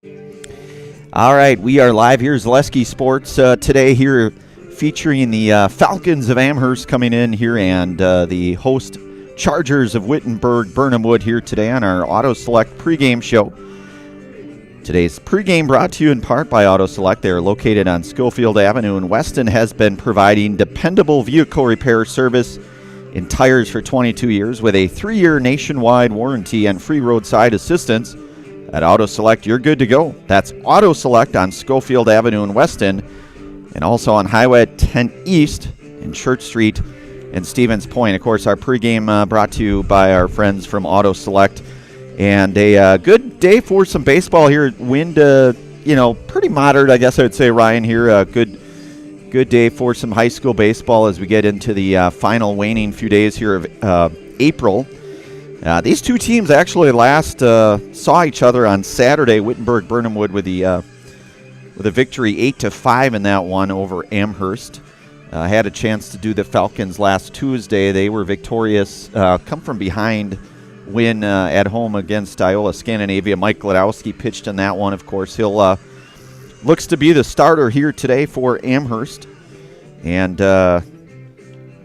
All right, we are live. Here's Lesky Sports today here featuring the Falcons of Amherst coming in here and the host Chargers of Wittenberg-Birnamwood here today on our Auto Select pregame show. Today's pregame brought to you in part by Auto Select. They are located on Schofield Avenue in Weston, has been providing dependable vehicle repair service in tires for 22 years with a 3-year nationwide warranty and free roadside assistance. At Auto Select, you're good to go. That's Auto Select on Schofield Avenue in Weston, and also on Highway 10 East in Church Street and Stevens Point. Of course, our pregame brought to you by our friends from Auto Select. And a good day for some baseball here. Wind, pretty moderate, I guess I would say, Ryan, here. A good day for some high school baseball as we get into the final waning few days here of April. These two teams actually last saw each other on Saturday. Wittenberg-Birnamwood with a victory 8-5 in that one over Amherst. Had a chance to do the Falcons last Tuesday. They were victorious, come from behind win at home against Iola Scandinavia. Mike Gladowski pitched in that one. Of course, he'll looks to be the starter here today for Amherst. And the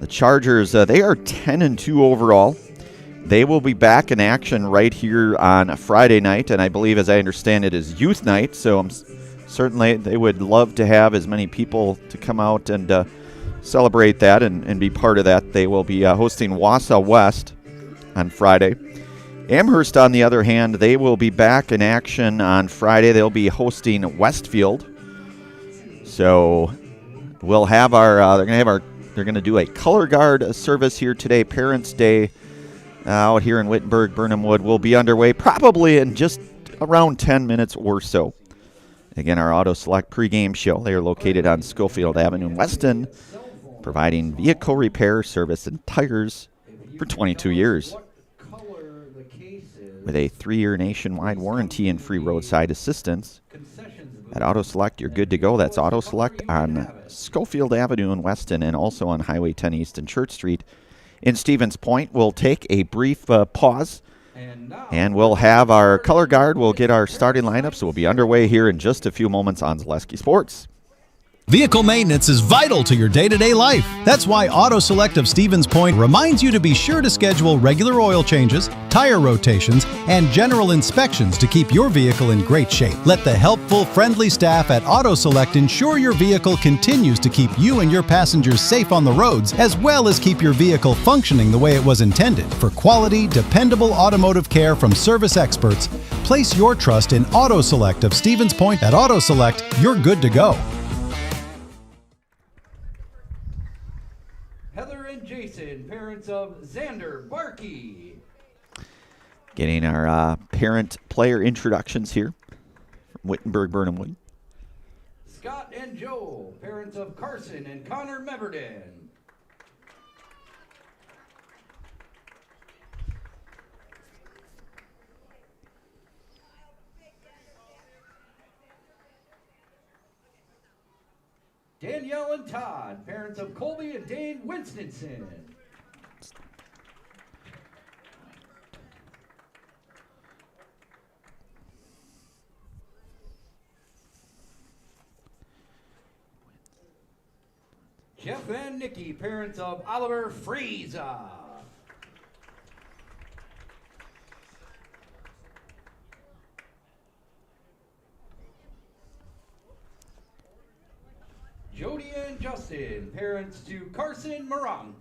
Chargers, they are 10-2 overall. They will be back in action right here on Friday night, and I believe, as I understand it, is youth night. So certainly they would love to have as many people to come out and celebrate that and be part of that. They will be hosting Wausau West on Friday. Amherst, on the other hand, they will be back in action on Friday. They'll be hosting Westfield. So we'll have they're going to do a color guard service here today. Parents' Day out here in Wittenberg-Birnamwood will be underway probably in just around 10 minutes or so. Again, our Auto Select pregame show. They are located on Schofield Avenue in Weston, providing vehicle repair service and tires for 22 years. With a 3-year nationwide warranty and free roadside assistance. At Auto Select, you're good to go. That's Auto Select on Schofield Avenue in Weston and also on Highway 10 East and Church Street in Stevens Point. We'll take a brief pause, and we'll have our color guard. We'll get our starting lineup, so we'll be underway here in just a few moments on Zaleski Sports. Vehicle maintenance is vital to your day-to-day life. That's why Auto Select of Stevens Point reminds you to be sure to schedule regular oil changes, tire rotations, and general inspections to keep your vehicle in great shape. Let the helpful, friendly staff at Auto Select ensure your vehicle continues to keep you and your passengers safe on the roads, as well as keep your vehicle functioning the way it was intended. For quality, dependable automotive care from service experts, place your trust in Auto Select of Stevens Point. At Auto Select, you're good to go. Jason, parents of Xander Barkey. Getting our parent-player introductions here from Wittenberg-Birnamwood. Scott and Joel, parents of Carson and Connor Meverden. Danielle and Todd, parents of Colby and Dane Winstonson. Jeff and Nikki, parents of Oliver Frieza. Jody and Justin, parents to Carson Moronk.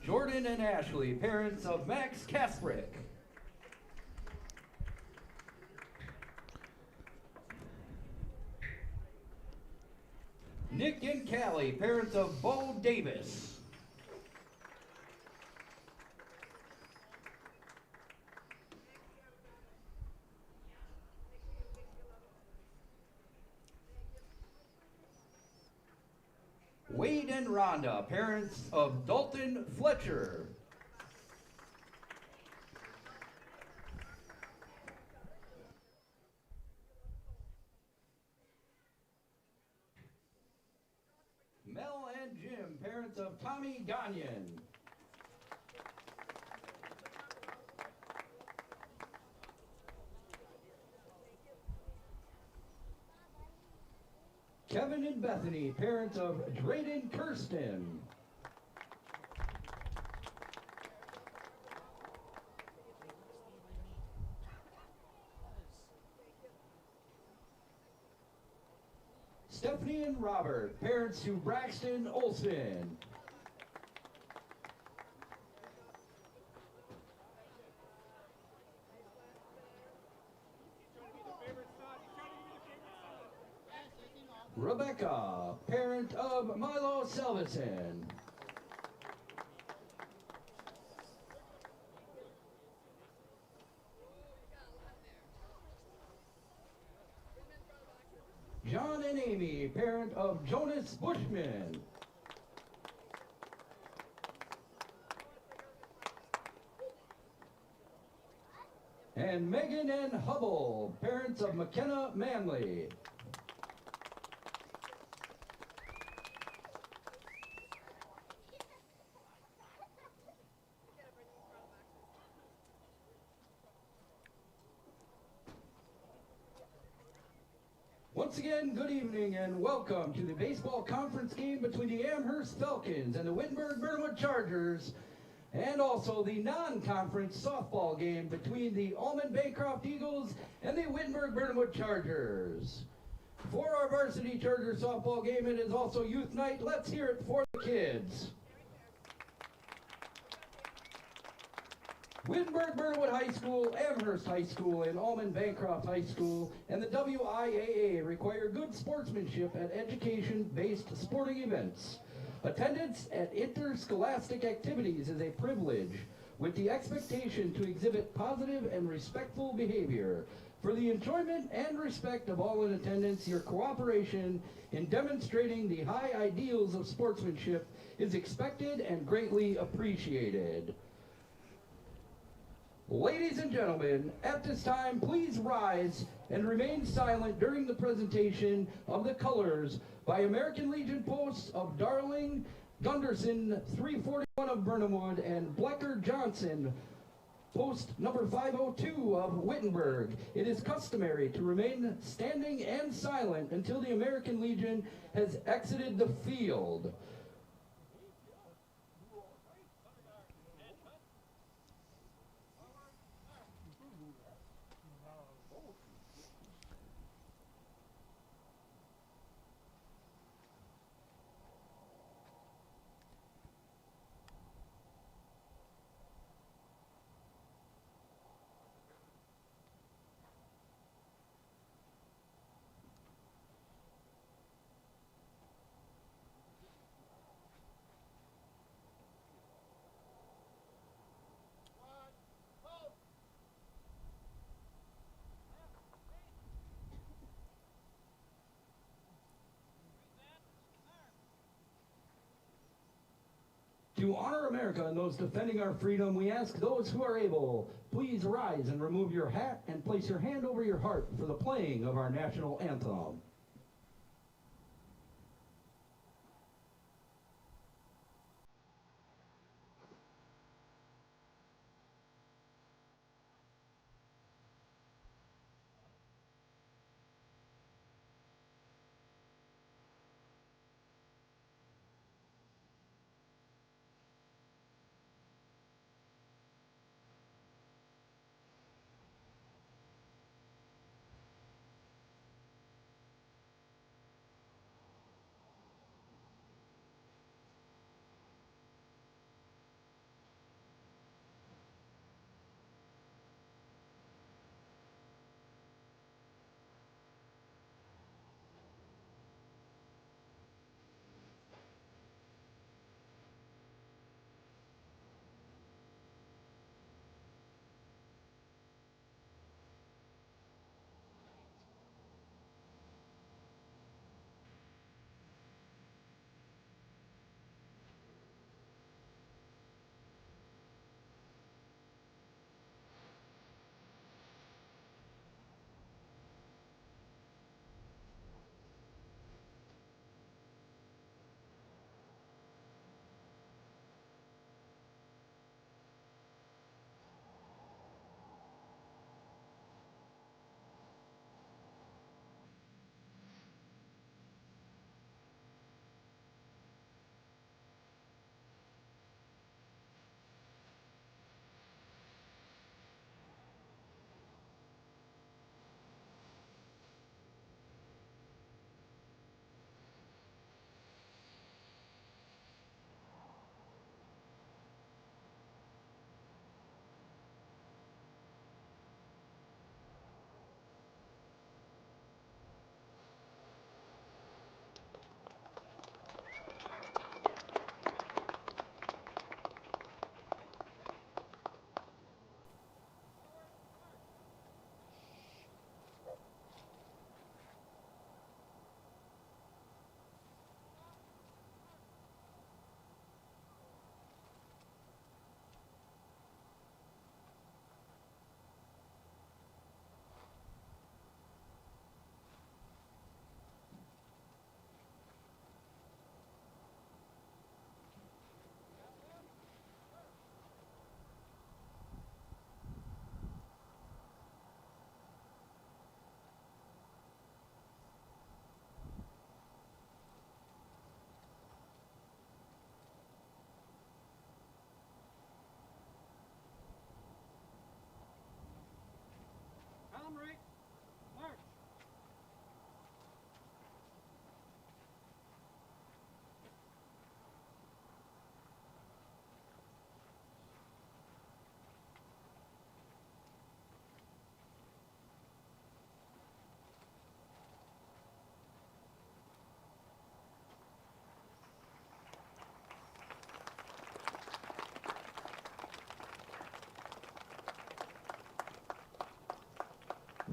Jordan and Ashley, parents of Max Kasprick. Nick and Callie, parents of Bo Davis. Wade and Rhonda, parents of Dalton Fletcher. Mel and Jim, parents parents of Tommy Gagnon. Kevin and Bethany, parents of Drayden Kirsten. Stephanie and Robert, parents to Braxton Olson. Rebecca, parent of Milo Selvison. John and Amy, parent of Jonas Bushman. And Megan and Hubble, parents of McKenna Manley. Once again, good evening and welcome to the baseball conference game between the Amherst Falcons and the Wittenberg-Birnamwood Chargers, and also the non-conference softball game between the Allman-Bancroft Eagles and the Wittenberg-Birnamwood Chargers. For our varsity Charger softball game, it is also youth night. Let's hear it for the kids. Wittenberg-Birnamwood High School, Amherst High School, and Allman-Bancroft High School, and the WIAA require good sportsmanship at education-based sporting events. Attendance at interscholastic activities is a privilege, with the expectation to exhibit positive and respectful behavior. For the enjoyment and respect of all in attendance, your cooperation in demonstrating the high ideals of sportsmanship is expected and greatly appreciated. Ladies and gentlemen, at this time, please rise and remain silent during the presentation of the colors by American Legion Posts of Darling, Gunderson, 341 of Birnamwood, and Blecker Johnson, Post number 502 of Wittenberg. It is customary to remain standing and silent until the American Legion has exited the field. To honor America and those defending our freedom, we ask those who are able, please rise and remove your hat and place your hand over your heart for the playing of our national anthem.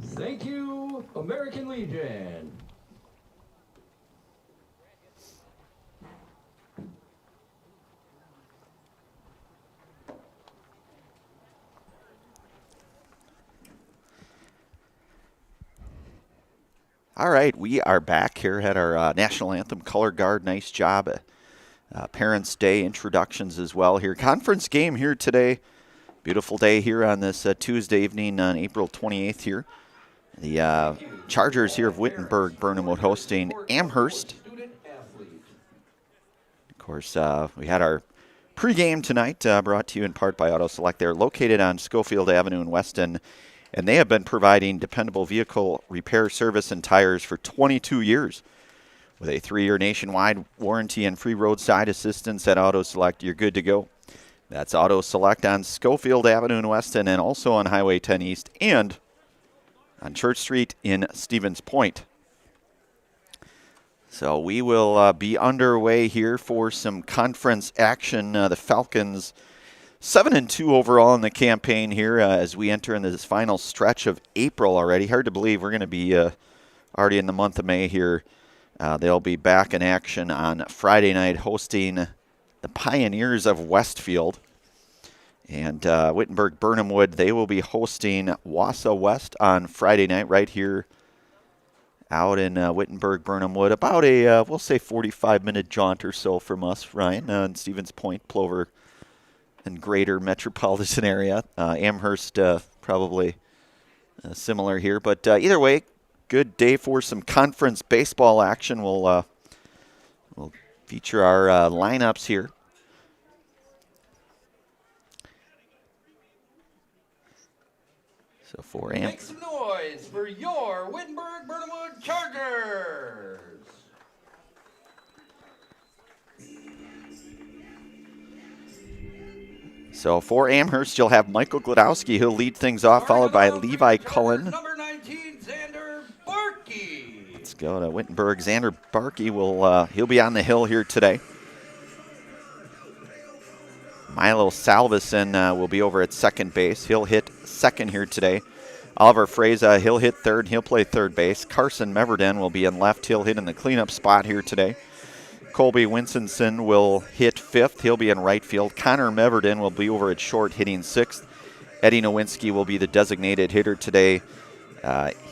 Thank you, American Legion. All right, we are back here at our national anthem color guard. Nice job. Parents' Day introductions as well here. Conference game here today. Beautiful day here on this Tuesday evening on April 28th here. The Chargers here of Wittenberg-Birnamwood hosting Amherst. Of course, we had our pregame tonight brought to you in part by Auto Select. They're located on Schofield Avenue in Weston, and they have been providing dependable vehicle repair service and tires for 22 years. With a 3-year nationwide warranty and free roadside assistance at Auto Select, you're good to go. That's Auto Select on Schofield Avenue in Weston and also on Highway 10 East and on Church Street in Stevens Point. So we will be underway here for some conference action. The Falcons 7-2 overall in the campaign here as we enter into this final stretch of April already. Hard to believe we're going to be already in the month of May here. They'll be back in action on Friday night hosting the Pioneers of Westfield. And Wittenberg-Birnamwood, they will be hosting WIAA West on Friday night right here out in Wittenberg-Birnamwood. About a, we'll say 45-minute jaunt or so from us, Ryan, in Stevens Point, Plover, and greater metropolitan area. Amherst probably similar here. But either way, good day for some conference baseball action. We'll feature our lineups here. So for Make some noise for your Wittenberg-Birnamwood Chargers. So for Amherst, you'll have Michael Glodowski. He'll lead things off, followed by Levi Cullen. Number 19, Xander Barkey. Let's go to Wittenberg. Xander Barkey he'll be on the hill here today. Milo Salveson will be over at second base. He'll hit second here today. Oliver Freza, he'll hit third. He'll play third base. Carson Meverden will be in left. He'll hit in the cleanup spot here today. Colby Winsonson will hit fifth. He'll be in right field. Connor Meverden will be over at short, hitting sixth. Eddie Nowinski will be the designated hitter today.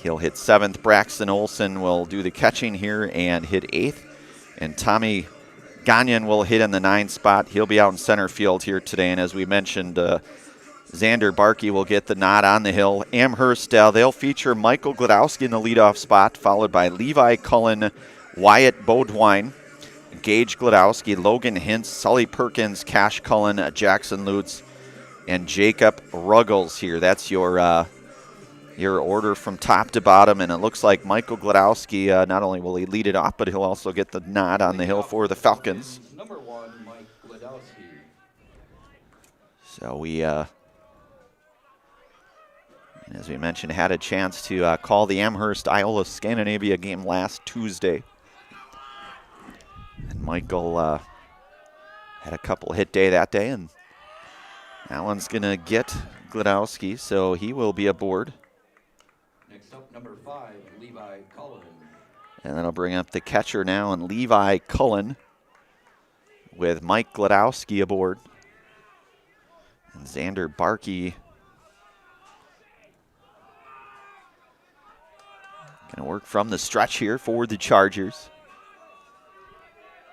He'll hit seventh. Braxton Olson will do the catching here and hit eighth. And Tommy Gagnon will hit in the 9th spot. He'll be out in center field here today. And as we mentioned, Xander Barkey will get the nod on the hill. Amherst, they'll feature Michael Glodowski in the leadoff spot, followed by Levi Cullen, Wyatt Bodwine, Gage Glodowski, Logan Hintz, Sully Perkins, Cash Cullen, Jackson Lutz, and Jacob Ruggles here. That's your order from top to bottom, and it looks like Michael Glodowski, not only will he lead it off, but he'll also get the nod on the hill for the Falcons. Number 1, Mike Glodowski. So we, as we mentioned, had a chance to call the Amherst-Iola Scandinavia game last Tuesday. And Michael had a couple hit day that day, and Allen's going to get Glodowski, so he will be aboard. Next up, number 5, Levi Cullen. And then I'll bring up the catcher now, and Levi Cullen with Mike Glodowski aboard. And Xander Barkey going to work from the stretch here for the Chargers.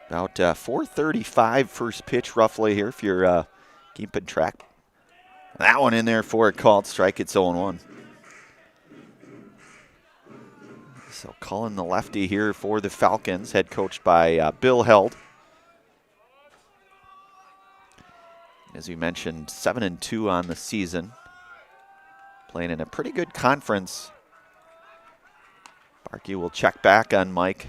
About 4:35 first pitch roughly here if you're keeping track. That one in there for a called strike. It's 0-1. So Cullen, the lefty here for the Falcons, head coached by Bill Held. As we mentioned, 7-2 on the season. Playing in a pretty good conference. Barkey will check back on Mike.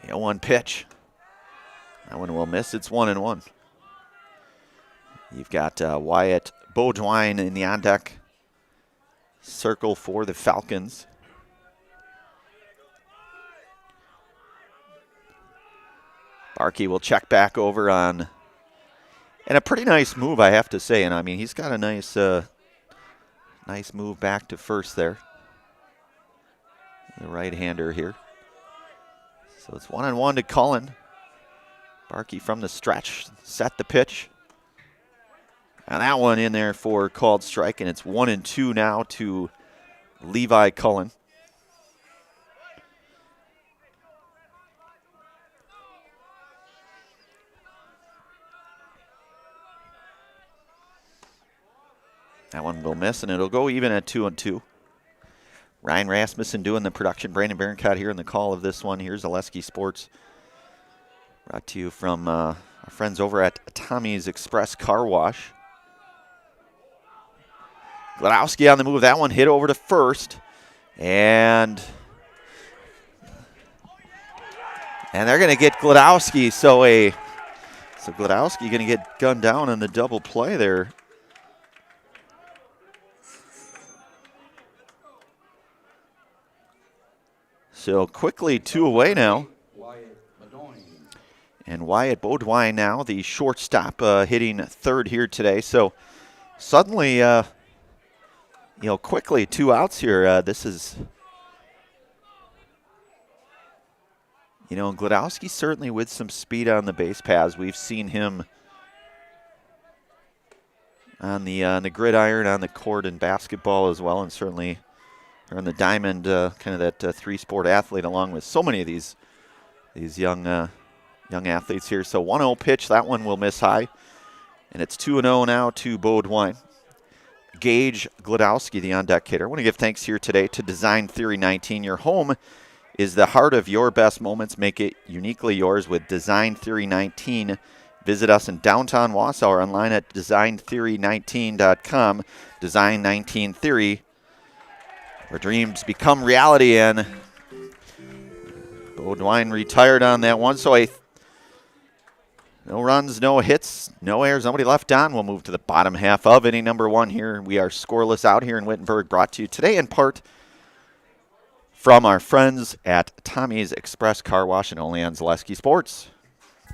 The 0-1 pitch. That one will miss. It's 1-1. You've got Wyatt Bodwine in the on-deck circle for the Falcons. Barkey will check back over on, and a pretty nice move, I have to say. And I mean, he's got a nice nice move back to first there. The right-hander here. So it's 1-1 to Cullen. Barkey from the stretch, set the pitch. And that one in there for called strike, and it's 1-2 now to Levi Cullen. That one will miss, and it'll go even at 2-2. Ryan Rasmussen doing the production. Brandon Berencott here in the call of this one. Here's Zaleski Sports. Brought to you from our friends over at Tommy's Express Car Wash. Glodowski on the move. That one hit over to first. And they're going to get Glodowski. So Glodowski going to get gunned down in the double play there. So quickly 2 away now. And Wyatt Beaudoin now, the shortstop, hitting third here today. So suddenly, quickly 2 outs here. This is, Glodowski certainly with some speed on the base paths. We've seen him on the gridiron, on the court in basketball as well, and certainly on the diamond, kind of that 3-sport athlete, along with so many of these young athletes here. So 1-0 pitch, that one will miss high, and it's 2-0 now to Beaudoin. Gage Glodowski, the on-deck hitter. I want to give thanks here today to Design Theory 19. Your home is the heart of your best moments. Make it uniquely yours with Design Theory 19. Visit us in downtown Wausau or online at designtheory19.com. Design 19 Theory, where dreams become reality. And Beaudoin retired on that one. So no runs, no hits, no errors, nobody left on. We'll move to the bottom half of inning number 1 here. We are scoreless out here in Wittenberg, brought to you today in part from our friends at Tommy's Express Car Wash and only on Zaleski Sports.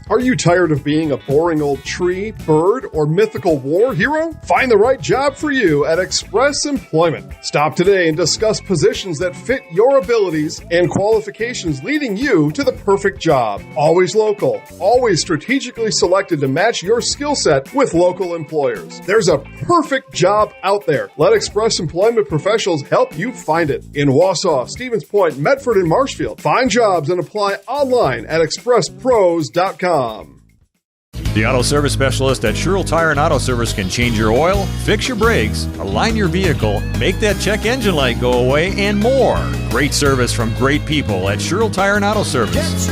Are you tired of being a boring old tree, bird, or mythical war hero? Find the right job for you at Express Employment. Stop today and discuss positions that fit your abilities and qualifications, leading you to the perfect job. Always local, always strategically selected to match your skill set with local employers. There's a perfect job out there. Let Express Employment professionals help you find it. In Wausau, Stevens Point, Medford, and Marshfield. Find jobs and apply online at expresspros.com. The auto service specialist at Sherrill Tire and Auto Service can change your oil, fix your brakes, align your vehicle, make that check engine light go away, and more. Great service from great people at Sherrill Tire and Auto Service.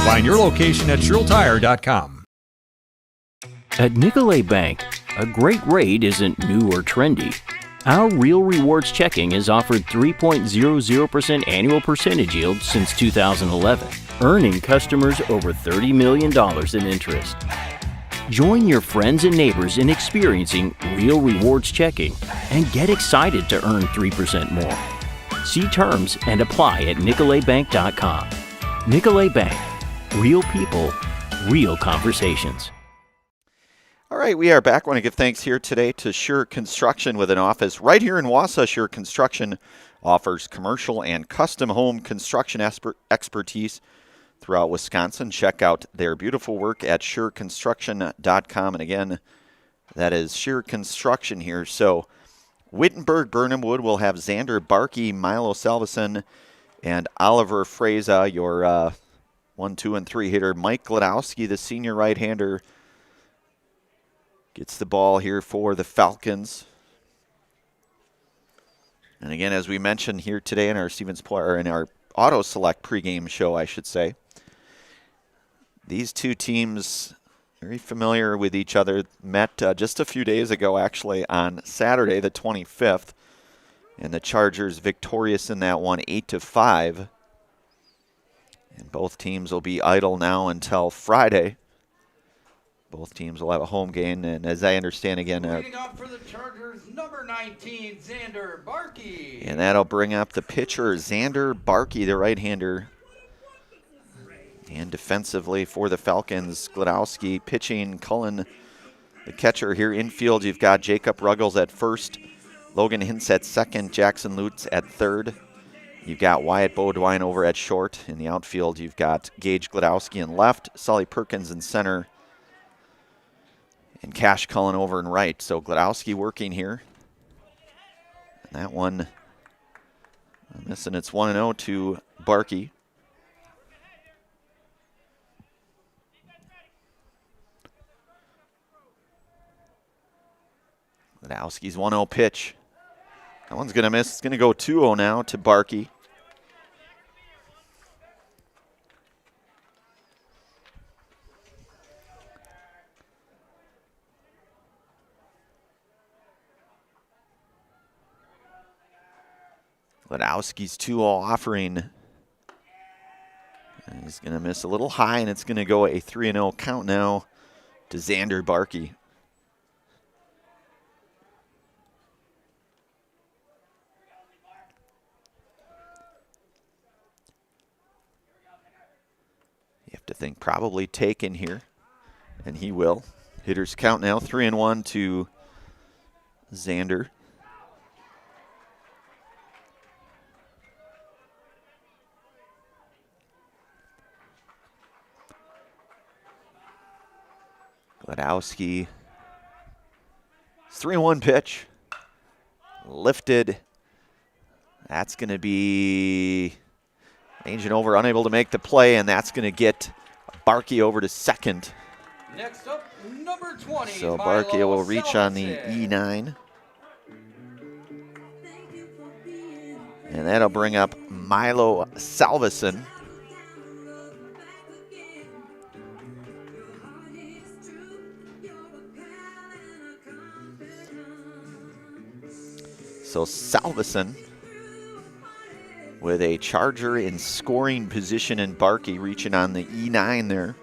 Find your location at SherrillTire.com. At Nicolay Bank, a great rate isn't new or trendy. Our Real Rewards checking has offered 3.00% annual percentage yield since 2011. Earning customers over $30 million in interest. Join your friends and neighbors in experiencing Real Rewards checking and get excited to earn 3% more. See terms and apply at nicolaybank.com. Nicolay Bank. Real people, real conversations. All right, we are back. I want to give thanks here today to Sure Construction with an office right here in Wausau. Sure Construction offers commercial and custom home construction expertise throughout Wisconsin. Check out their beautiful work at sureconstruction.com. And again, that is Sure Construction here. So Wittenberg-Birnamwood will have Xander Barkey, Milo Salveson, and Oliver Freza, your 1, 2, and 3 hitter. Mike Glodowski, the senior right-hander, gets the ball here for the Falcons. And again, as we mentioned here today in our in our Auto Select pregame show, I should say, these two teams very familiar with each other. Met just a few days ago, actually, on Saturday, the 25th, and the Chargers victorious in that one, 8-5. And both teams will be idle now until Friday. Both teams will have a home game, and as I understand, again, leading up for the Chargers, number 19, Xander Barkey. And that'll bring up the pitcher, Xander Barkey, the right-hander. And defensively for the Falcons, Glodowski pitching, Cullen the catcher here. Infield, you've got Jacob Ruggles at first, Logan Hintz at second, Jackson Lutz at third. You've got Wyatt Bodwine over at short. In the outfield, you've got Gage Glodowski in left, Sully Perkins in center, and Cash Cullen over in right. So Glodowski working here. And that one missing. It's 1-0 to Barkey. Glodowski's 1-0 pitch. That one's going to miss. It's going to go 2-0 now to Barkey. Glodowski's 2-0 offering. And he's going to miss a little high, and it's going to go a 3-0 count now to Xander Barkey. You have to think probably taken here, and he will. Hitters count now 3-1 to Xander. Glodowski, 3-1 pitch, lifted. That's going to be Angel over, unable to make the play, and that's going to get Barkey over to second. Next up, number 20. So Barkey will reach on the E9. And that'll bring up Milo Salveson. So Salveson with a Charger in scoring position, and Barkey reaching on the E9 there.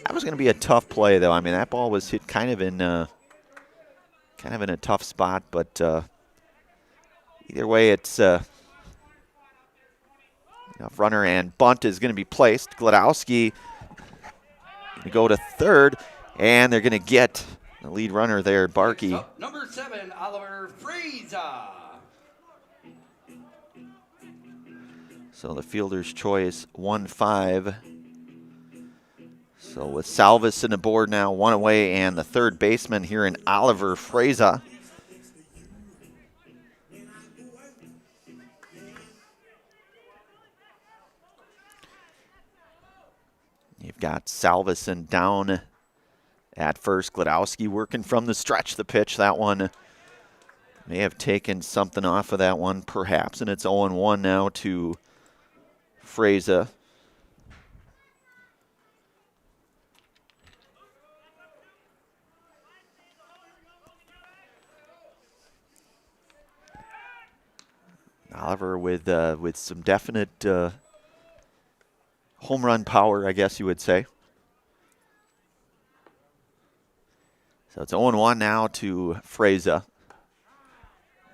That was going to be a tough play, though. I mean, that ball was hit kind of in a tough spot, but either way, it's enough runner, and bunt is going to be placed. Glodowski going to go to third, and they're going to get the lead runner there, Barkey. Number 7, Oliver Fraser. So the fielder's choice, 1-5. So with Salveson aboard now, one away, and the third baseman here in Oliver Fraser. You've got Salveson down at first. Glodowski working from the stretch, the pitch. That one may have taken something off of that one, perhaps, and it's 0-1 now to Fraser. Oliver with some definite home run power, I guess you would say. So it's 0-1 now to Fraser.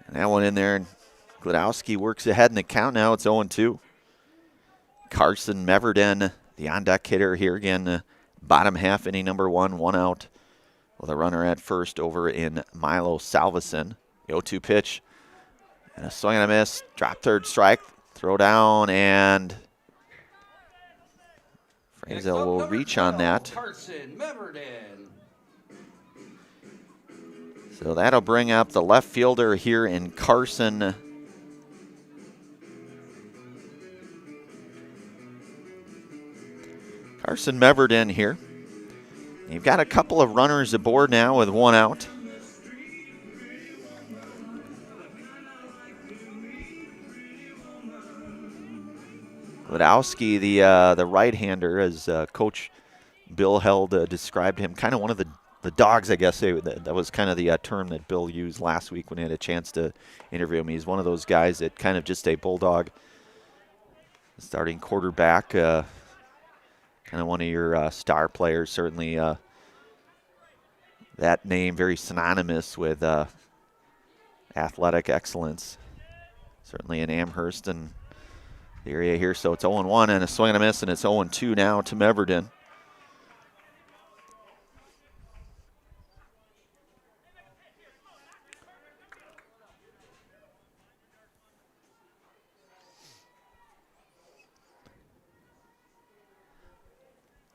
And that one in there, and Glodowski works ahead in the count now. It's 0-2. Carson Meverden, the on-deck hitter here again, bottom half, inning number 1, 1 out. With a runner at first over in Milo Salveson. The 0-2 pitch. And a swing and a miss. Drop third strike. Throw down, and Fraser will reach on that. Carson Meverden. So that'll bring up the left fielder here in Carson. Carson Meverden here. You've got a couple of runners aboard now with 1 out. Glodowski, the right-hander, as Coach Bill Held described him, kind of one of the dogs, I guess. That was kind of the term that Bill used last week when he had a chance to interview him. He's one of those guys that kind of just a bulldog, starting quarterback, kind of one of your star players. Certainly that name very synonymous with athletic excellence. Certainly in Amherst and the area here. So it's 0-1 and a swing and a miss, and it's 0-2 now to Meverden.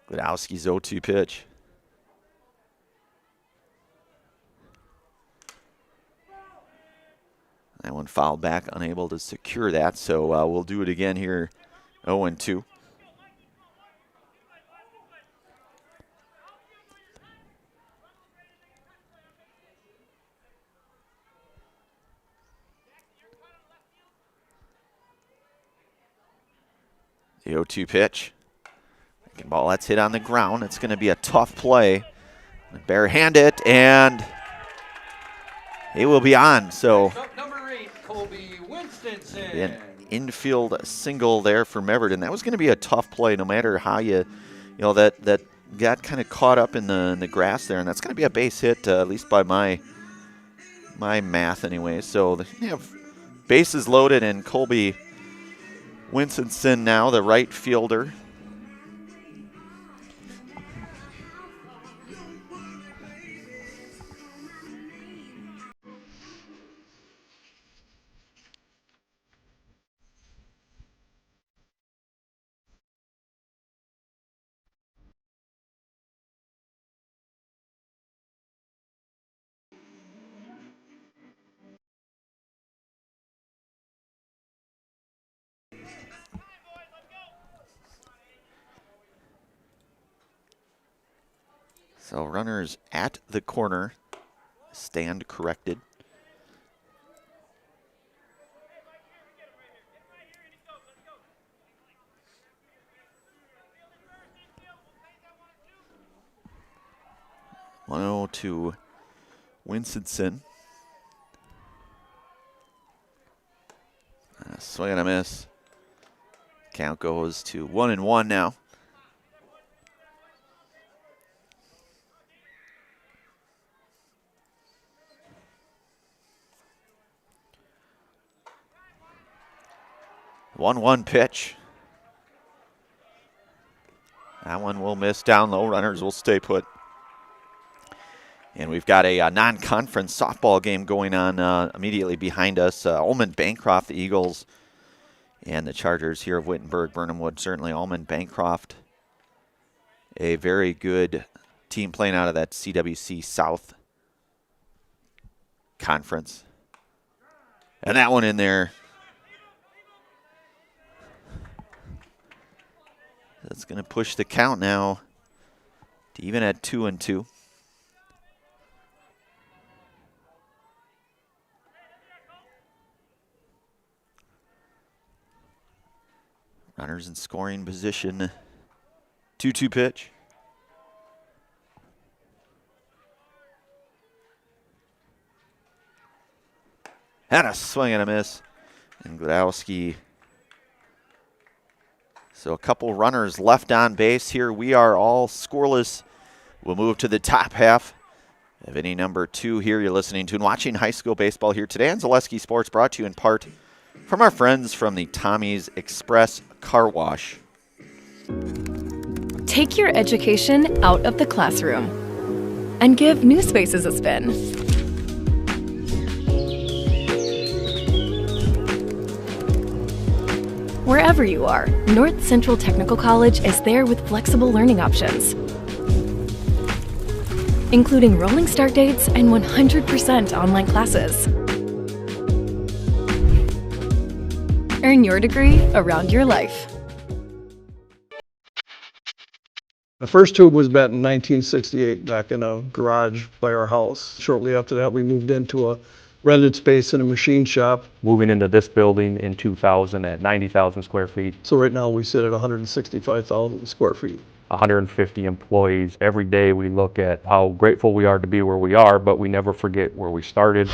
Gladowski's 0-2 pitch. That one fouled back, unable to secure that, so we'll do it again here, 0-2. The 0-2 pitch. Second ball, that's hit on the ground. It's going to be a tough play. Barehand it, and it will be on. So an infield single there for Meverden. That was going to be a tough play, no matter how that got kind of caught up in the grass there, and that's going to be a base hit, at least by my math anyway. So they have bases loaded, and Colby Winston now, the right fielder. So runners at the corner, stand corrected. One to Winston. Swing and a miss. Count goes to 1-1 now. One pitch. That one will miss down low. Runners will stay put. And we've got a non-conference softball game going on immediately behind us. Allman-Bancroft, the Eagles, and the Chargers here of Wittenberg-Birnamwood. Certainly Allman-Bancroft, a very good team playing out of that CWC South Conference. And that one in there. That's going to push the count now to even at 2-2. Runners in scoring position. 2-2 pitch. And a swing and a miss. And Gladowski. So a couple runners left on base here. We are all scoreless. We'll move to the top half of inning number 2 here. You're listening to and watching high school baseball here today on Zaleski Sports, brought to you in part from our friends from the Tommy's Express Car Wash. Take your education out of the classroom and give New Spaces a spin. Wherever you are, North Central Technical College is there with flexible learning options, including rolling start dates and 100% online classes. Earn your degree around your life. The first tube was bent in 1968 back in a garage by our house. Shortly after that, we moved into a rented space in a machine shop. Moving into this building in 2000 at 90,000 square feet. So right now we sit at 165,000 square feet. 150 employees. Every day we look at how grateful we are to be where we are, but we never forget where we started.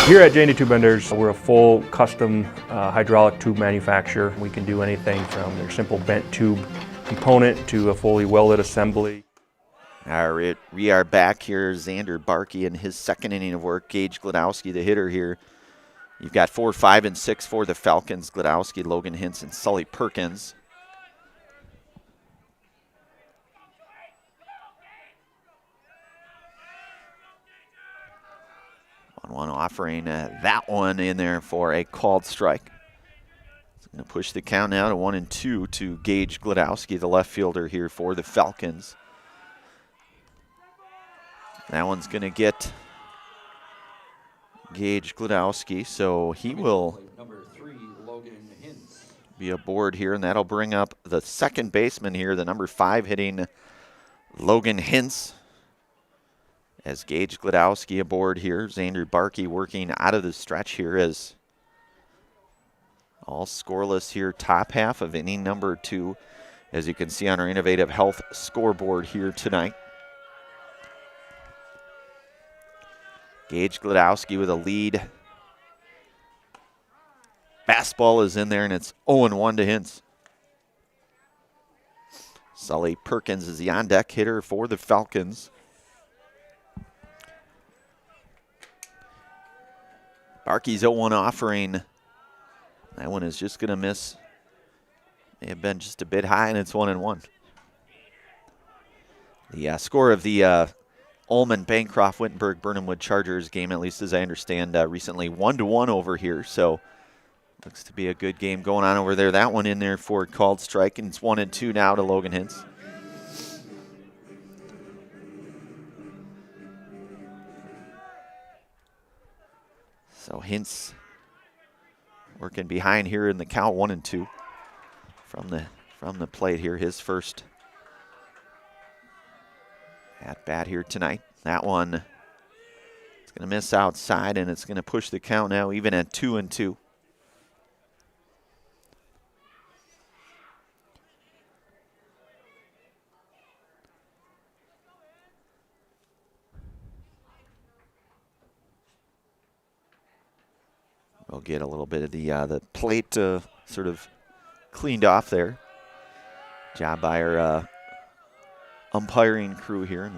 Here at J&D Tube Benders, we're a full custom hydraulic tube manufacturer. We can do anything from their simple bent tube component to a fully welded assembly. All right, we are back here. Xander Barkey in his second inning of work. Gage Gladowski, the hitter here You've got 4, 5, and 6 for the Falcons. Glodowski, Logan Hintz, and Sully Perkins. One offering that one in there for a called strike. It's going to push the count now to 1-2 to Gage Glodowski, the left fielder here for the Falcons. That one's going to get Gage Glodowski, so he will be aboard here, and that'll bring up the second baseman here, the number 5 hitting Logan Hintz. As Gage Glodowski aboard here, Xander Barkey working out of the stretch here as all scoreless here, top half of inning number 2, as you can see on our Innovative Health scoreboard here tonight. Gage Glodowski with a lead. Fastball is in there, and it's 0-1 to Hintz. Sully Perkins is the on-deck hitter for the Falcons. Barkey's 0-1 offering. That one is just going to miss. May have been just a bit high, and it's 1-1. The score of the Ullman Bancroft Wittenberg-Birnamwood Chargers game, at least as I understand, recently 1-1 over here. So looks to be a good game going on over there. That one in there for a called strike, and it's 1-2 now to Logan Hintz. So Hintz working behind here in the count, 1-2 from the plate here. His first at bat here tonight. That one is going to miss outside, and it's going to push the count now even at 2-2. We'll get a little bit of the plate sort of cleaned off there. Job by our umpiring crew here.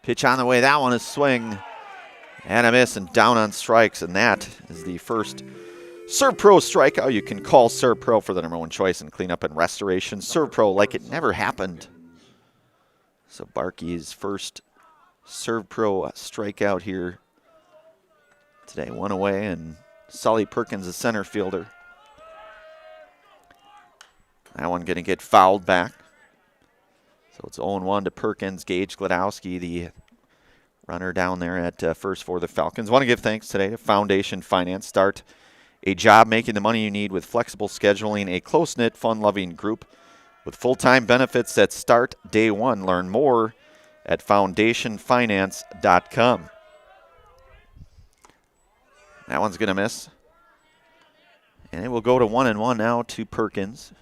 Pitch on the way. That one is swing and a miss and down on strikes. And that is the first ServPro strikeout. You can call ServPro for the #1 choice in cleanup and restoration. ServPro like it never happened. So Barkey's first ServPro strikeout here today. One away, and Sully Perkins, the center fielder. That one going to get fouled back. So it's 0-1 to Perkins. Gage Glodowski, the runner down there at first for the Falcons. Want to give thanks today to Foundation Finance. Start a job making the money you need with flexible scheduling, a close-knit, fun-loving group with full-time benefits that start day one. Learn more at foundationfinance.com. That one's going to miss. And it will go to 1-1 now to Perkins.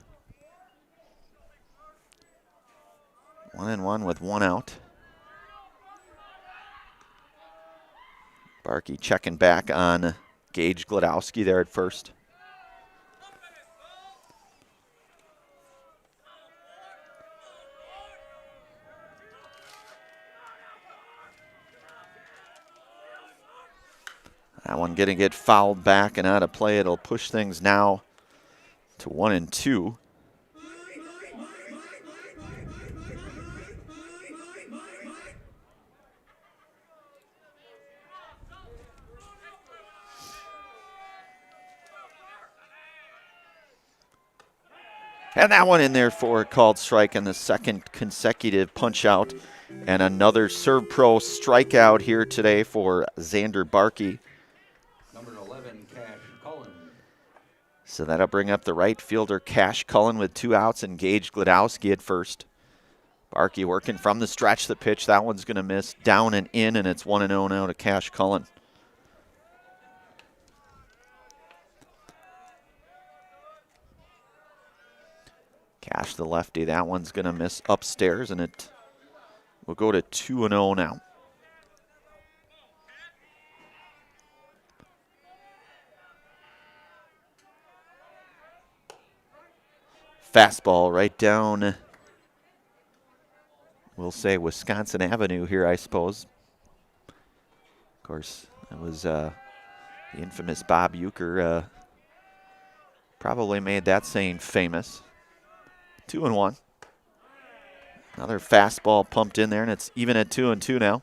1-1 with one out. Barkey checking back on Gage Glodowski there at first. That one going to get fouled back and out of play. It'll push things now to 1-2. And that one in there for a called strike, and the second consecutive punch out. And another ServPro strikeout here today for Xander Barkey. Number 11, Cash Cullen. So that'll bring up the right fielder, Cash Cullen, with 2 outs, and Gage Glodowski at first. Barkey working from the stretch, the pitch. That one's going to miss down and in, and it's 1-0 now to Cash Cullen. Cash the lefty. That one's going to miss upstairs, and it will go to 2-0 now. Fastball right down, we'll say Wisconsin Avenue here, I suppose. Of course, That was the infamous Bob Uecker. Probably made that saying famous. 2-1. Another fastball pumped in there, and it's even at 2-2 now.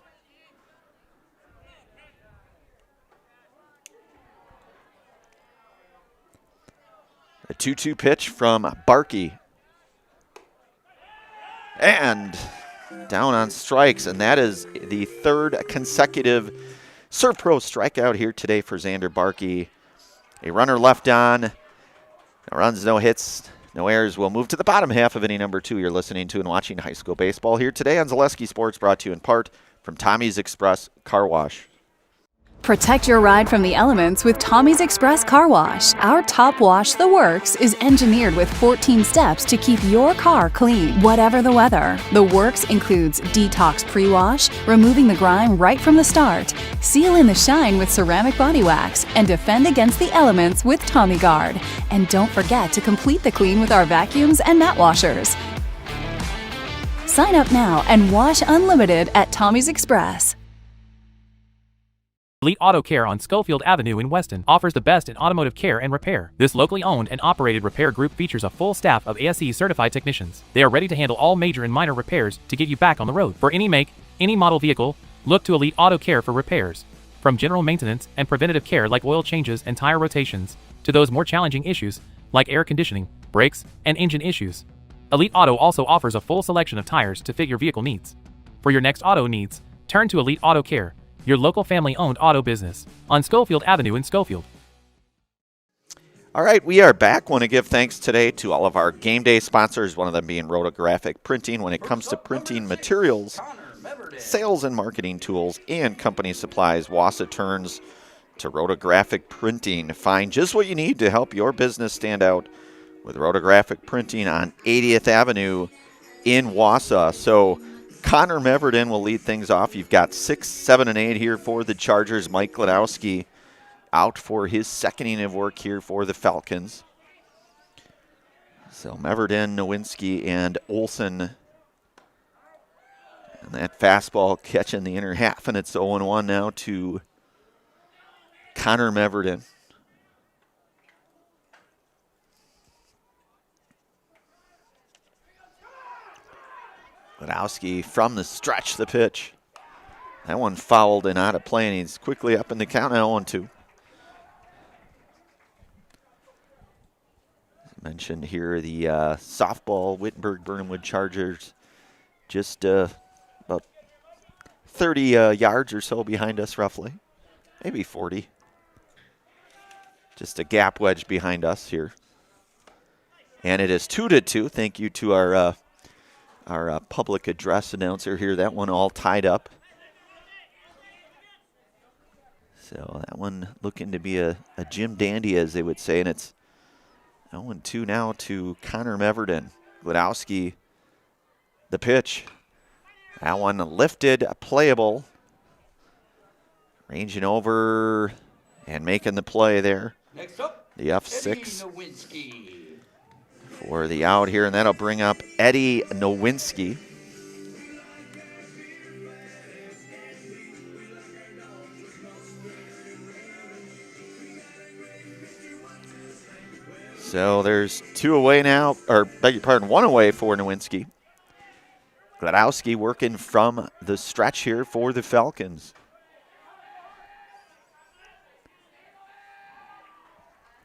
A 2-2 pitch from Barkey. And down on strikes, and that is the third consecutive Serpro strikeout here today for Xander Barkey. A runner left on. No runs, no hits, no errors. We'll move to the bottom half of inning number 2. You're listening to and watching high school baseball here today on Zaleski Sports, brought to you in part from Tommy's Express Car Wash. Protect your ride from the elements with Tommy's Express Car Wash. Our top wash, The Works, is engineered with 14 steps to keep your car clean, whatever the weather. The Works includes detox pre-wash, removing the grime right from the start, seal in the shine with ceramic body wax, and defend against the elements with Tommy Guard. And don't forget to complete the clean with our vacuums and mat washers. Sign up now and wash unlimited at Tommy's Express. Elite Auto Care on Schofield Avenue in Weston offers the best in automotive care and repair. This locally owned and operated repair group features a full staff of ASE certified technicians. They are ready to handle all major and minor repairs to get you back on the road. For any make, any model vehicle, look to Elite Auto Care for repairs. From general maintenance and preventative care like oil changes and tire rotations, to those more challenging issues like air conditioning, brakes, and engine issues. Elite Auto also offers a full selection of tires to fit your vehicle needs. For your next auto needs, turn to Elite Auto Care, your local family-owned auto business, on Schofield Avenue in Schofield. All right, we are back. Want to give thanks today to all of our game day sponsors, one of them being Rotographic Printing. When it comes to printing materials, sales and marketing tools, and company supplies, WIAA turns to Rotographic Printing. Find just what you need to help your business stand out with Rotographic Printing on 80th Avenue in Wausau. So Connor Meverden will lead things off. You've got 6, 7, and 8 here for the Chargers. Mike Gladowski out for his second inning of work here for the Falcons. So Meverden, Nowinski, and Olsen. And that fastball catching the inner half, and it's 0-1 now to Connor Meverden. Gladowski from the stretch, the pitch. That one fouled and out of play, and he's quickly up in the count now, 0-2. As mentioned here, the softball Wittenberg-Birnamwood Chargers just about 30 yards or so behind us, roughly. Maybe 40. Just a gap wedge behind us here. And it is 2-2. Thank you to our public address announcer here. That one all tied up. So that one looking to be a Jim Dandy, as they would say, and it's 0-2 now to Connor Meverden. Gladowski, the pitch. That one lifted, playable. Ranging over and making the play there. Next up, the F6 Nowinski for the out here, and that'll bring up Eddie Nowinski. So there's 2 away now, or beg your pardon, 1 away for Nowinski. Gladowski working from the stretch here for the Falcons.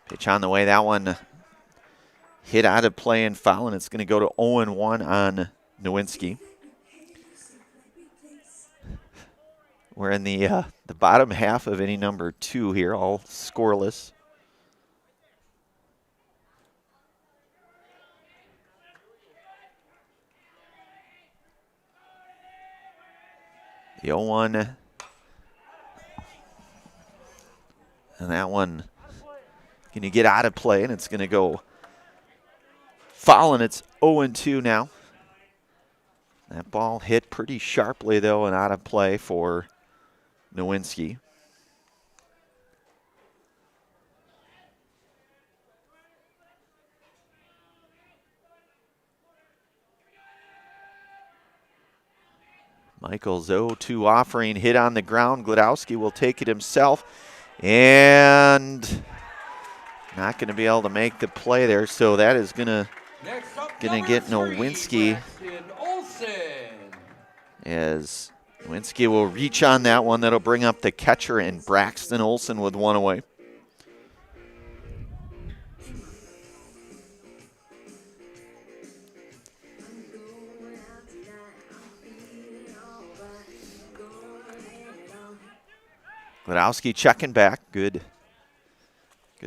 Pitch on the way, that one hit out of play and foul, and it's going to go to 0-1 on Nowinski. We're in the bottom half of inning number 2 here, all scoreless. The 0-1. And that one going to get out of play, and it's going to go foul, and it's 0-2 now. That ball hit pretty sharply, though, and out of play for Nowinski. Michael's 0-2 offering, hit on the ground. Gladowski will take it himself, and not going to be able to make the play there. So that is going to get Nowinski, as Nowinski will reach on that one. That'll bring up the catcher, and Braxton Olson with one away. Gladowski checking back. Good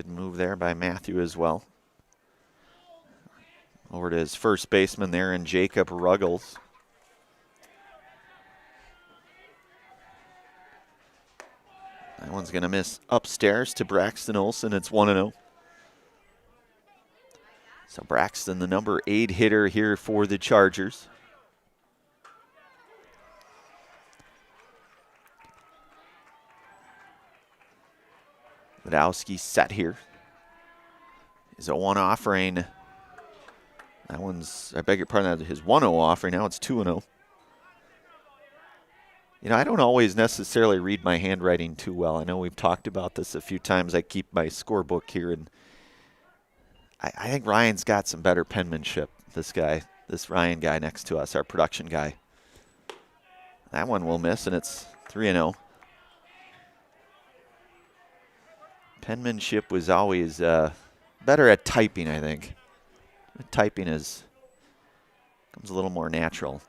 move there by Matthew as well. Over to his first baseman there in Jacob Ruggles. That one's going to miss upstairs to Braxton Olson. It's 1-0. So Braxton, the number 8 hitter here for the Chargers. Gladowski set here. His 0-1 offering. That one's, I beg your pardon, his 1-0 offering. Now it's 2-0. You know, I don't always necessarily read my handwriting too well. I know we've talked about this a few times. I keep my scorebook here, and I think Ryan's got some better penmanship, this Ryan guy next to us, our production guy. That one will miss, and it's 3-0. Penmanship was always better at typing, I think. Typing comes a little more natural.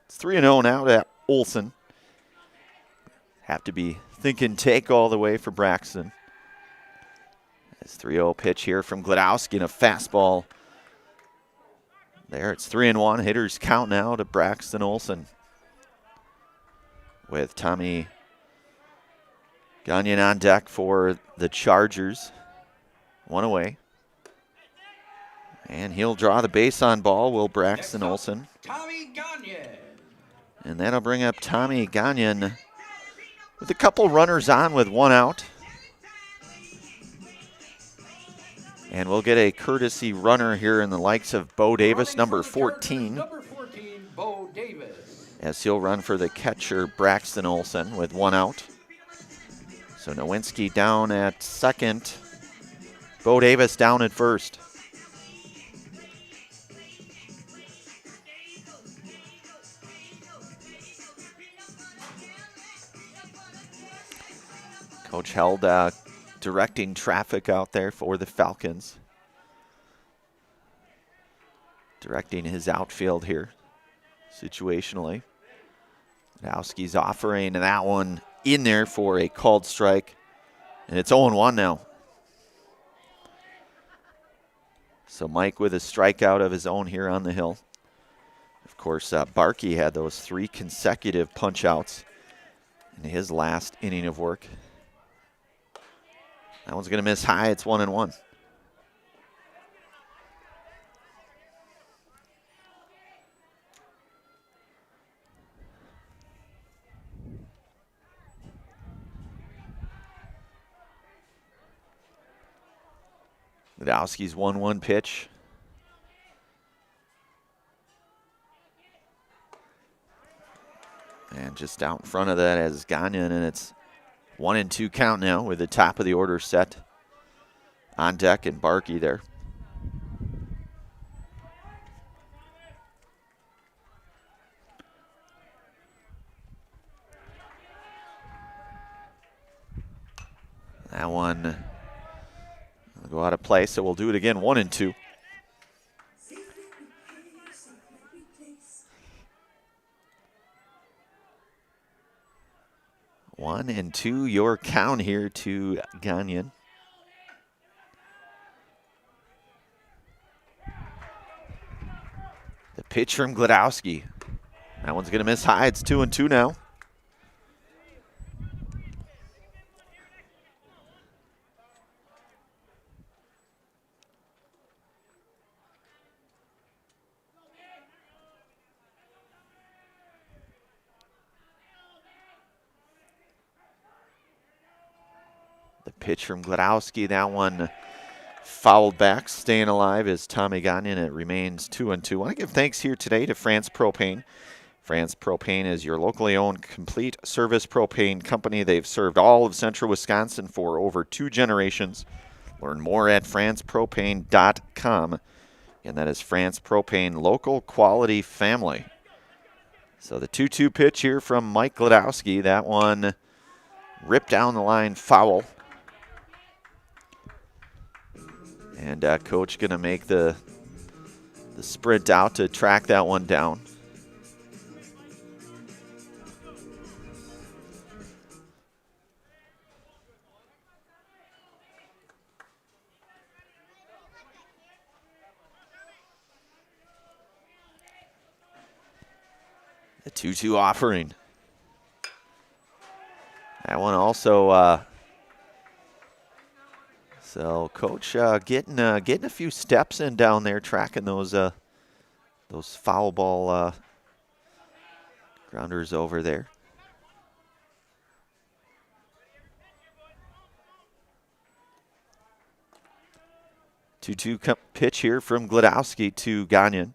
It's 3-0 now to Olson. Have to be thinking take all the way for Braxton. It's 3-0 pitch here from Gladowski, and a fastball. There, it's 3-1. Hitters count now to Braxton Olson, with Tommy Gagnon on deck for the Chargers. One away. And he'll draw the base on ball, will Braxton Olson. Tommy Gagnon. And that'll bring up Tommy Gagnon with a couple runners on with one out. And we'll get a courtesy runner here in the likes of Bo Davis, number 14. Number 14, Bo Davis. As he'll run for the catcher, Braxton Olson, with one out. So Nowinski down at second. Bo Davis down at first. Coach Held directing traffic out there for the Falcons. Directing his outfield here, situationally. Gladowski's offering that one in there for a called strike. And it's 0-1 now. So Mike with a strikeout of his own here on the hill. Of course, Barkey had those 3 consecutive punch-outs in his last inning of work. That one's going to miss high. It's 1-1. Gladowski's 1-1 pitch. And just out in front of that is Gagnon, and it's 1-2 count now with the top of the order set on deck, and Barkey there. That one will go out of play, so we'll do it again, 1-2. One and two, your count here to Gagnon. The pitch from Gladowski. That one's going to miss high. It's 2-2 now. The pitch from Gladowski, that one fouled back. Staying alive is Tommy Gagnon. It remains 2-2. I want to give thanks here today to France Propane France Propane is your locally owned complete service propane company. They've served all of central Wisconsin for over 2 generations. Learn more at francepropane.com. And that is France Propane, local quality family. So the 2-2 pitch here from Mike Gladowski. That one ripped down the line, foul. And coach going to make the sprint out to track that one down. The 2-2 offering. That one also, so coach getting a few steps in down there, tracking those foul ball grounders over there. Two-two pitch here from Gladowski to Gagnon.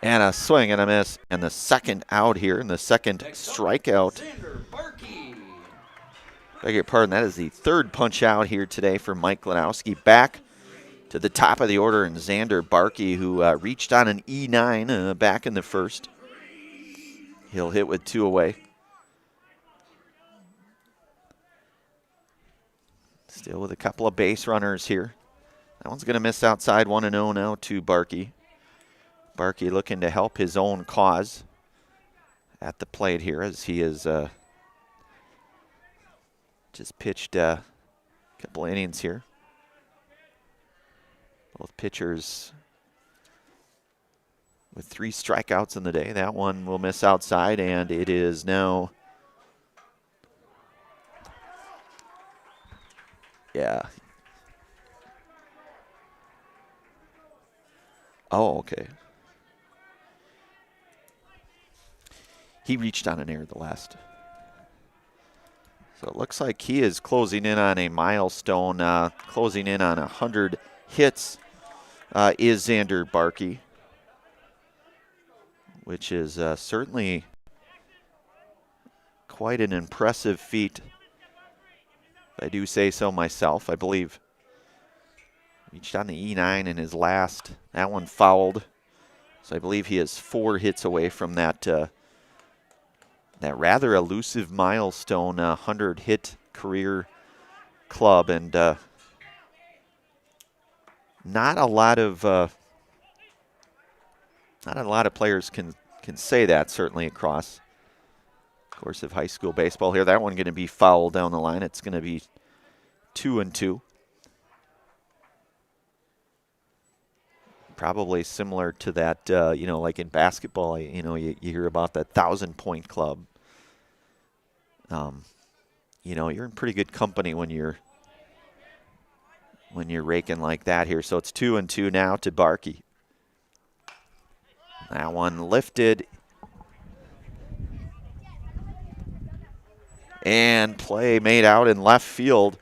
And a swing and a miss. And the second out here, and the second strikeout. Beg your pardon, that is the third punch out here today for Mike Gladowski. Back to the top of the order, and Xander Barkey, who reached on an E9 back in the first. He'll hit with 2 away. Still with a couple of base runners here. That one's going to miss outside, 1-0 now to Barkey. Barkey looking to help his own cause at the plate here, as he has just pitched a couple innings here. Both pitchers with 3 strikeouts in the day. That one will miss outside, and it is now, yeah. Oh, okay. He reached on an error the last. So it looks like he is closing in on a milestone, closing in on 100 hits is Xander Barkey, which is certainly quite an impressive feat. If I do say so myself, I believe. Reached on the E9 in his last. That one fouled. So I believe he is 4 hits away from that that rather elusive milestone, 100-hit career club, and not a lot of players can say that, certainly across the course of high school baseball here. That one going to be fouled down the line. It's going to be 2-2. Probably similar to that, like in basketball, you hear about that 1,000-point club. You're in pretty good company when you're raking like that here. So it's 2-2 now to Barkey. That one lifted. And play made out in left field,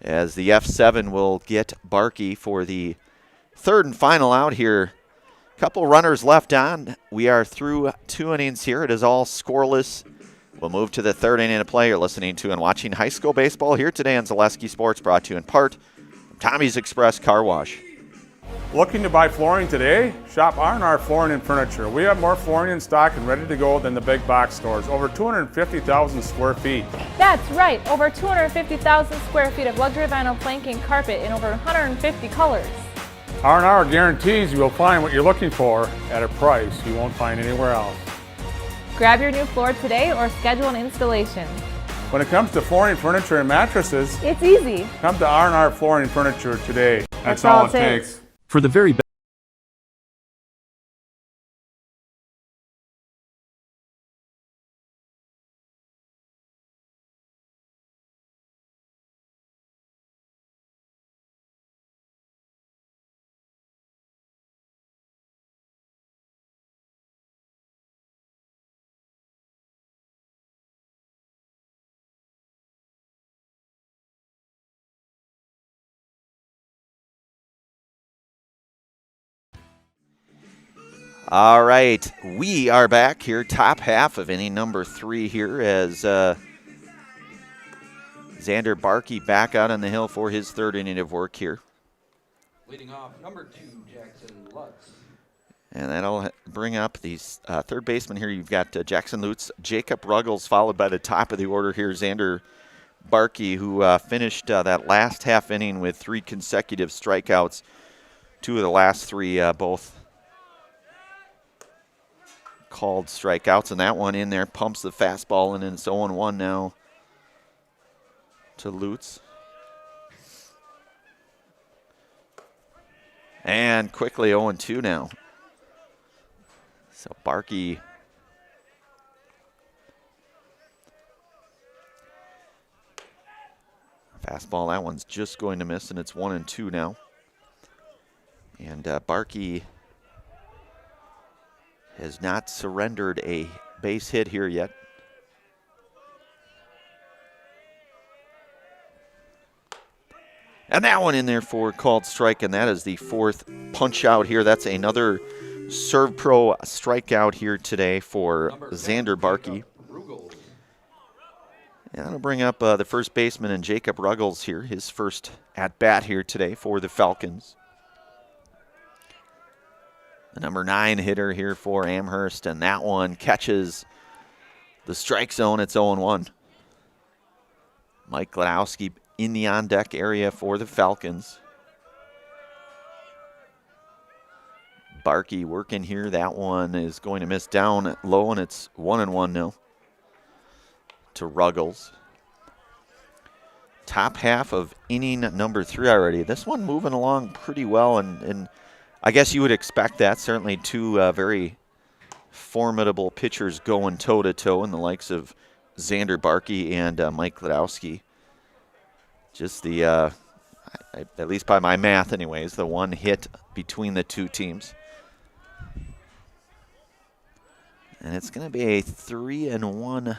as the F7 will get Barkey for the third and final out here. Couple runners left on. We are through 2 innings here. It is all scoreless. We'll move to the third inning of play. You're listening to and watching high school baseball here today on Zaleski Sports, brought to you in part from Tommy's Express Car Wash. Looking to buy flooring today? Shop R&R Flooring and Furniture. We have more flooring in stock and ready to go than the big box stores. Over 250,000 square feet. That's right, over 250,000 square feet of luxury vinyl planking carpet in over 150 colors. R&R guarantees you will find what you're looking for at a price you won't find anywhere else. Grab your new floor today or schedule an installation. When it comes to flooring, furniture, and mattresses, it's easy. Come to R&R Flooring and Furniture today. That's all it takes. For the very best. All right, we are back here, top half of inning number 3 here as Xander Barkey back out on the hill for his 3rd inning of work here. Leading off, number 2, Jackson Lutz. And that'll bring up the 3rd baseman here. You've got Jackson Lutz, Jacob Ruggles, followed by the top of the order here, Xander Barkey, who finished that last half inning with 3 consecutive strikeouts. 2 of the last 3 both called strikeouts, and that one in there pumps the fastball, and it's 0-1 now to Lutz. And quickly 0-2 now. So Barkey fastball, that one's just going to miss, and it's 1-2 now. And Barkey has not surrendered a base hit here yet. And that one in there for called strike, and that is the 4th punch out here. That's another Serve Pro strikeout here today for Xander Barkey. And that'll bring up the first baseman and Jacob Ruggles here, his first at-bat here today for the Falcons. The number 9 hitter here for Amherst, and that one catches the strike zone. It's 0-1. Mike Gladowski in the on-deck area for the Falcons. Barkey working here. That one is going to miss down low, and it's 1-1 now to Ruggles. Top half of inning number 3 already. This one moving along pretty well, and I guess you would expect that. Certainly 2 very formidable pitchers going toe-to-toe in the likes of Xander Barkey and Mike Gladowski. Just the, at least by my math anyways, the one hit between the 2 teams. And it's going to be a 3-1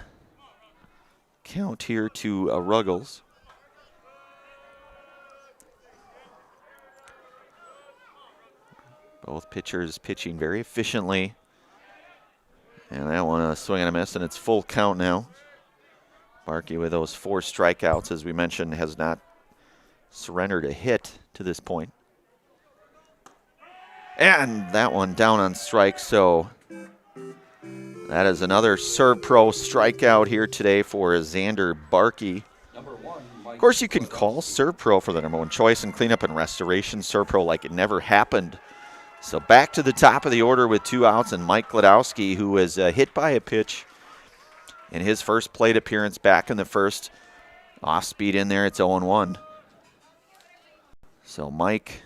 count here to Ruggles. Both pitchers pitching very efficiently. And that one a swing and a miss, and it's full count now. Barkey with those 4 strikeouts, as we mentioned, has not surrendered a hit to this point. And that one down on strike, so that is another Serve Pro strikeout here today for Xander Barkey. Of course, you can call Serve Pro for the number 1 choice and cleanup and restoration. Serve Pro like it never happened. So back to the top of the order with 2 outs, and Mike Gladowski, who was hit by a pitch in his first plate appearance back in the first. Off speed in there, it's 0-1. So Mike,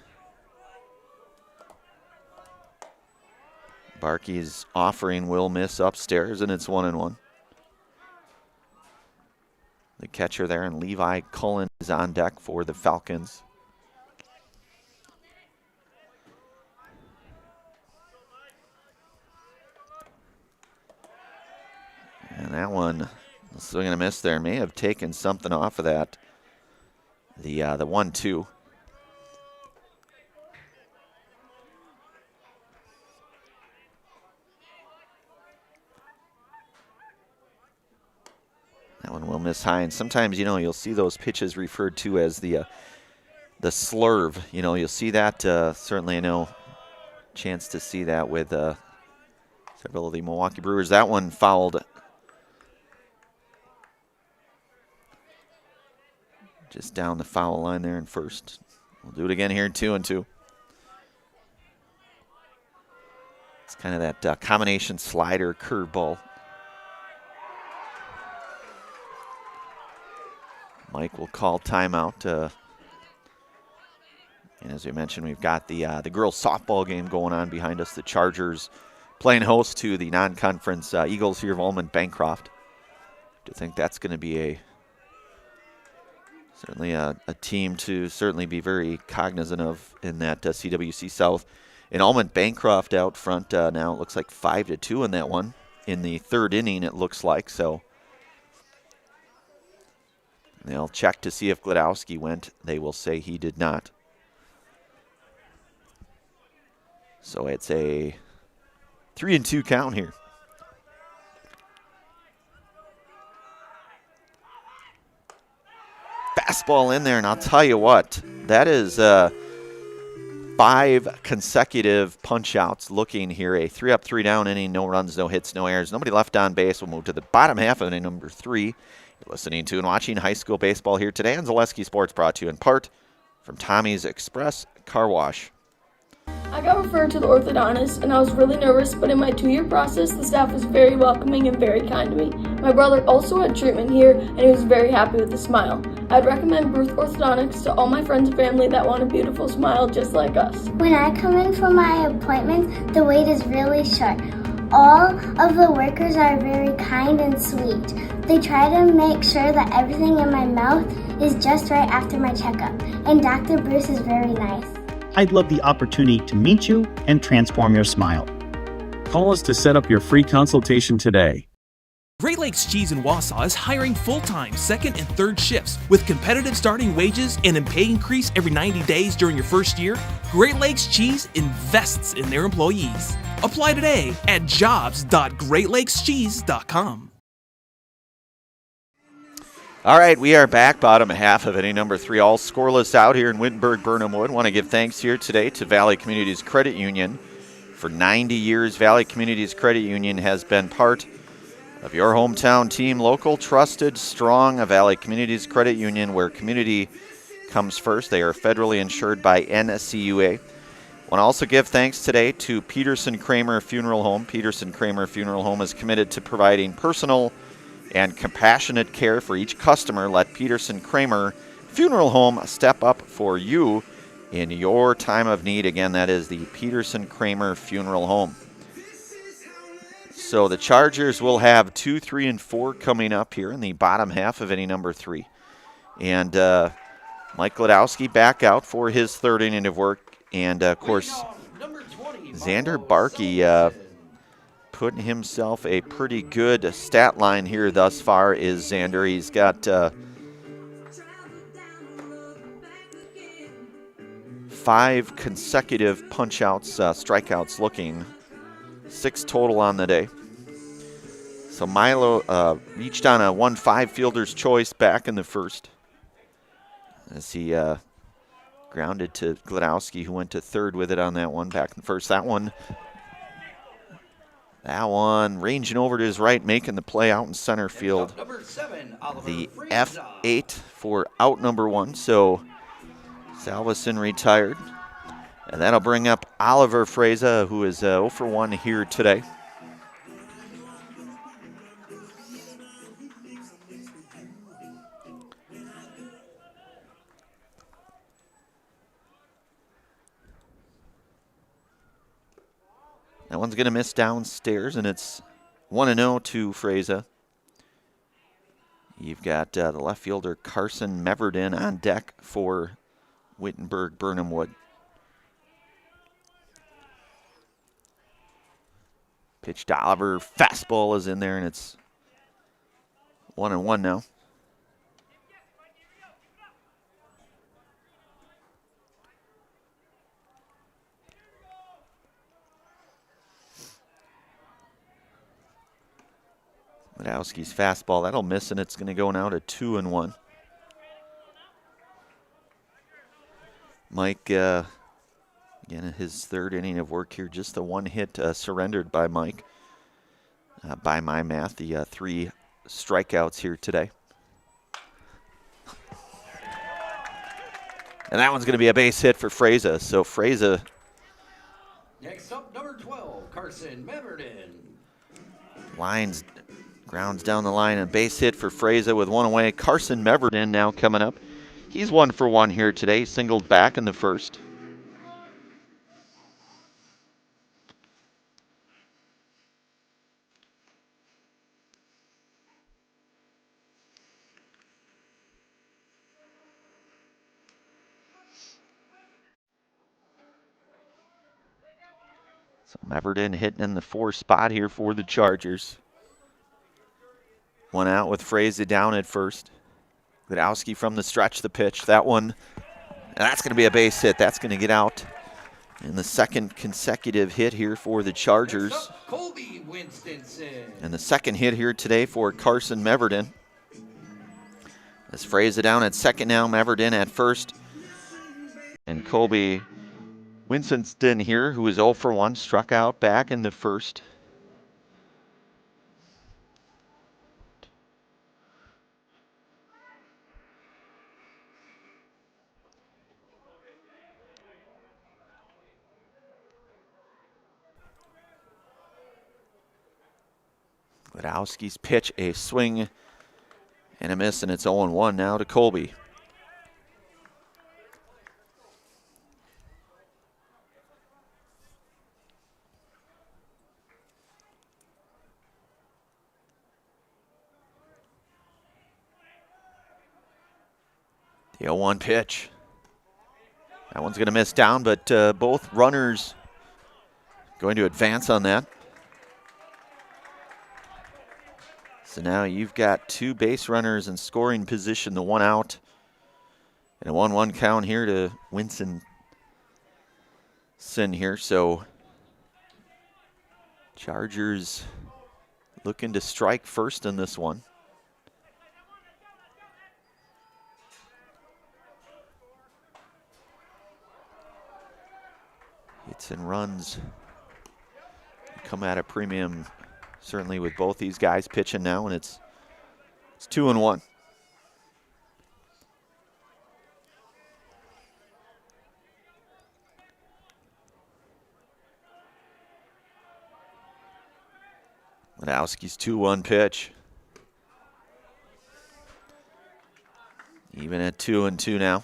Barkey's offering will miss upstairs, and it's 1-1. The catcher there, and Levi Cullen is on deck for the Falcons. And that one, still going to miss there. May have taken something off of that. The 1-2. That one will miss high. And sometimes, you'll see those pitches referred to as the slurve. You'll see that. Certainly, I know chance to see that with several of the Milwaukee Brewers. That one fouled just down the foul line there in first. We'll do it again here, 2-2. It's kind of that combination slider curveball. Mike will call timeout. And as we mentioned, we've got the girls softball game going on behind us. The Chargers playing host to the non-conference Eagles here of Allman-Bancroft. I think that's going to be certainly a team to certainly be very cognizant of in that CWC South. And Allman-Bancroft out front now. It looks like 5-2 in that one. In the 3rd inning, it looks like. So they'll check to see if Gladowski went. They will say he did not. So it's a 3-2 count here. Fastball in there, and I'll tell you what, that is 5 consecutive punch-outs looking here. A 3-up, 3-down inning, no runs, no hits, no errors. Nobody left on base. We'll move to the bottom half of inning number 3. You're listening to and watching high school baseball here today on Zaleski Sports, brought to you in part from Tommy's Express Car Wash. I got referred to the orthodontist, and I was really nervous, but in my 2-year process, the staff was very welcoming and very kind to me. My brother also had treatment here, and he was very happy with a smile. I'd recommend Bruce Orthodontics to all my friends and family that want a beautiful smile just like us. When I come in for my appointment, the wait is really short. All of the workers are very kind and sweet. They try to make sure that everything in my mouth is just right after my checkup, and Dr. Bruce is very nice. I'd love the opportunity to meet you and transform your smile. Call us to set up your free consultation today. Great Lakes Cheese in Wausau is hiring full-time second and third shifts with competitive starting wages and a pay increase every 90 days during your first year. Great Lakes Cheese invests in their employees. Apply today at jobs.greatlakescheese.com. All right, we are back, bottom half of inning number 3, all scoreless out here in Wittenberg-Birnamwood. Want to give thanks here today to Valley Communities Credit Union. For 90 years, Valley Communities Credit Union has been part of your hometown team, local, trusted, strong. Valley Communities Credit Union, where community comes first. They are federally insured by NCUA. Want to also give thanks today to Peterson Kramer Funeral Home. Peterson Kramer Funeral Home is committed to providing personal and compassionate care for each customer. Let Peterson Kramer Funeral Home step up for you in your time of need. Again, that is the Peterson Kramer Funeral Home. So the Chargers will have 2, 3, and 4 coming up here in the bottom half of inning number 3. And Mike Gladowski back out for his third inning of work. And, of course, Xander Barkey putting himself a pretty good stat line here thus far is Xander. He's got 5 consecutive punch-outs, strikeouts looking, 6 total on the day. So Milo reached on a 1-5 fielder's choice back in the first as he grounded to Gladowski, who went to third with it on that one back in the first. That one ranging over to his right, making the play out in center field. The F8 for out number 1. So Salveson retired. And that'll bring up Oliver Freza, who is 0 for 1 here today. That one's going to miss downstairs, and it's 1-0 to Freza. You've got the left fielder Carson Meverden on deck for Wittenberg-Birnamwood. Pitch to Oliver. Fastball is in there, and it's 1-1 now. Wadowski's fastball, that'll miss, and it's going to go now to 2-1. Mike, again, his third inning of work here, just the 1 hit surrendered by Mike. By my math, the 3 strikeouts here today. And that one's going to be a base hit for Freza. So Freza. Next up, number 12, Carson Meverden. Grounds down the line, and base hit for Freza with 1 away. Carson Meverden now coming up. He's 1 for 1 here today, singled back in the first. So Meverden hitting in the 4 spot here for the Chargers. 1 out with Freza down at first. Gladowski from the stretch, the pitch. That one, and that's going to be a base hit. That's going to get out And the second consecutive hit here for the Chargers. Colby Winstonson. And the second hit here today for Carson Meverden. Let's phrase it down at second now. Meverden at first. And Colby Winston here, who is 0 for 1, struck out back in the first. Gladowski's pitch, a swing and a miss, and it's 0-1 now to Colby. The 0-1 pitch. That one's going to miss down, but both runners going to advance on that. So now you've got 2 base runners in scoring position, the 1 out. And a 1-1 count here to Winston here. So Chargers looking to strike first in this one. Hits and runs come at a premium, certainly with both these guys pitching now, and it's 2-1. Wadowski's 2-1 pitch. Even at 2-2 now.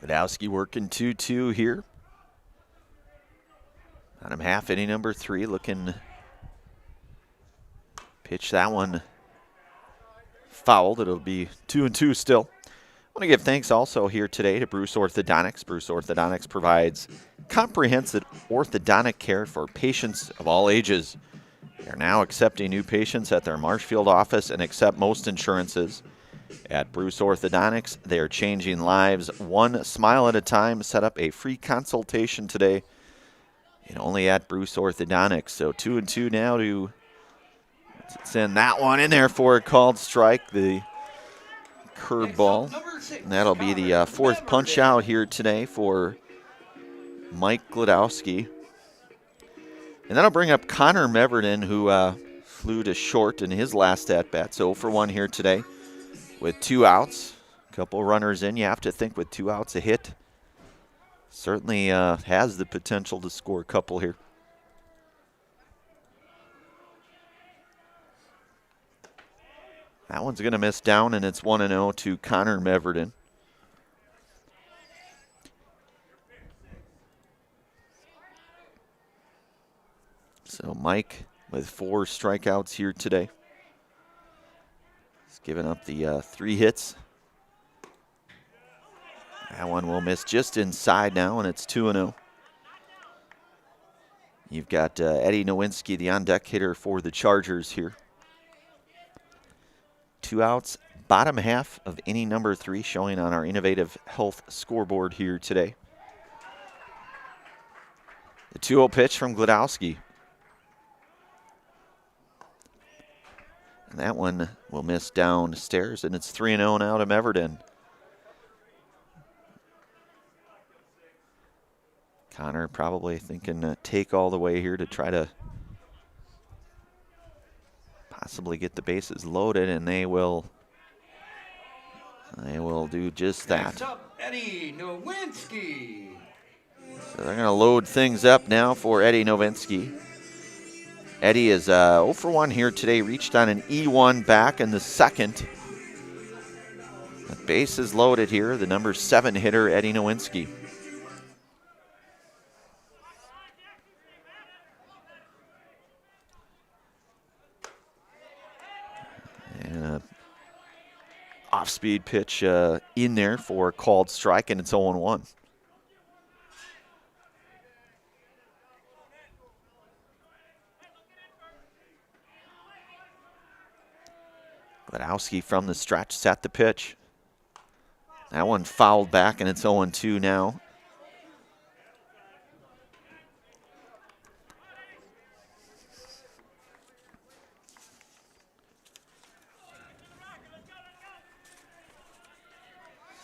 Wadowski working 2-2 here. Bottom half, inning number 3, looking pitch that one fouled. It'll be 2-2 still. I want to give thanks also here today to Bruce Orthodontics. Bruce Orthodontics provides comprehensive orthodontic care for patients of all ages. They are now accepting new patients at their Marshfield office and accept most insurances. At Bruce Orthodontics, they are changing lives one smile at a time. Set up a free consultation today and only at Bruce Orthodontics. So 2-2 now to send that one in there for a called strike, the curveball. And that'll be the fourth punch out here today for Mike Gladowski. And that'll bring up Connor Meverden, who flew to short in his last at-bat. So 0 for 1 here today with 2 outs. A couple runners in. You have to think with 2 outs a hit. Certainly has the potential to score a couple here. That one's going to miss down, and it's 1-0 to Connor Meverden. So Mike with 4 strikeouts here today. He's given up the 3 hits. That one will miss just inside now, and it's 2-0. You've got Eddie Nowinski, the on-deck hitter for the Chargers here. 2 outs, bottom half of inning number 3, showing on our Innovative Health scoreboard here today. The 2-0 pitch from Gladowski. And that one will miss downstairs, and it's 3-0 now to Meverden. Connor probably thinking take all the way here to try to possibly get the bases loaded, and they will do just that. Next up, Eddie Nowinski. So they're going to load things up now for Eddie Nowinski. Eddie is 0 for 1 here today, reached on an E1 back in the second. The base is loaded here, the number 7 hitter, Eddie Nowinski. And a off-speed pitch in there for a called strike, and it's 0-1. Glodowski from the stretch set the pitch. That one fouled back, and it's 0-2 now.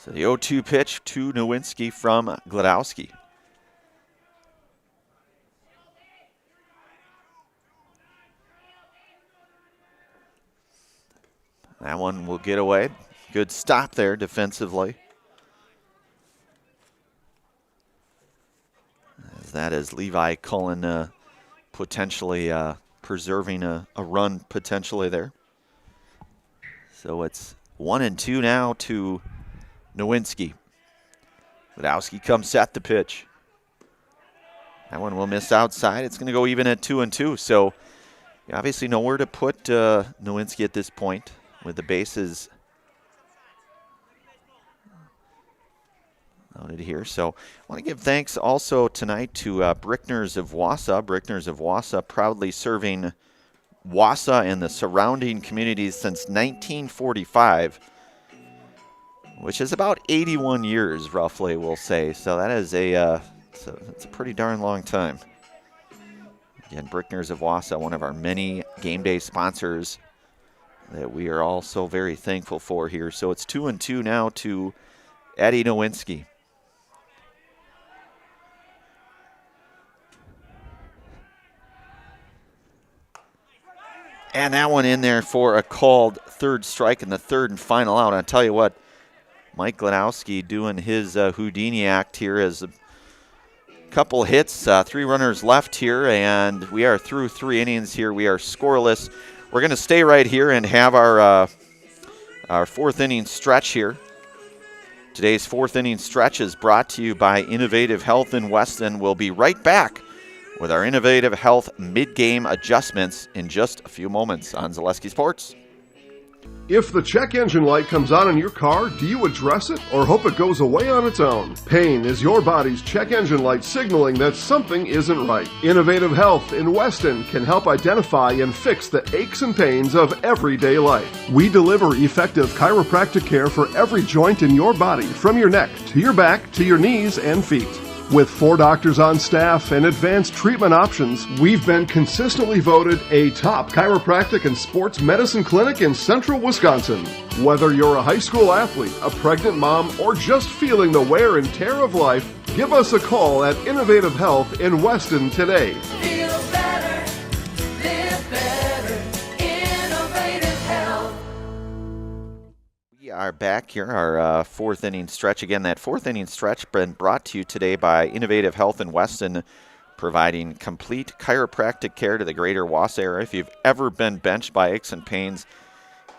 So the 0-2 pitch to Nowinski from Glodowski. That one will get away. Good stop there defensively. As that is Levi Cullen potentially preserving a run potentially there. So it's 1-2 now to Nowinski. Glodowski comes set the pitch. That one will miss outside. It's going to go even at 2-2. So you obviously know where to put Nowinski at this point with the bases loaded here. So I want to give thanks also tonight to Brickners of Wausau. Brickners of Wausau proudly serving Wausau and the surrounding communities since 1945, which is about 81 years roughly, we'll say. So that is it's a pretty darn long time. Again, Brickners of Wausau, one of our many game day sponsors that we are all so very thankful for here. So it's 2-2 now to Eddie Nowinski. And that one in there for a called third strike and the third and final out. I'll tell you what, Mike Glodowski doing his Houdini act here as a couple hits, 3 runners left here, and we are through 3 innings here. We are scoreless. We're going to stay right here and have our 4th inning stretch here. Today's 4th inning stretch is brought to you by Innovative Health in Weston. We'll be right back with our Innovative Health mid-game adjustments in just a few moments on Zaleski Sports. If the check engine light comes on in your car, do you address it or hope it goes away on its own? Pain is your body's check engine light signaling that something isn't right. Innovative Health in Weston can help identify and fix the aches and pains of everyday life. We deliver effective chiropractic care for every joint in your body, from your neck to your back to your knees and feet. With 4 doctors on staff and advanced treatment options, we've been consistently voted a top chiropractic and sports medicine clinic in central Wisconsin. Whether you're a high school athlete, a pregnant mom, or just feeling the wear and tear of life, give us a call at Innovative Health in Weston today. Feel better, live better, Innovative Health. We are back here, our 4th inning stretch. Again, that 4th inning stretch been brought to you today by Innovative Health in Weston, providing complete chiropractic care to the greater Wausau area. If you've ever been benched by aches and pains,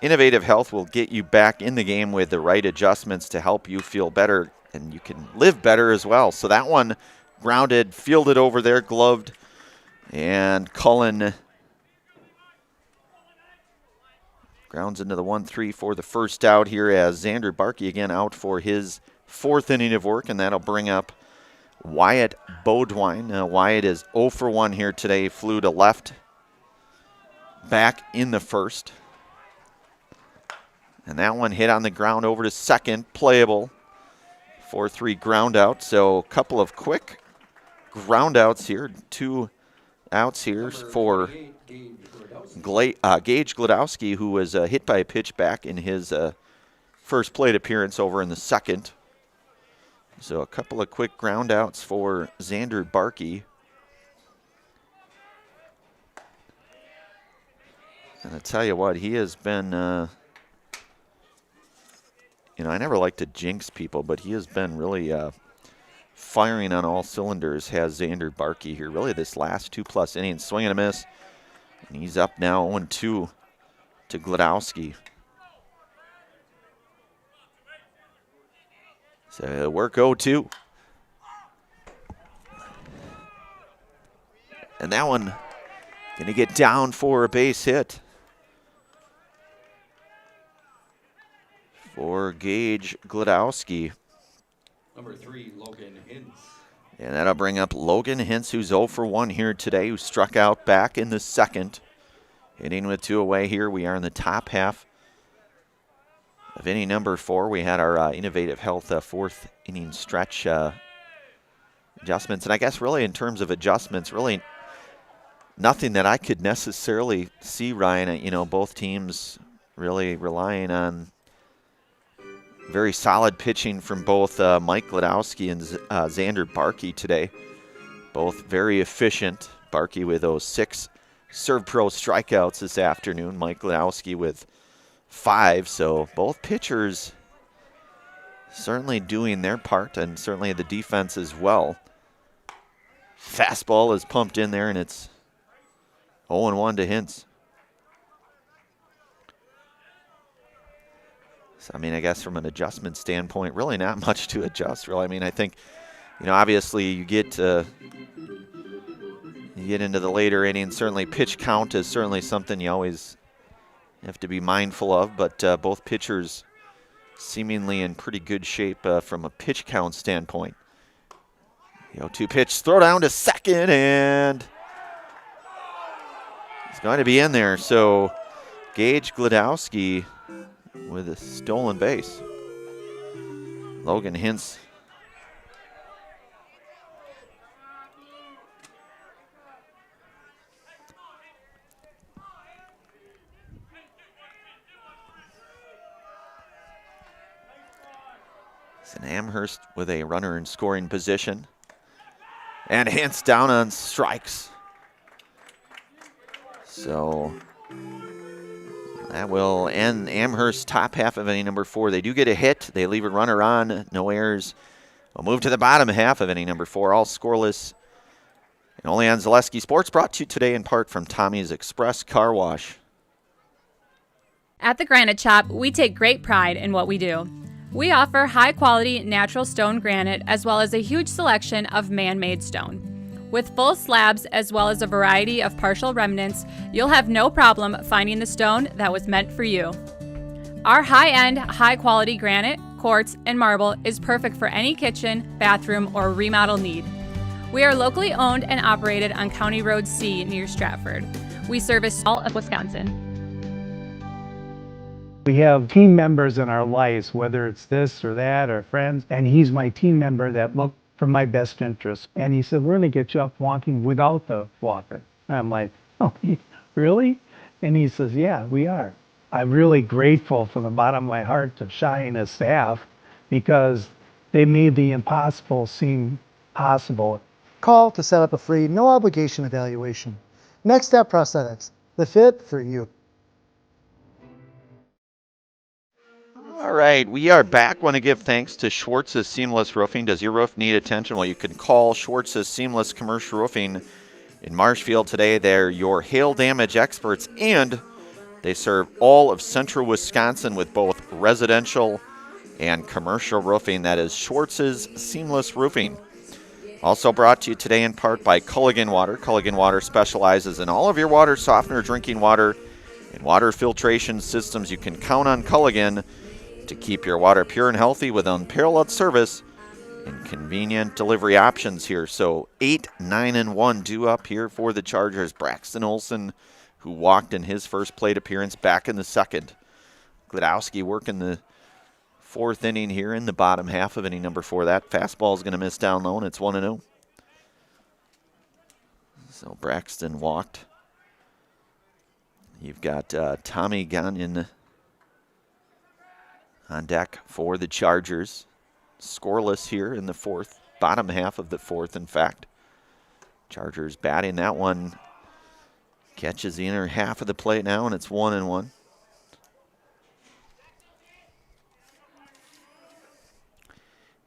Innovative Health will get you back in the game with the right adjustments to help you feel better, and you can live better as well. So that one grounded, fielded over there, gloved, and Cullen grounds into the 1-3 for the first out here as Xander Barkey again out for his 4th inning of work, and that'll bring up Wyatt Bodwine. Wyatt is 0 for 1 here today, flew to left back in the first. And that one hit on the ground over to second, playable. 4-3 ground out, so a couple of quick ground outs here. 2 outs here for Gage Glodowski, who was hit by a pitch back in his first plate appearance over in the second. So a couple of quick ground outs for Xander Barkey. And I tell you what, he has been, I never like to jinx people, but he has been really firing on all cylinders, has Xander Barkey here. Really this last 2+ innings, swing and a miss. And he's up now 0-2 to Glodowski. So work 0-2. And that one going to get down for a base hit for Gage Glodowski. Number 3, Logan Hintz. And that'll bring up Logan Hintz, who's 0 for 1 here today, who struck out back in the second. Hitting with 2 away here. We are in the top half of inning number 4. We had our Innovative Health fourth inning stretch adjustments. And I guess really in terms of adjustments, really nothing that I could necessarily see, Ryan. You know, both teams really relying on very solid pitching from both Mike Gladowski and Xander Barkey today. Both very efficient. Barkey with those 6 Serve-Pro strikeouts this afternoon. Mike Gladowski with 5. So both pitchers certainly doing their part, and certainly the defense as well. Fastball is pumped in there, and it's 0-1 to Hintz. So, I mean, I guess from an adjustment standpoint, really not much to adjust, really. I mean, I think, you know, obviously you get into the later innings. Certainly pitch count is certainly something you always have to be mindful of, but both pitchers seemingly in pretty good shape from a pitch count standpoint. The 0-2 pitch, throw down to second, and it's going to be in there. So Gage Gladowski with a stolen base. Logan Hintz and Amherst with a runner in scoring position. And Hintz down on strikes. So that will end Amherst's top half of inning number 4. They do get a hit. They leave a runner on. No errors. We'll move to the bottom half of inning number 4. All scoreless. And only on Zaleski Sports, brought to you today in part from Tommy's Express Car Wash. At the Granite Shop, we take great pride in what we do. We offer high-quality natural stone granite as well as a huge selection of man-made stone. With full slabs as well as a variety of partial remnants, you'll have no problem finding the stone that was meant for you. Our high-end, high-quality granite, quartz, and marble is perfect for any kitchen, bathroom, or remodel need. We are locally owned and operated on County Road C near Stratford. We service all of Wisconsin. We have team members in our lives, whether it's this or that or friends, and he's my team member that look for my best interest. And he said, we're going to get you up walking without the walker. And I'm like, oh, really? And he says, yeah, we are. I'm really grateful from the bottom of my heart to Shai and his staff because they made the impossible seem possible. Call to set up a free, no obligation evaluation. Next Step Prosthetics, the fit for you. All right, we are back. Want to give thanks to Schwartz's Seamless Roofing. Does your roof need attention? Well, you can call Schwartz's Seamless Commercial Roofing in Marshfield today. They're your hail damage experts, and they serve all of central Wisconsin with both residential and commercial roofing. That is Schwartz's Seamless Roofing. Also brought to you today in part by Culligan Water. Culligan Water specializes in all of your water softener, drinking water, and water filtration systems. You can count on Culligan to keep your water pure and healthy with unparalleled service and convenient delivery options here. So 8, 9, and 1 due up here for the Chargers. Braxton Olson, who walked in his first plate appearance, back in the second. Gladowski working the 4th inning here in the bottom half of inning number 4. That fastball is going to miss down low, and it's 1-0. So Braxton walked. You've got Tommy Gagnon on deck for the Chargers. Scoreless here in the 4th, bottom half of the 4th, in fact. Chargers batting that one. Catches the inner half of the plate now, and it's 1-1.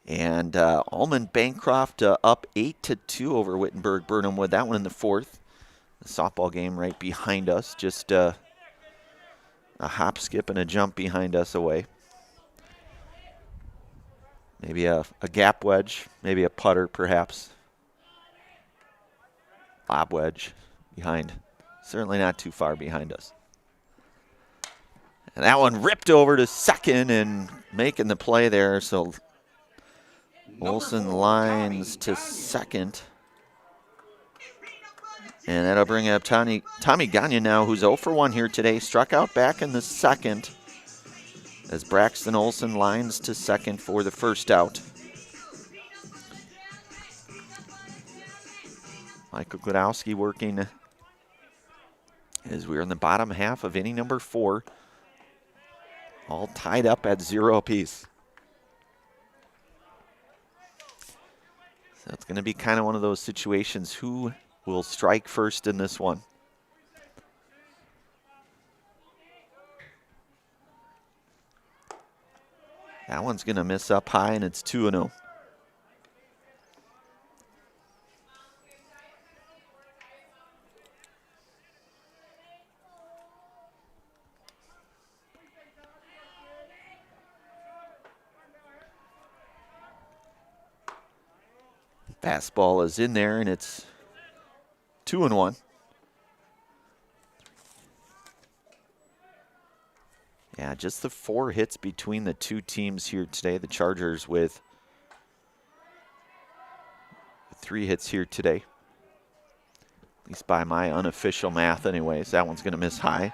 And Allman Bancroft up 8-2 over Wittenberg-Birnamwood. That one in the 4th. The softball game right behind us. Just a hop, skip, and a jump behind us away. Maybe a gap wedge, maybe a putter perhaps. Lob wedge behind. Certainly not too far behind us. And that one ripped over to second and making the play there. So Olson lines to second. And that'll bring up Tommy Gagnon now, who's 0 for 1 here today. Struck out back in the second. as Braxton Olson lines to second for the first out. Michael Glodowski working as we're in the bottom half of inning number 4. All tied up at 0 apiece. So it's going to be kind of one of those situations. Who will strike first in this one? That one's going to miss up high, and it's 2-0. Fastball is in there, and it's 2-1. Yeah, just the 4 hits between the two teams here today. The Chargers with 3 hits here today. At least by my unofficial math anyways. That one's going to miss high.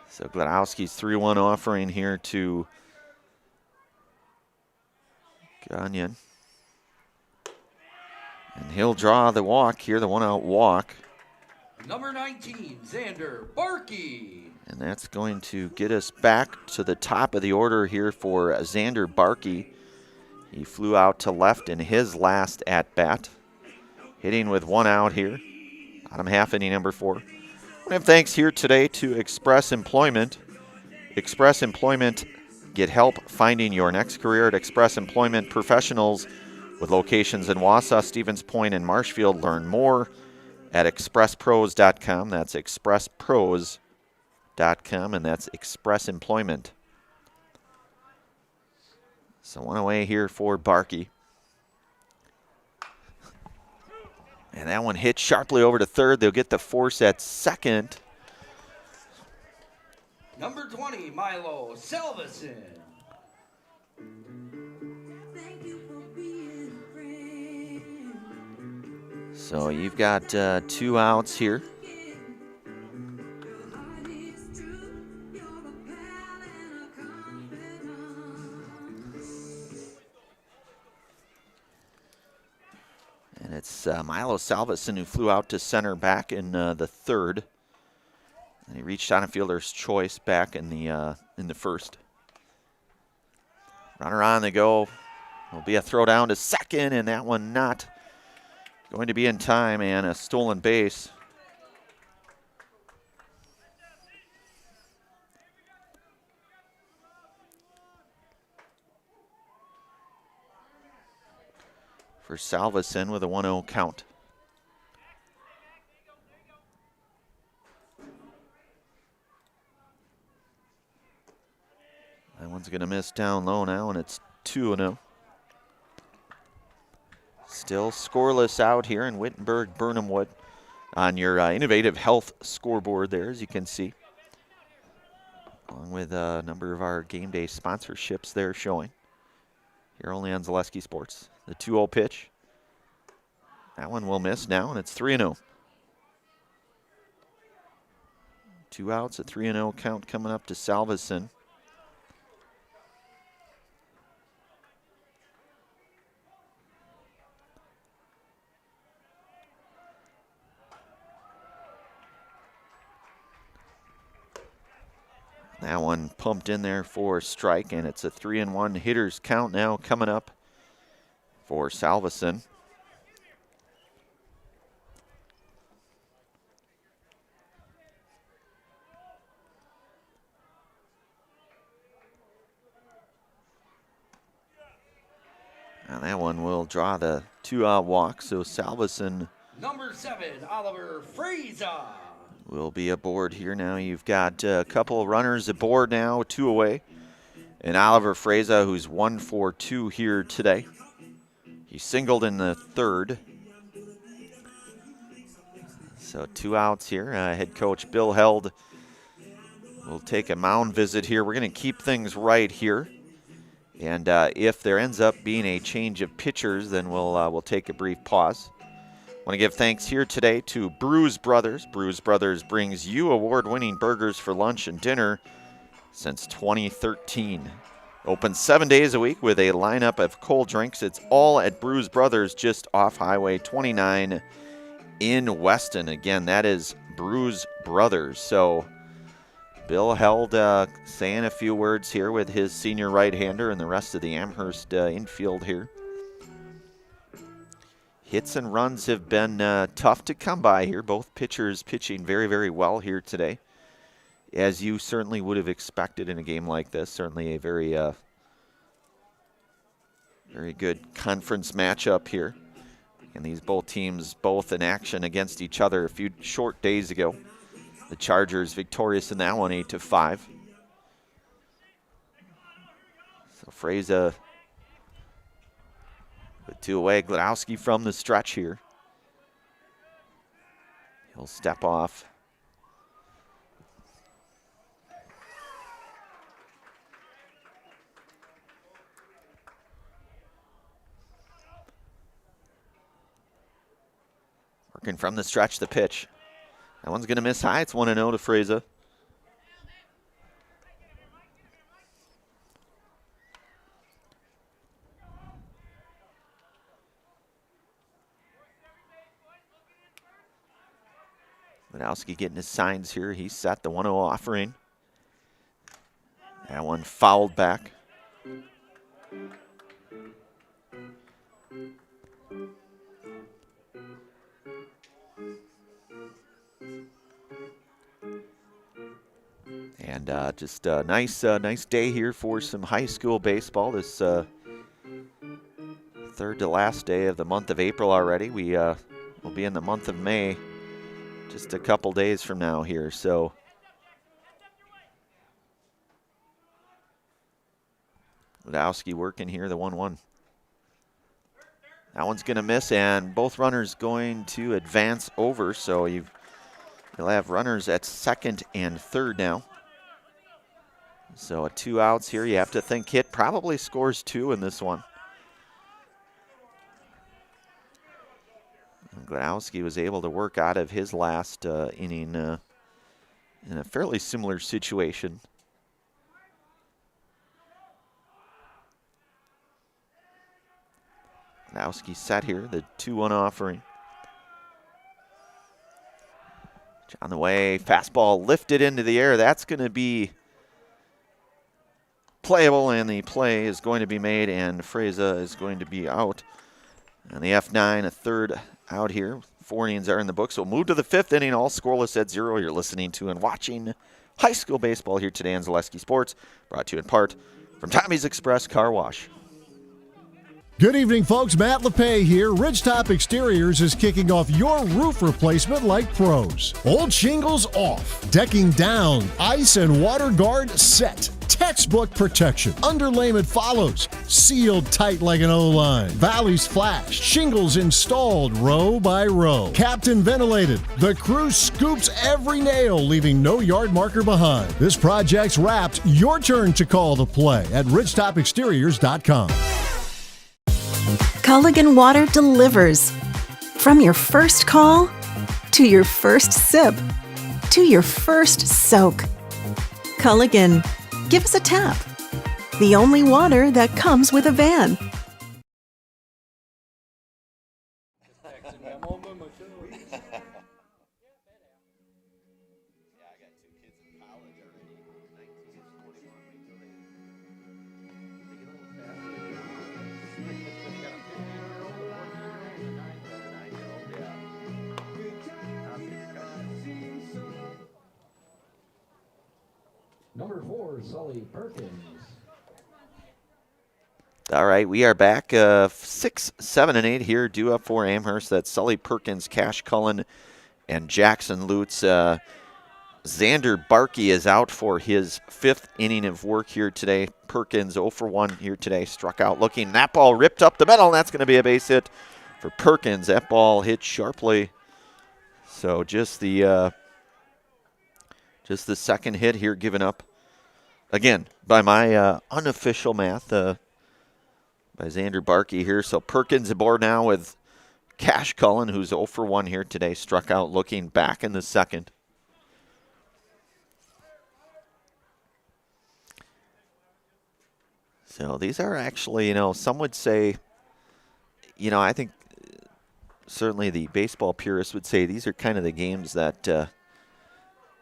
So Glodowski's 3-1 offering here to Gagnon. And he'll draw the walk here, the 1-out walk. Number 19, Xander Barkey. And that's going to get us back to the top of the order here for Xander Barkey. He flew out to left in his last at-bat, hitting with 1 out here. Bottom half inning number 4. We have thanks here today to Express Employment. Express Employment, get help finding your next career at Express Employment Professionals with locations in Wausau, Stevens Point, and Marshfield. Learn more at expresspros.com. That's expresspros.com, and that's Express Employment. So 1 away here for Barkey. And that one hit sharply over to third. They'll get the force at second. Number 20, Milo Salveson. So you've got 2 outs here. And it's Milo Salveson who flew out to center back in the third. And he reached on a fielder's choice back in the first. Runner on the go. Will be a throw down to second, and that one not going to be in time, and a stolen base. For Salveson with a 1-0 count. That one's going to miss down low now, and it's 2-0. Still scoreless out here in Wittenberg-Birnamwood on your Innovative Health scoreboard there, as you can see. Along with a number of our game day sponsorships there showing. Here only on Zaleski Sports. The 2-0 pitch. That one will miss now, and it's 3-0. 2 outs, a 3-0 count coming up to Salveson. That one pumped in there for a strike, and it's a 3-1 hitters count now coming up for Salveson. And that one will draw the 2-out walk, so Salveson. Number 7, Oliver Fraser. Will be aboard here now. You've got a couple of runners aboard now, 2 away. And Oliver Fraser, who's 1 for 2 here today. He singled in the third. So 2 outs here. Head coach Bill Held will take a mound visit here. We're going to keep things right here. And if there ends up being a change of pitchers, then we'll take a brief pause. Want to give thanks here today to Brews Brothers. Brews Brothers brings you award-winning burgers for lunch and dinner since 2013. Open 7 days a week with a lineup of cold drinks. It's all at Brews Brothers just off Highway 29 in Weston. Again, that is Brews Brothers. So Bill held saying a few words here with his senior right-hander and the rest of the Amherst infield here. Hits and runs have been tough to come by here. Both pitchers pitching very, very well here today, as you certainly would have expected in a game like this. Certainly a very, very good conference matchup here. And these both teams both in action against each other a few short days ago. The Chargers victorious in that one, 8-5. So Freza with two away. Gladowski from the stretch here. He'll step off. Working from the stretch, the pitch. That one's going to miss high. It's 1-0 to Freza. Wadowski getting his signs here. He's set the 1-0 offering. That one fouled back. And just a nice day here for some high school baseball. This third to last day of the month of April already. We will be in the month of May just a couple days from now here. So Wadowski working here, the 1-1. That one's going to miss, and both runners going to advance over. So you'll have runners at second and third now. So 2 outs here. You have to think Hit probably scores 2 in this one. Gladowski was able to work out of his last inning in a fairly similar situation. Gladowski set here, the 2-1 offering. On the way, fastball lifted into the air. That's going to be playable, and the play is going to be made, and Freza is going to be out. And the F9, a third out here. 4 innings are in the book, so we'll move to the 5th inning, all scoreless at 0. You're listening to and watching high school baseball here today on Zaleski Sports, brought to you in part from Tommy's Express Car Wash. Good evening, folks. Matt LePay here. Ridgetop Exteriors is kicking off your roof replacement like pros. Old shingles off, decking down, ice and water guard set. Textbook protection. Underlayment follows. Sealed tight like an O-line. Valleys flashed. Shingles installed row by row. Captain ventilated. The crew scoops every nail, leaving no yard marker behind. This project's wrapped. Your turn to call the play at ridgetopexteriors.com. Culligan Water delivers. From your first call, to your first sip, to your first soak. Culligan, give us a tap. The only water that comes with a van. Number 4, Sully Perkins. All right, we are back 6, 7, and 8 here, due up for Amherst. That's Sully Perkins, Cash Cullen, and Jackson Lutz. Xander Barkey is out for his 5th inning of work here today. Perkins 0 for 1 here today, struck out looking. That ball ripped up the middle, and that's going to be a base hit for Perkins. That ball hit sharply. So just the second hit here given up, again, by my unofficial math, by Xander Barkey here. So Perkins aboard now with Cash Cullen, who's 0 for 1 here today, struck out looking back in the second. So these are actually, some would say, I think certainly the baseball purists would say these are kind of the games that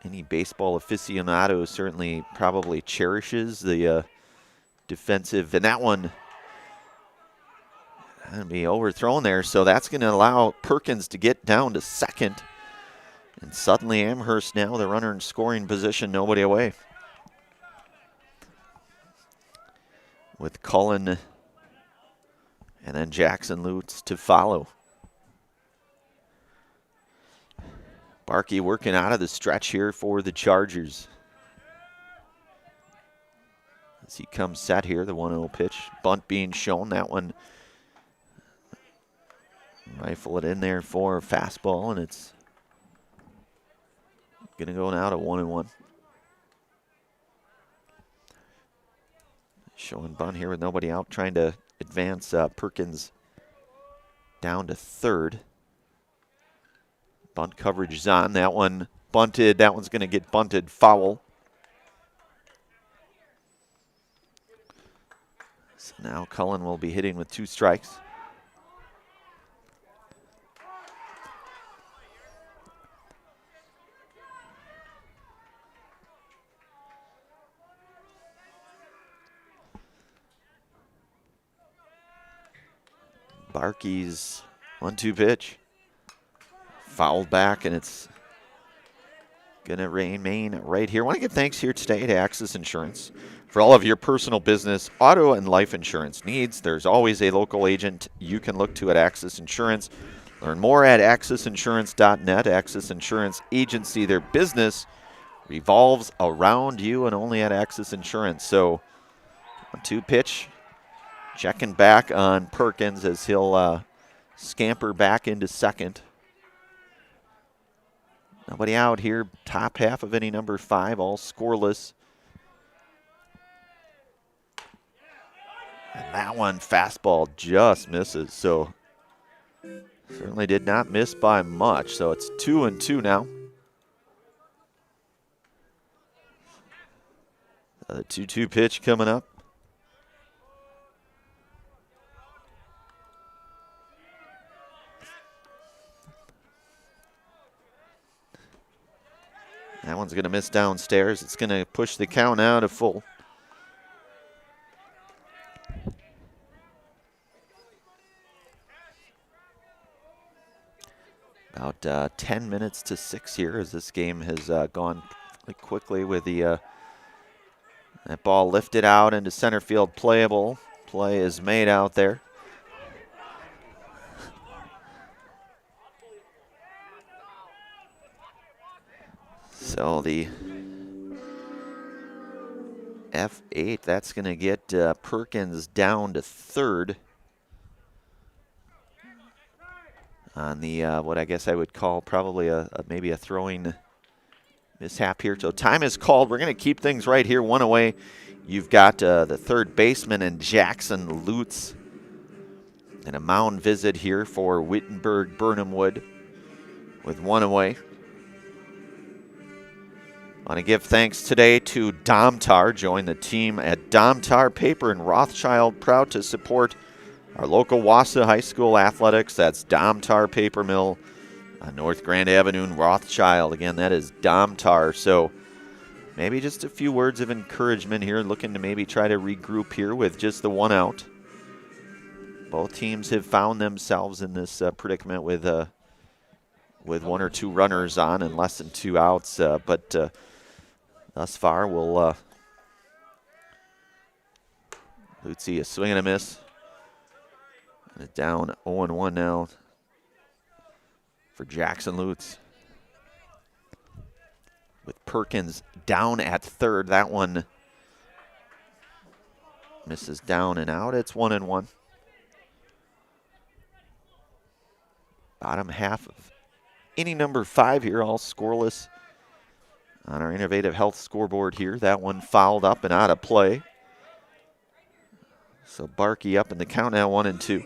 any baseball aficionado certainly probably cherishes, the defensive. And that one going to be overthrown there, so that's going to allow Perkins to get down to second. And suddenly Amherst now the runner in scoring position, nobody away. With Cullen and then Jackson Lutz to follow. Barkey working out of the stretch here for the Chargers. As he comes set here, the 1-0 pitch. Bunt being shown, that one. Rifle it in there for a fastball, and it's going to go now to 1-1. Showing bunt here with nobody out, trying to advance Perkins down to third. Bunt coverage is on. That one bunted. That one's going to get bunted foul. So now Cullen will be hitting with 2 strikes. Barkey's 1-2 pitch. Fouled back, and it's going to remain right here. I want to give thanks here today to Axis Insurance. For all of your personal business, auto, and life insurance needs, there's always a local agent you can look to at Axis Insurance. Learn more at AxisInsurance.net. Axis Insurance Agency, their business revolves around you and only at Axis Insurance. So, 1-2 pitch. Checking back on Perkins as he'll scamper back into second. Nobody out here. Top half of inning number 5, all scoreless. And that one, fastball, just misses. So certainly did not miss by much. So it's 2-2 now. The 2-2 pitch coming up. That one's going to miss downstairs. It's going to push the count out to full. About 10 minutes to 6 here as this game has gone quickly with the that ball lifted out into center field, playable. Play is made out there. So the F8, that's going to get Perkins down to third on the what I guess I would call probably maybe a throwing mishap here. So time is called. We're going to keep things right here, 1 away. You've got the third baseman and Jackson Lutz. And a mound visit here for Wittenberg-Birnamwood with 1 away. I want to give thanks today to Domtar. Join the team at Domtar Paper in Rothschild. Proud to support our local WIAA High School athletics. That's Domtar Paper Mill on North Grand Avenue in Rothschild. Again, that is Domtar. So maybe just a few words of encouragement here. Looking to maybe try to regroup here with just the 1 out. Both teams have found themselves in this predicament with 1 or 2 runners on and less than 2 outs. But thus far, we'll see a swing and a miss. And it's down 0-1 now for Jackson Lutz. With Perkins down at third. That one misses down and out. It's 1-1. Bottom half of inning number 5 here, all scoreless on our Innovative Health scoreboard here. That one fouled up and out of play. So Barkey up in the count now, 1-2.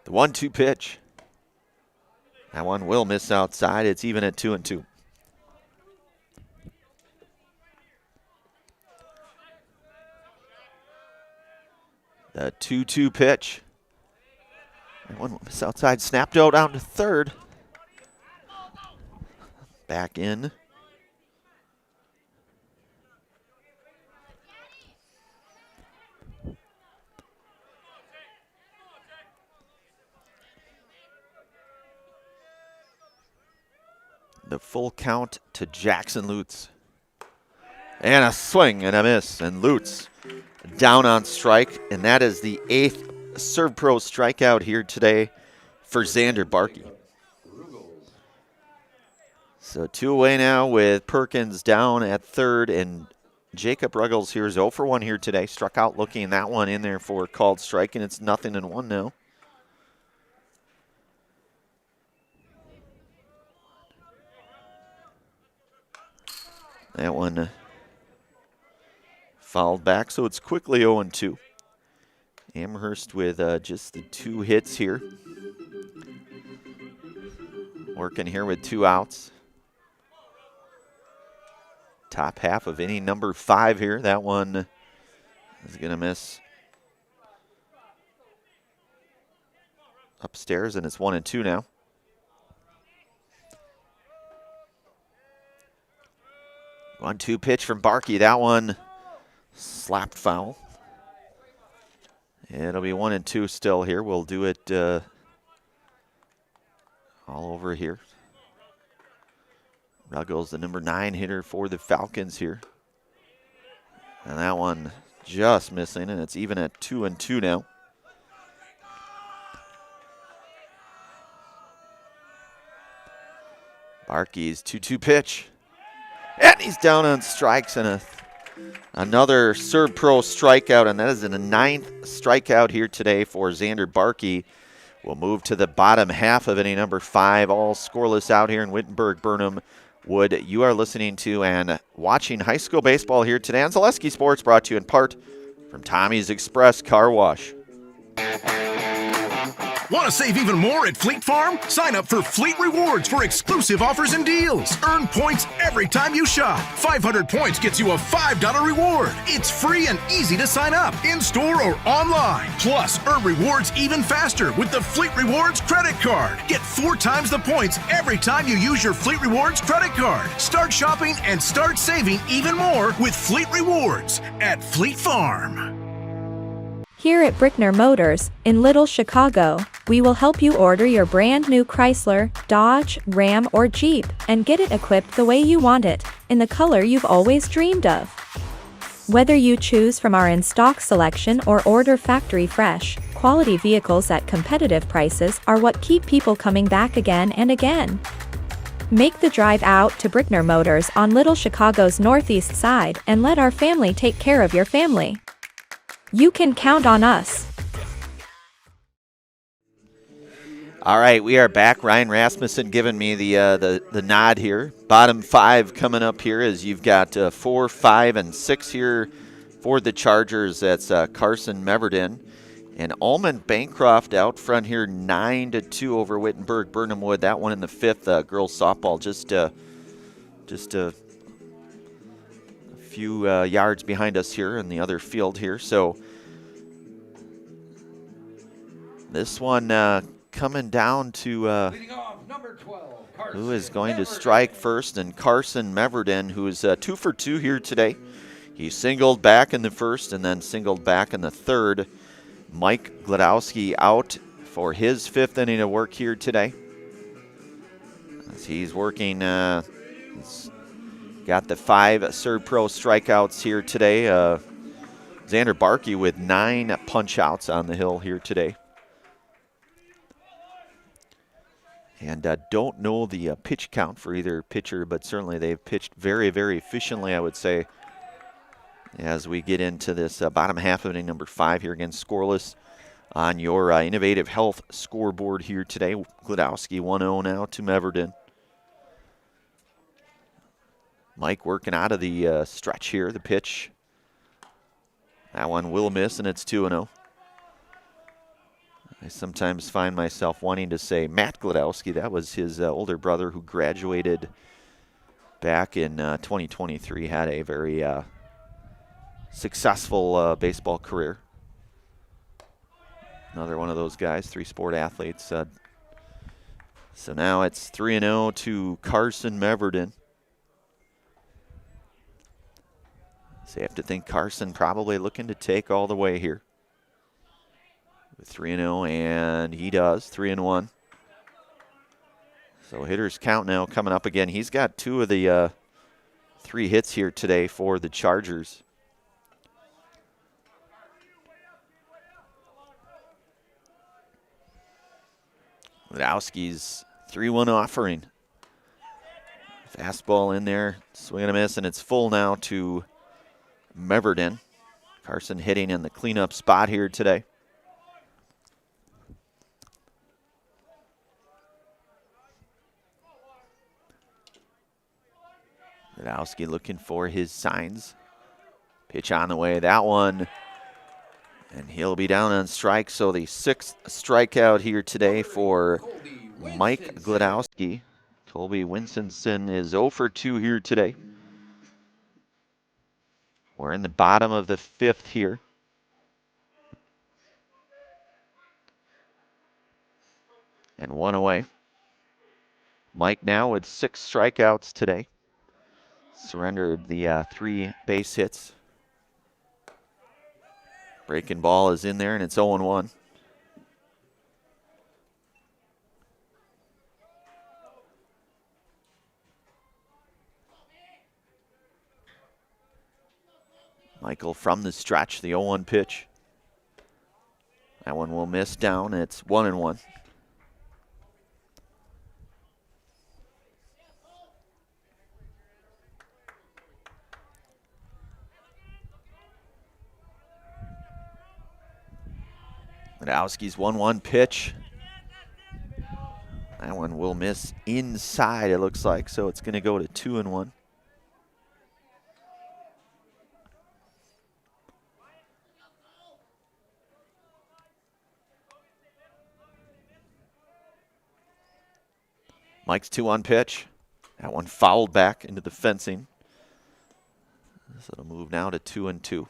The 1-2 pitch. That one will miss outside. It's even at 2-2. The 2-2 pitch. That one will miss outside. Snapped out to third. Back in. The full count to Jackson Lutz. And a swing and a miss. And Lutz down on strike. And that is the 8th Serve Pro strikeout here today for Xander Barkey. So 2 away now with Perkins down at third. And Jacob Ruggles here is 0 for 1 here today. Struck out looking that one in there for a called strike. And it's 0-1 now. That one fouled back, so it's quickly 0-2. Amherst with just the 2 hits here. Working here with 2 outs. Top half of inning number 5 here. That one is going to miss upstairs, and it's 1-2 now. 1-2 pitch from Barkey. That one slapped foul. It'll be 1-2 still here. We'll do it all over here. Ruggles, the number 9 hitter for the Falcons here. And that one just missing, and it's even at 2-2 now. Barkey's 2-2 pitch. And he's down on strikes, and another Serve Pro strikeout, and that is in the 9th strikeout here today for Xander Barkey. We'll move to the bottom half of inning number 5, all scoreless out here in Wittenberg-Birnamwood. You are listening to and watching high school baseball here today on Zaleski Sports, brought to you in part from Tommy's Express Car Wash. Want to save even more at Fleet Farm? Sign up for Fleet Rewards for exclusive offers and deals. Earn points every time you shop. 500 points gets you a $5 reward. It's free and easy to sign up, in-store or online. Plus, earn rewards even faster with the Fleet Rewards credit card. Get 4 times the points every time you use your Fleet Rewards credit card. Start shopping and start saving even more with Fleet Rewards at Fleet Farm. Here at Brickner Motors, in Little Chicago, we will help you order your brand new Chrysler, Dodge, Ram, or Jeep, and get it equipped the way you want it, in the color you've always dreamed of. Whether you choose from our in-stock selection or order factory fresh, quality vehicles at competitive prices are what keep people coming back again and again. Make the drive out to Brickner Motors on Little Chicago's northeast side and let our family take care of your family. You can count on us. All right, we are back. Ryan Rasmussen giving me the nod here. Bottom 5 coming up here as you've got 4, 5, and 6 here for the Chargers. That's Carson Meverden. And Almond Bancroft out front here, 9-2 over Wittenberg-Birnamwood. That one in the 5th. Girls softball just a few yards behind us here in the other field here. So this one coming down to who is going to strike first, and Carson Meverden, who is 2 for 2 here today. He singled back in the 1st and then singled back in the 3rd. Mike Gladowski out for his 5th inning of work here today. As he's working, he's got the 5 Serve Pro strikeouts here today. Xander Barkey with 9 punch outs on the hill here today. And don't know the pitch count for either pitcher, but certainly they've pitched very, very efficiently, I would say, as we get into this bottom half of inning number 5 here. Again, scoreless on your Innovative Health scoreboard here today. Gladowski 1-0 now to Meverden. Mike working out of the stretch here, the pitch. That one will miss, and it's 2-0. I sometimes find myself wanting to say Matt Gladowski. That was his older brother who graduated back in 2023, had a very successful baseball career. Another one of those guys, 3-sport athletes. So now it's 3-0 to Carson Meverden. So you have to think Carson probably looking to take all the way here. With 3-0, and he does, 3-1. So hitters count now coming up again. He's got 2 of the 3 hits here today for the Chargers. Wadowski's 3-1 offering. Fastball in there, swing and a miss, and it's full now to Meverden. Carson hitting in the cleanup spot here today. Wadowski looking for his signs. Pitch on the way, that one. And he'll be down on strike, so the 6th strikeout here today for Mike Gladowski. Colby Winstonson is 0 for 2 here today. We're in the bottom of the 5th here. And 1 away. Mike now with 6 strikeouts today. Surrendered the 3 base hits. Breaking ball is in there, and it's 0-1. Michael from the stretch, the 0-1 pitch. That one will miss down. It's 1-1. Wadowski's 1-1 pitch. That one will miss inside, it looks like, so it's going to go to 2-1. Mike's 2-1 pitch. That one fouled back into the fencing. So it'll move now to 2-2.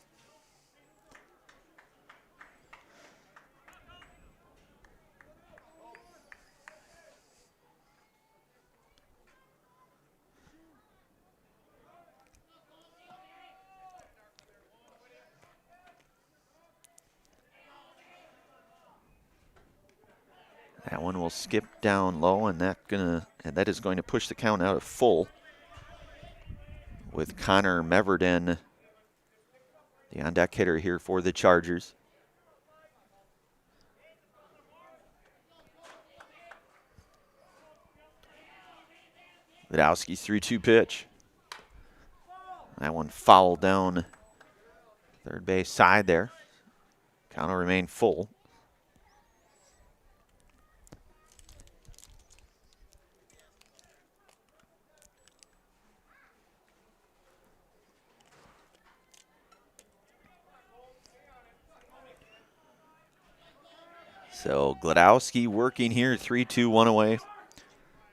That one will skip down low, and that is going to push the count out of full. With Connor Meverden, the on-deck hitter here for the Chargers. Wadowski's 3-2 pitch. That one fouled down third base side there. Count will remain full. So Gladowski working here, 3-2, 1 away.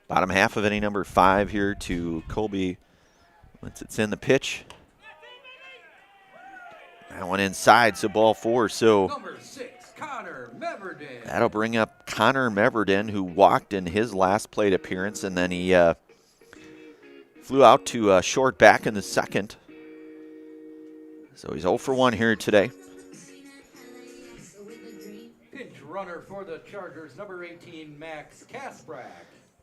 Bottom half of inning number 5 here to Colby once it's in the pitch. That one inside, so ball 4. So Number 6, Connor Meverden. That'll bring up Connor Meverden, who walked in his last plate appearance, and then he flew out to short back in the 2nd. So he's 0 for 1 here today. Pinch runner for the Chargers, number 18, Max Kasprak.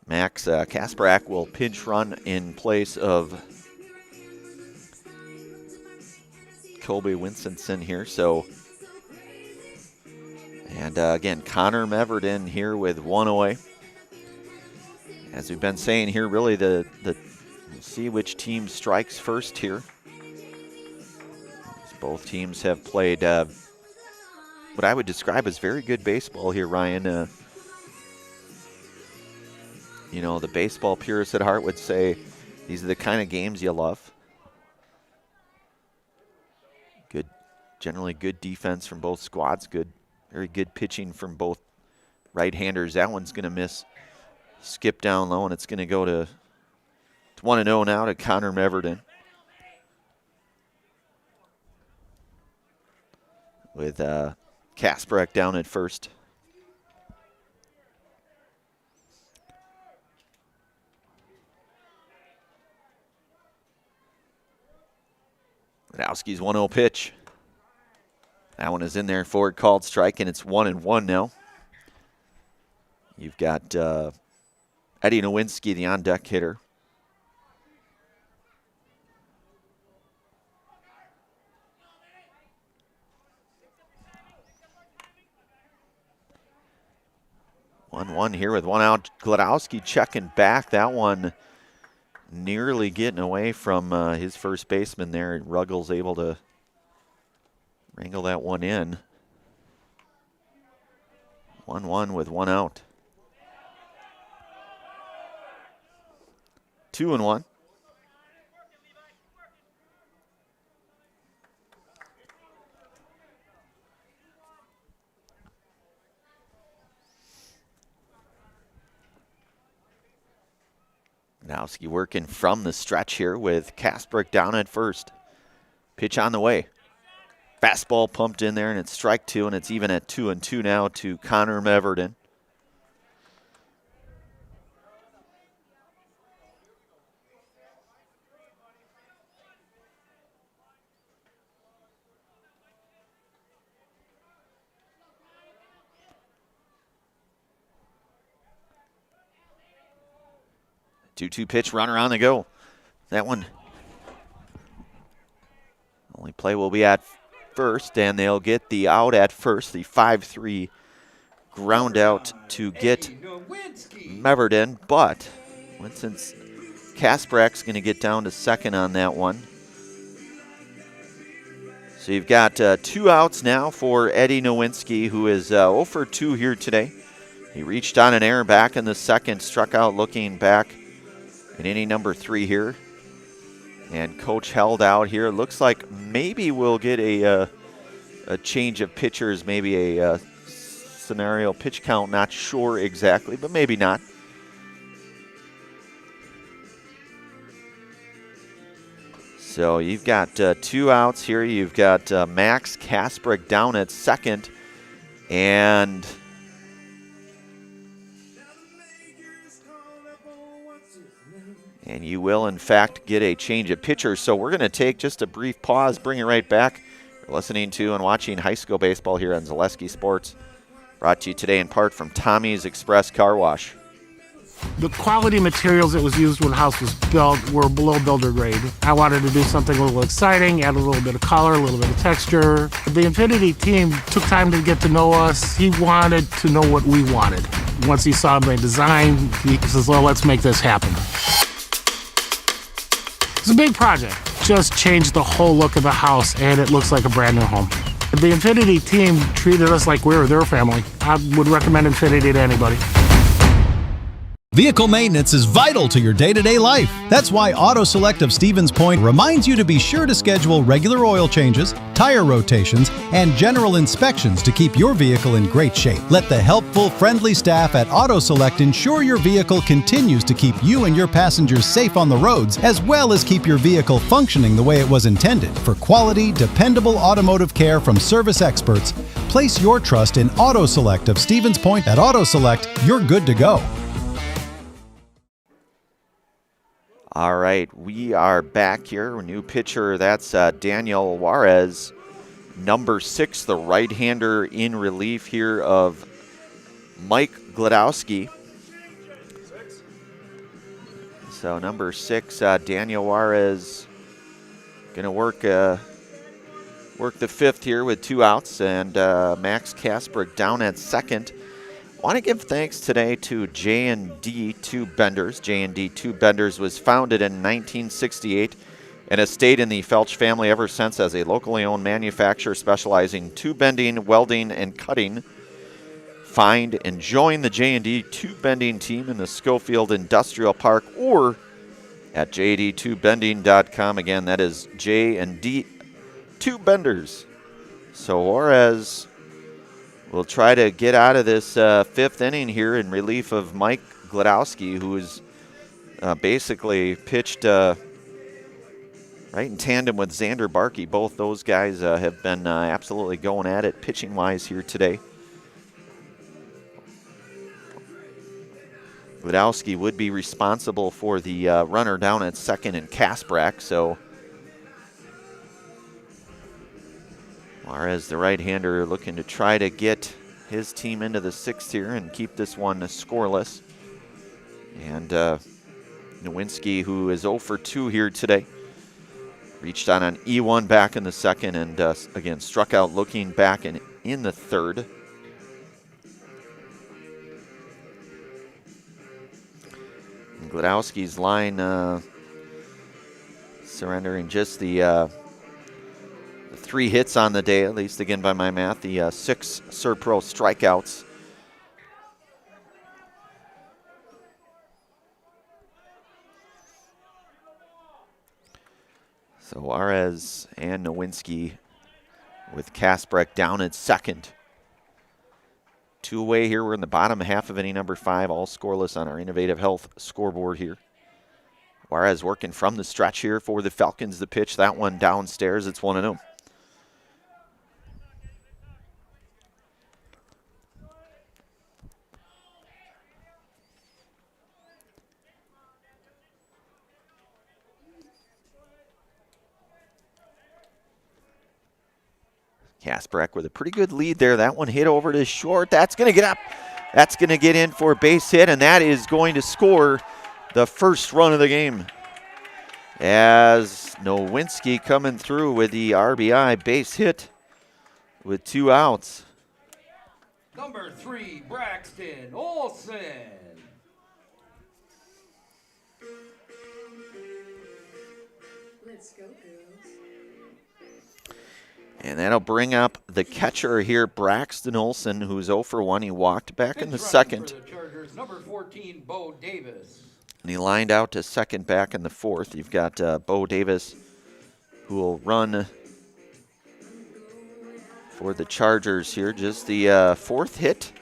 Max Kasprak will pinch run in place of Colby Winstonson here. So, and again, Connor Meverden here with 1 away. As we've been saying here, really we'll see which team strikes first here. Both teams have played what I would describe as very good baseball here, Ryan. You know, the baseball purists at heart would say these are the kind of games you love. Generally good defense from both squads. Very good pitching from both right-handers. That one's going to miss. Skip down low, and it's going to go to 1-0 now to Connor Meverden. With Kasparek down at first. Radowski's 1-0 pitch. That one is in there for a called strike, and it's 1-1 now. You've got Eddie Nowinski, the on-deck hitter. One here with one out. Gladowski checking back. That one nearly getting away from his first baseman there. Ruggles able to wrangle that one in. 1-1 with one out. 2-1. Nowski working from the stretch here with Kasparek down at first. Pitch on the way. Fastball pumped in there, and it's strike two, and it's even at 2-2 now to Connor Meverden. Two-two pitch, runner on the go. That one, only play will be at first, and they'll get the out at first. The 5-3 ground out to get Meverden, but since Kasparek's going to get down to second on that one. So you've got 2 outs now for Eddie Nowinski, who is 0 for 2 here today. He reached on an error back in the second, struck out looking back in inning number 3 here. And coach held out here. Looks like maybe we'll get a change of pitchers, maybe a scenario pitch count. Not sure exactly, but maybe not. So you've got 2 outs here. You've got Max Kasparek down at second. And you will, in fact, get a change of pitchers. So we're going to take just a brief pause, bring it right back. You're listening to and watching high school baseball here on Zaleski Sports. Brought to you today in part from Tommy's Express Car Wash. The quality materials that was used when the house was built were below builder grade. I wanted to do something a little exciting, add a little bit of color, a little bit of texture. The Infinity team took time to get to know us. He wanted to know what we wanted. Once he saw my design, he says, well, let's make this happen. It's a big project. Just changed the whole look of the house, and it looks like a brand new home. The Infinity team treated us like we were their family. I would recommend Infinity to anybody. Vehicle maintenance is vital to your day-to-day life. That's why Auto Select of Stevens Point reminds you to be sure to schedule regular oil changes, tire rotations, and general inspections to keep your vehicle in great shape. Let the helpful, friendly staff at Auto Select ensure your vehicle continues to keep you and your passengers safe on the roads, as well as keep your vehicle functioning the way it was intended. For quality, dependable automotive care from service experts, place your trust in Auto Select of Stevens Point. At Auto Select, you're good to go. All right, we are back here. New pitcher, that's Daniel Juarez, number 6, the right-hander in relief here of Mike Gladowski. So number 6, Daniel Juarez, going to work the 5th here with 2 outs, and Max Kasparek down at second. Want to give thanks today to J&D Tube Benders. J&D Tube Benders was founded in 1968 and has stayed in the Felch family ever since as a locally owned manufacturer specializing in tube bending, welding, and cutting. Find and join the J&D Tube Bending team in the Schofield Industrial Park or at jdtubebending.com. Again, that is J&D Tube Benders. So Juarez will try to get out of this fifth inning here in relief of Mike Gladowski, who is basically pitched right in tandem with Xander Barkey. Both those guys have been absolutely going at it pitching-wise here today. Gladowski would be responsible for the runner down at second in Kasprek, so Juarez, the right-hander, looking to try to get his team into the sixth here and keep this one scoreless. And Nowinski, who is 0 for 2 here today, reached on an E1 back in the second and again struck out looking back in the third. And Gladowski's line surrendering just the 3 hits on the day, at least again by my math, the 6 Serpro strikeouts. So Juarez and Nowinski with Kasprek down at second. 2 away here. We're in the bottom half of inning number 5, all scoreless on our Innovative Health scoreboard here. Juarez working from the stretch here for the Falcons. The pitch, that one downstairs. It's 1-0. Kasprek with a pretty good lead there. That one hit over to short. That's going to get up. That's going to get in for a base hit, and that is going to score the first run of the game. As Nowinski coming through with the RBI base hit with 2 outs. Number 3, Braxton Olson. Let's go, girls. And that'll bring up the catcher here, Braxton Olson, who's 0 for 1. He walked back in the second. For the Chargers, number 14, Bo Davis. And he lined out to second back in the fourth. You've got Bo Davis, who will run for the Chargers here. Just the 4th hit.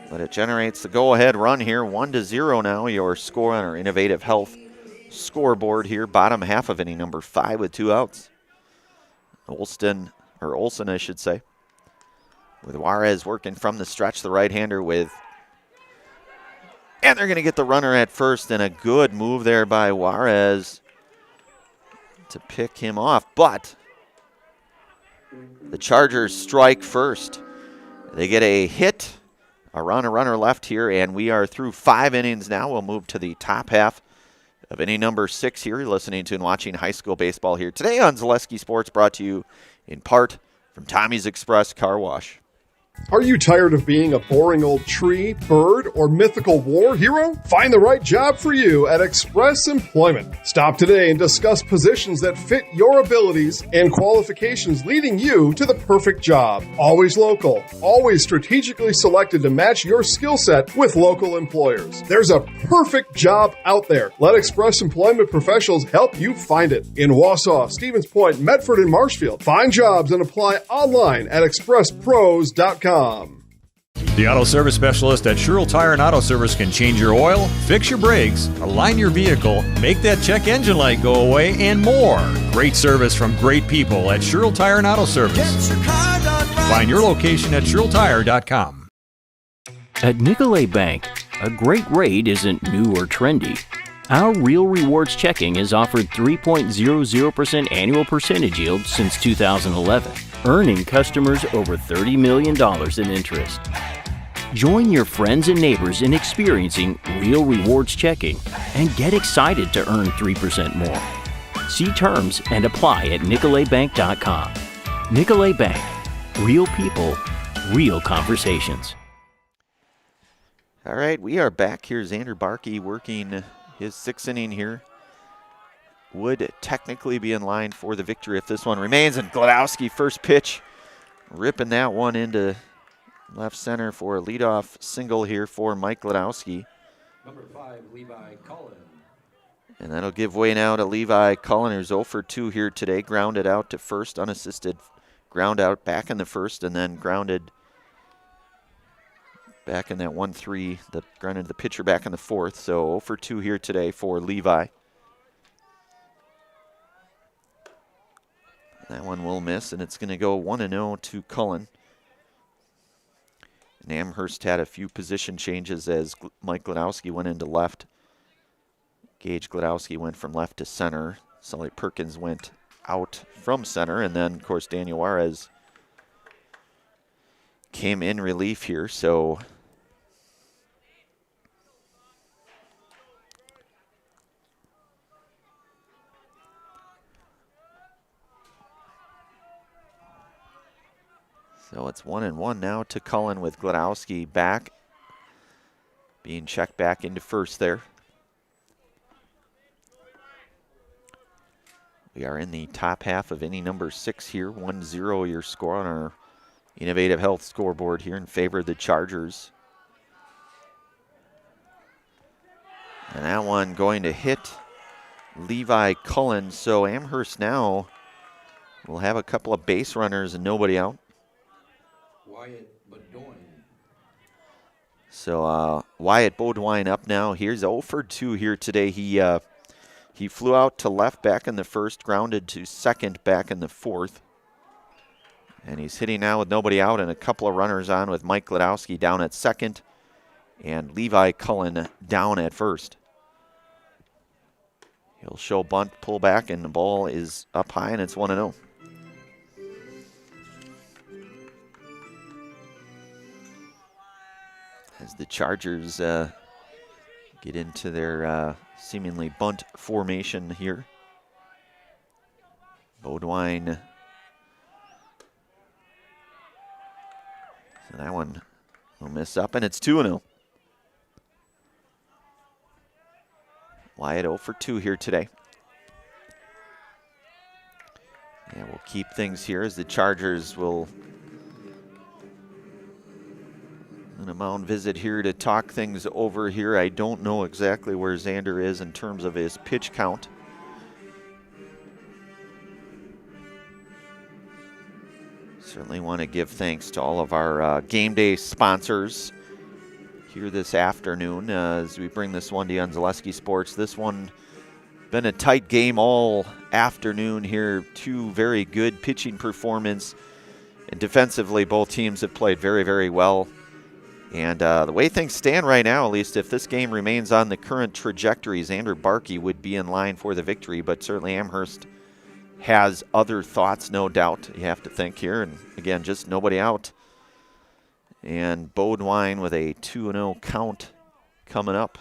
But it generates the go-ahead run here. 1-0 now, your score on our Innovative Health scoreboard here. Bottom half of inning number 5 with 2 outs. Olson, I should say, with Juarez working from the stretch, the right-hander with, and they're going to get the runner at first, and a good move there by Juarez to pick him off, but the Chargers strike first. They get a hit, a runner left here, and we are through 5 innings now. We'll move to the top half of inning number 6 here. You're listening to and watching high school baseball here today on Zaleski Sports, brought to you in part from Tommy's Express Car Wash. Are you tired of being a boring old tree, bird, or mythical war hero? Find the right job for you at Express Employment. Stop today and discuss positions that fit your abilities and qualifications, leading you to the perfect job. Always local, always strategically selected to match your skill set with local employers. There's a perfect job out there. Let Express Employment professionals help you find it. In Wausau, Stevens Point, Medford, and Marshfield. Find jobs and apply online at expresspros.com. The auto service specialist at Sherrill Tire and Auto Service can change your oil, fix your brakes, align your vehicle, make that check engine light go away, and more. Great service from great people at Sherrill Tire and Auto Service. Find your location at SherrillTire.com. At Nicolay Bank, a great rate isn't new or trendy. Our Real Rewards checking has offered 3.00% annual percentage yield since 2011, earning customers over $30 million in interest. Join your friends and neighbors in experiencing Real Rewards checking and get excited to earn 3% more. See terms and apply at NicolayBank.com. Nicolay Bank. Real people, real conversations. All right, we are back here. Xander Barkey working his 6th inning here. Would technically be in line for the victory if this one remains. And Gladowski, first pitch, ripping that one into left center for a leadoff single here for Mike Gladowski. Number 5, Levi Cullen. And that'll give way now to Levi Cullen, who's 0 for 2 here today. Grounded out to first, unassisted ground out back in the first and then grounded back in that 1-3, grounded the pitcher back in the fourth. So 0 for 2 here today for Levi. That one will miss, and it's going to go 1-0 to Cullen. And Amherst had a few position changes as Mike Gladowski went into left. Gage Gladowski went from left to center. Sully Perkins went out from center, and then, of course, Daniel Juarez came in relief here. So it's 1-1 now to Cullen with Gladowski back, being checked back into first there. We are in the top half of inning number 6 here. 1-0 your score on our Innovative Health scoreboard here in favor of the Chargers. And that one going to hit Levi Cullen. So Amherst now will have a couple of base runners and nobody out. So Wyatt Beaudoin up now. Here's 0 for 2 here today. He flew out to left back in the first, grounded to second back in the fourth. And he's hitting now with nobody out and a couple of runners on with Mike Gladowski down at second and Levi Cullen down at first. He'll show bunt, pull back, and the ball is up high, and it's 1-0. As the Chargers get into their seemingly bunt formation here. Beaudoin. So that one will miss up, and it's 2-0. Wyatt 0 for 2 here today. Yeah, we'll keep things here as the Chargers will on a mound visit here to talk things over here. I don't know exactly where Xander is in terms of his pitch count. Certainly want to give thanks to all of our game day sponsors here this afternoon as we bring this one to you on Zaleski Sports. This one been a tight game all afternoon here. Two very good pitching performance, and defensively both teams have played very, very well. And the way things stand right now, at least if this game remains on the current trajectory, Xander Barkey would be in line for the victory, but certainly Amherst has other thoughts, no doubt, you have to think here. And again, just nobody out. And Beaudoin with a 2-0 count coming up.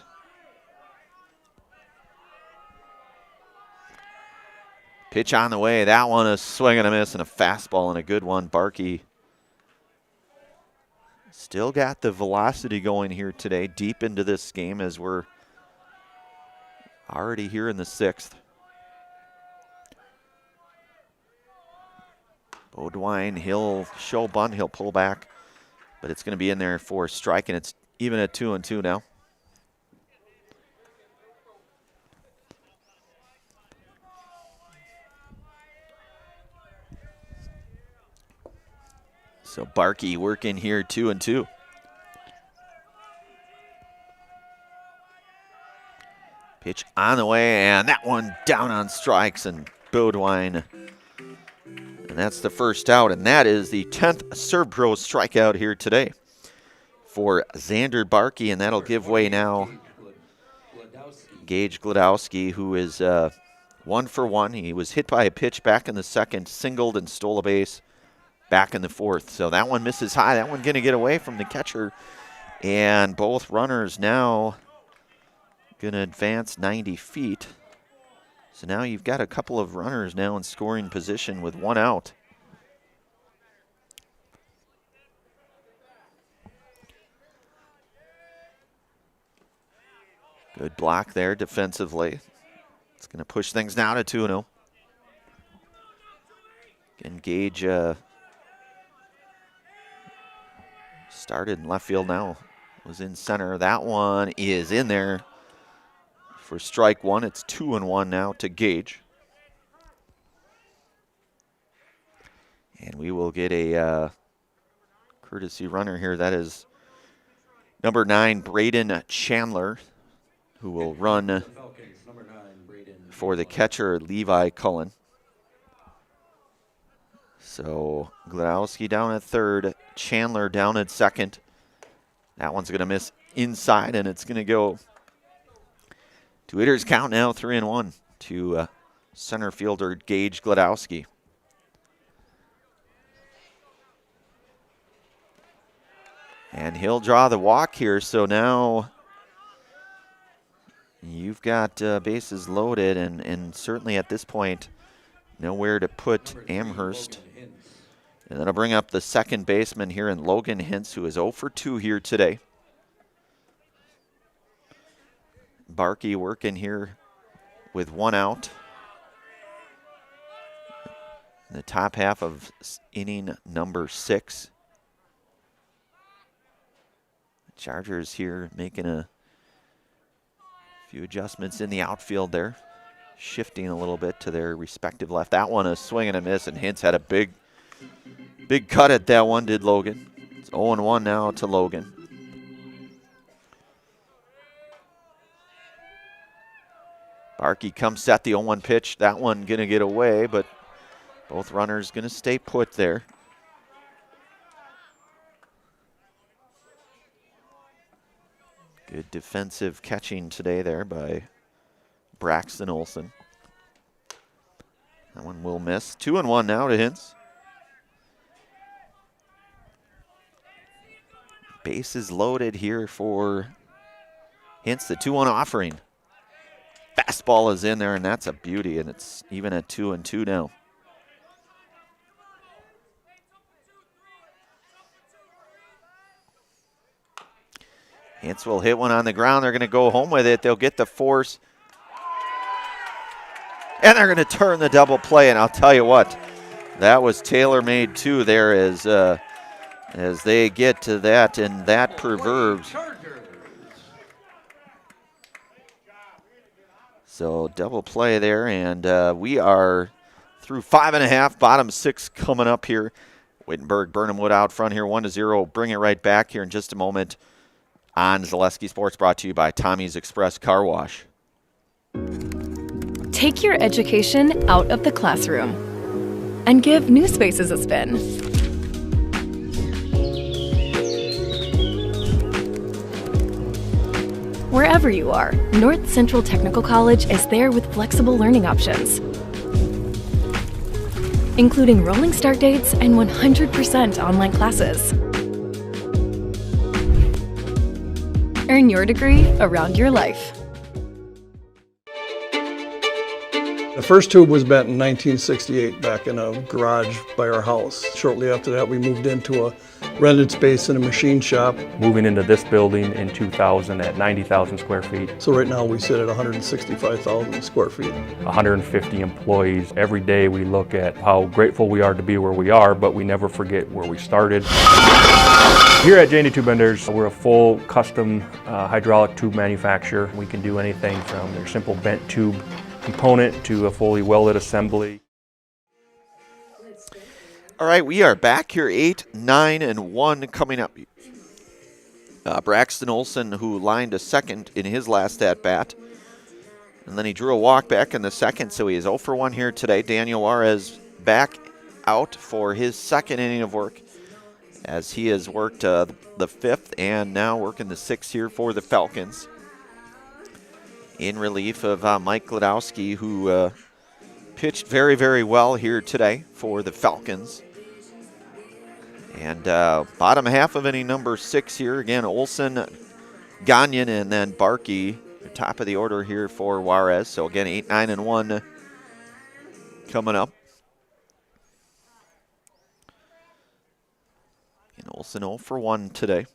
Pitch on the way. That one is swing and a miss and a fastball and a good one. Barkey still got the velocity going here today, deep into this game as we're already here in the 6th. Beaudoin, he'll show bunt, he'll pull back, but it's going to be in there for a strike, and it's even at 2-2 now. So Barkey working here 2-2. Pitch on the way, and that one down on strikes, and Beaudoin. And that's the first out, and that is the 10th Servpro strikeout here today for Xander Barkey, and that'll give way now. Gage Gladowski, who is 1 for 1. He was hit by a pitch back in the second, singled and stole a base back in the fourth. So that one misses high. That one going to get away from the catcher. And both runners now going to advance 90 feet. So now you've got a couple of runners now in scoring position with one out. Good block there defensively. It's going to push things now to 2-0. Gage started in left field now. Was in center. That one is in there for strike one. It's 2-1 now to Gage. And we will get a courtesy runner here. That is number 9, Braden Chandler, who will run for the catcher, Levi Cullen. So Gladowski down at third, Chandler down at second. That one's going to miss inside, and it's going to go to hitters count now, 3-1 to center fielder Gage Gladowski. And he'll draw the walk here, so now you've got bases loaded, and certainly at this point, nowhere to put Amherst. And then I'll bring up the second baseman here in Logan Hintz, who is 0 for 2 here today. Barkey working here with 1 out. In the top half of inning number 6. Chargers here making a few adjustments in the outfield there, shifting a little bit to their respective left. That one a swing and a miss, and Hintz had a big cut at that one, did Logan. It's 0-1 now to Logan. Barkey comes set the 0-1 pitch. That one gonna get away, but both runners gonna stay put there. Good defensive catching today there by Braxton Olson. That one will miss. 2-1 now to Hintz. Bases loaded here for Hintz. The 2-1 offering. Fastball is in there, and that's a beauty, and it's even at 2-2 now. Hintz will hit one on the ground. They're going to go home with it. They'll get the force. And they're going to turn the double play. And I'll tell you what, that was tailor-made too there as they get to that, and that proverb. So double play there, and we are through 5.5, bottom 6 coming up here. Wittenberg-Birnamwood out front here, 1-0. Bring it right back here in just a moment on Zaleski Sports, brought to you by Tommy's Express Car Wash. Take your education out of the classroom and give new spaces a spin. Wherever you are, North Central Technical College is there with flexible learning options, including rolling start dates and 100% online classes. Earn your degree around your life. The first tube was bent in 1968 back in a garage by our house. Shortly after that, we moved into a rented space in a machine shop. Moving into this building in 2000 at 90,000 square feet. So right now we sit at 165,000 square feet. 150 employees. Every day we look at how grateful we are to be where we are, but we never forget where we started. Here at J&D Tube Benders, we're a full custom hydraulic tube manufacturer. We can do anything from their simple bent tube component to a fully welded assembly. All right, we are back here, 8, 9, and 1 coming up. Braxton Olson, who lined a second in his last at-bat, and then he drew a walk back in the second, so he is 0 for 1 here today. Daniel Juarez back out for his second inning of work, as he has worked the 5th and now working the 6th here for the Falcons, in relief of Mike Gladowski, who pitched very, very well here today for the Falcons. And bottom half of inning number 6 here. Again, Olson, Gagnon, and then Barkey, top of the order here for Juarez. So again, 8, 9, and 1 coming up. And Olson 0 for 1 today.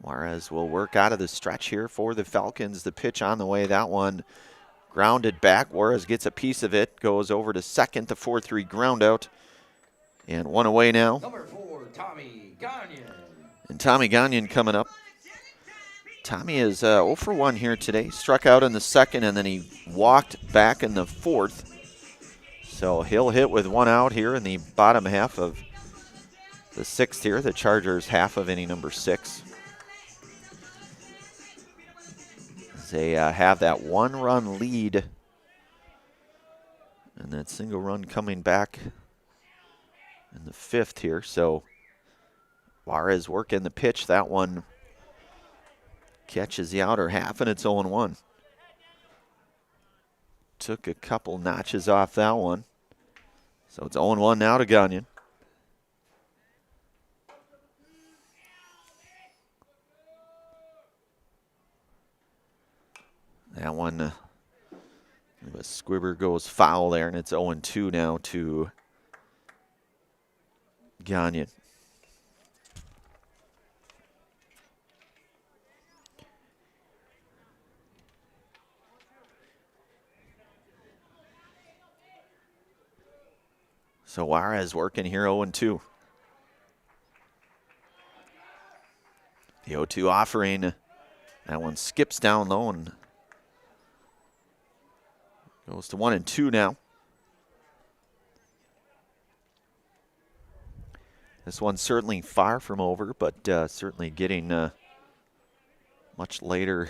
Juarez will work out of the stretch here for the Falcons. The pitch on the way, that one grounded back. Juarez gets a piece of it, goes over to second, the 4-3 ground out. And one away now. Number 4, Tommy Gagnon. And Tommy Gagnon coming up Tommy is 0 for 1 here today. Struck out in the second, and then he walked back in the fourth. So he'll hit with 1 out here in the bottom half of the sixth here. The Chargers half of inning number 6. They have that 1-run lead. And that single run coming back in the fifth here. So Juarez working the pitch. That one catches the outer half, and it's 0-1. Took a couple notches off that one. So it's 0-1 now to Gagnon. That one, the squibber goes foul there, and it's 0-2 now to Gagnon. So Juarez working here 0-2. The 0-2 offering. That one skips down low and goes to 1-2 now. This one's certainly far from over, but certainly getting much later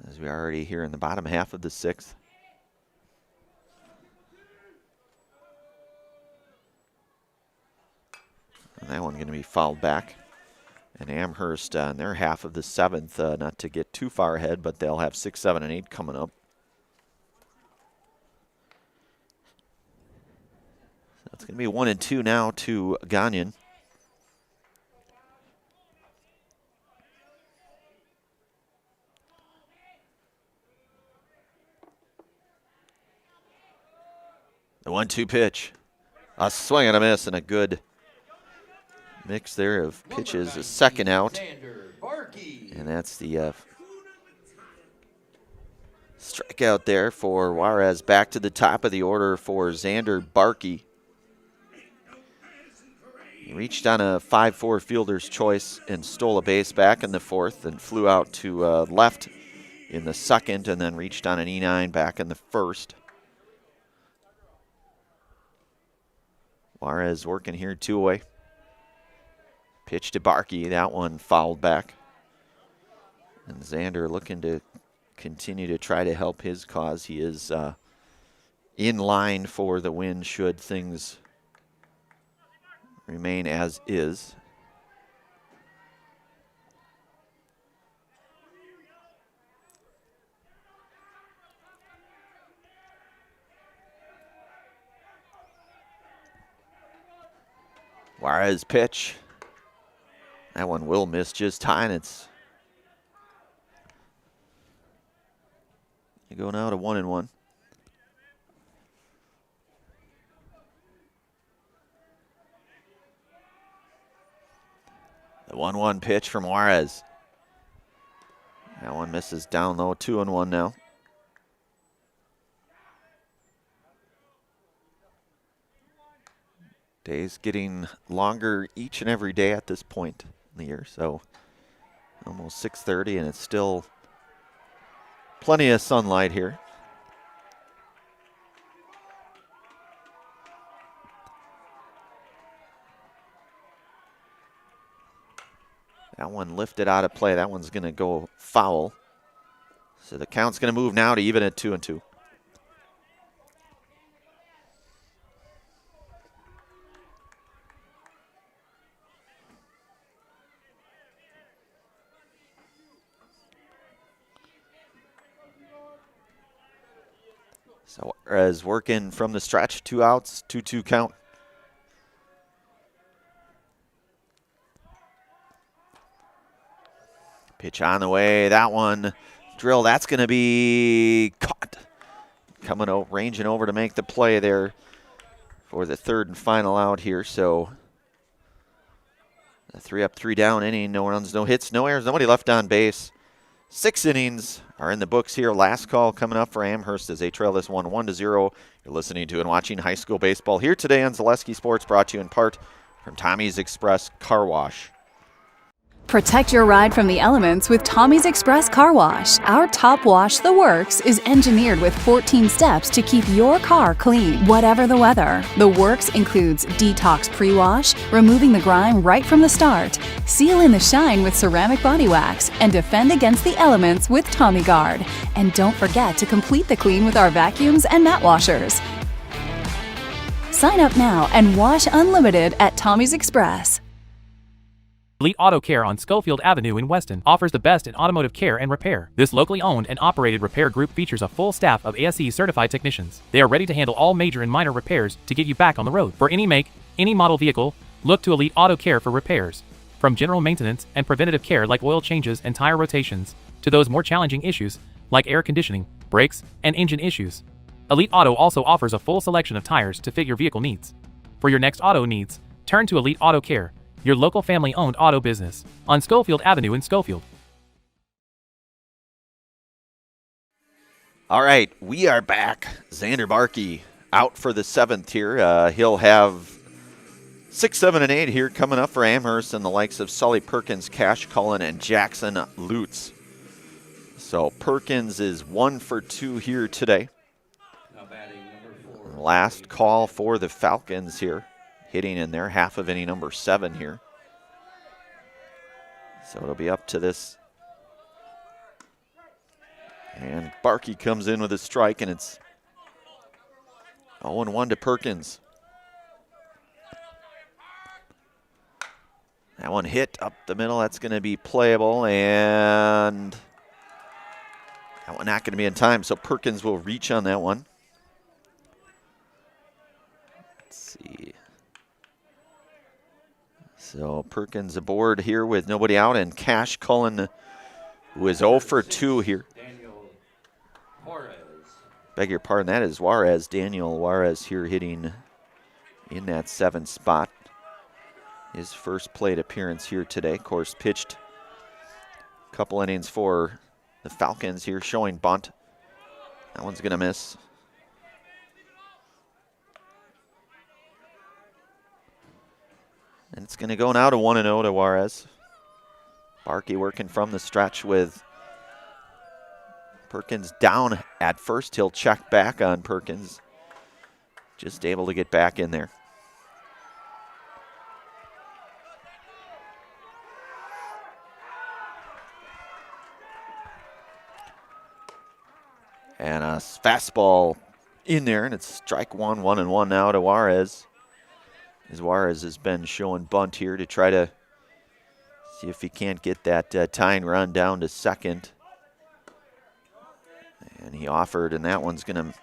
as we are already here in the bottom half of the sixth. And that one going to be fouled back. And Amherst in their half of the seventh, not to get too far ahead, but they'll have 6, 7, and 8 coming up. So it's going to be 1-2 now to Gagnon. The 1-2 pitch. A swing and a miss and a good mix there of pitches. A second out. And that's the strikeout there for Juarez. Back to the top of the order for Xander Barkey. He reached on a 5-4 fielder's choice and stole a base back in the fourth and flew out to left in the second and then reached on an E9 back in the first. Juarez working here 2 away. Pitch to Barkey, that one fouled back. And Xander looking to continue to try to help his cause. He is in line for the win should things remain as is. Juarez pitch. That one will miss just high, and it's you go now to 1-1. The 1-1 pitch from Juarez. That one misses down low, 2-1 now. Days getting longer each and every day at this point in the year, so almost 6:30, and it's still plenty of sunlight here. That one lifted out of play. That one's going to go foul. So the count's going to move now to even at 2-2. So as working from the stretch, 2 outs, 2-2 count. Pitch on the way, that one drill, that's going to be caught. Coming out, ranging over to make the play there for the third and final out here. So a 3 up, 3 down inning, no runs, no hits, no errors, nobody left on base. 6 innings are in the books here. Last call coming up for Amherst as they trail this one 1-0. You're listening to and watching high school baseball here today on Zaleski Sports, brought to you in part from Tommy's Express Car Wash. Protect your ride from the elements with Tommy's Express Car Wash. Our top wash, The Works, is engineered with 14 steps to keep your car clean, whatever the weather. The Works includes detox pre-wash, removing the grime right from the start, seal in the shine with ceramic body wax, and defend against the elements with Tommy Guard. And don't forget to complete the clean with our vacuums and mat washers. Sign up now and wash unlimited at Tommy's Express. Elite Auto Care on Schofield Avenue in Weston offers the best in automotive care and repair. This locally owned and operated repair group features a full staff of ASE certified technicians. They are ready to handle all major and minor repairs to get you back on the road. For any make, any model vehicle, look to Elite Auto Care for repairs. From general maintenance and preventative care like oil changes and tire rotations, to those more challenging issues like air conditioning, brakes, and engine issues. Elite Auto also offers a full selection of tires to fit your vehicle needs. For your next auto needs, turn to Elite Auto Care, your local family-owned auto business, on Schofield Avenue in Schofield. All right, we are back. Xander Barkey out for the 7th here. He'll have 6, 7, and 8 here coming up for Amherst and the likes of Sully Perkins, Cash Cullen, and Jackson Lutz. So Perkins is 1 for 2 here today. Last call for the Falcons here. Hitting in there, half of inning number 7 here. So it'll be up to this. And Barkey comes in with a strike, and it's 0-1 to Perkins. That one hit up the middle. That's going to be playable, and that one not going to be in time. So Perkins will reach on that one. Let's see. So Perkins aboard here with nobody out, and Cash Cullen, who is 0 for 2 here. Beg your pardon, that is Juarez. Daniel Juarez here hitting in that 7th spot. His first plate appearance here today. Of course, pitched a couple innings for the Falcons here, showing bunt. That one's going to miss. And it's going to go now to 1-0 to Juarez. Barkey working from the stretch with Perkins down at first. He'll check back on Perkins. Just able to get back in there. And a fastball in there, and it's strike 1, 1-1 now to Juarez. As Juarez has been showing bunt here to try to see if he can't get that tying run down to second. And he offered, and that one's going to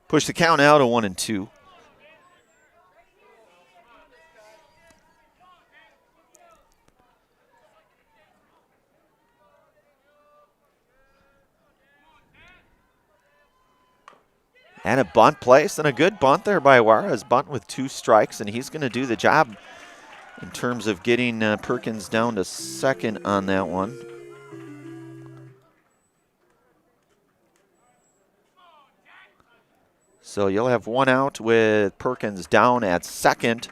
push the count out to 1-2. And a bunt placed, and a good bunt there by Juarez. Bunt with 2 strikes, and he's going to do the job in terms of getting Perkins down to second on that one. So you'll have 1 out with Perkins down at second.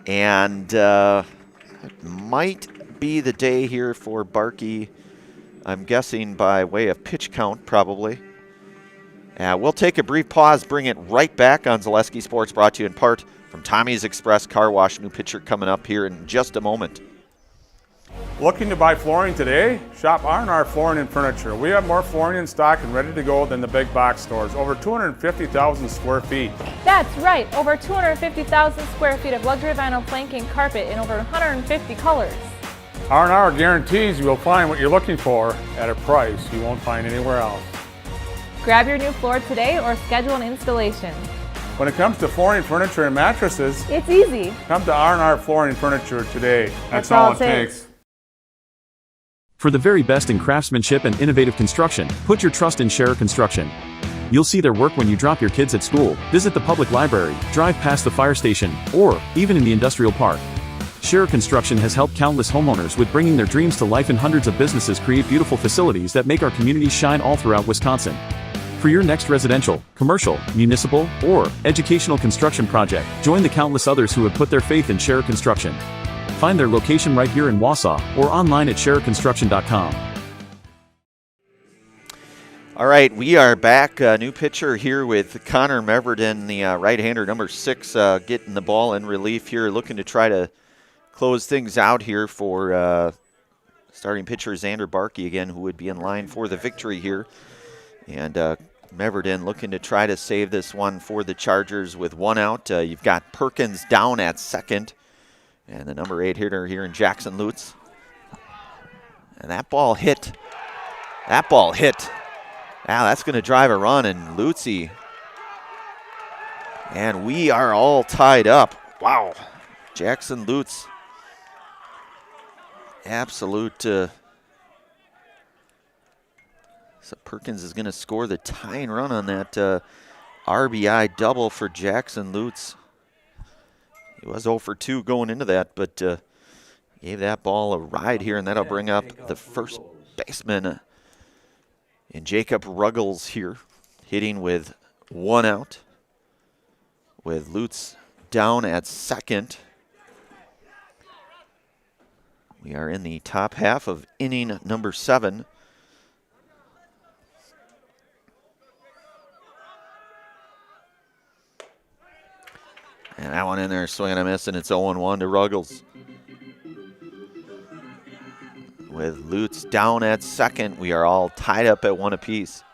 And it might be the day here for Barkey, I'm guessing by way of pitch count probably. We'll take a brief pause, bring it right back on Zaleski Sports, brought to you in part from Tommy's Express Car Wash. New picture coming up here in just a moment. Looking to buy flooring today? Shop R&R Flooring and Furniture. We have more flooring in stock and ready to go than the big box stores. Over 250,000 square feet. That's right, over 250,000 square feet of luxury vinyl planking carpet in over 150 colors. R&R guarantees you will find what you're looking for at a price you won't find anywhere else. Grab your new floor today or schedule an installation. When it comes to flooring, furniture, and mattresses, it's easy. Come to R&R Flooring and Furniture today. That's all it takes. For the very best in craftsmanship and innovative construction, put your trust in Scherer Construction. You'll see their work when you drop your kids at school, visit the public library, drive past the fire station, or even in the industrial park. Scherer Construction has helped countless homeowners with bringing their dreams to life, and hundreds of businesses create beautiful facilities that make our communities shine all throughout Wisconsin. For your next residential, commercial, municipal, or educational construction project, join the countless others who have put their faith in Scherer Construction. Find their location right here in Wausau or online at shareconstruction.com. All right, we are back. New pitcher here with Connor Meverden, the right-hander, number 6, getting the ball in relief here, looking to try to close things out here for starting pitcher Xander Barkey again, who would be in line for the victory here. And Meverden looking to try to save this one for the Chargers with 1 out. You've got Perkins down at second, and the number 8 hitter here in Jackson Lutz. And that ball hit. That ball hit. Now that's going to drive a run, and Lutzy. And we are all tied up. Wow. Jackson Lutz. Absolute. So Perkins is going to score the tying run on that RBI double for Jackson Lutz. He was 0 for 2 going into that, but gave that ball a ride here, and that'll bring up the first baseman. And Jacob Ruggles here, hitting with 1 out, with Lutz down at second. We are in the top half of inning number 7. And that one in there, swing and a miss, and it's 0-1 to Ruggles. With Lutz down at second, we are all tied up at 1 apiece.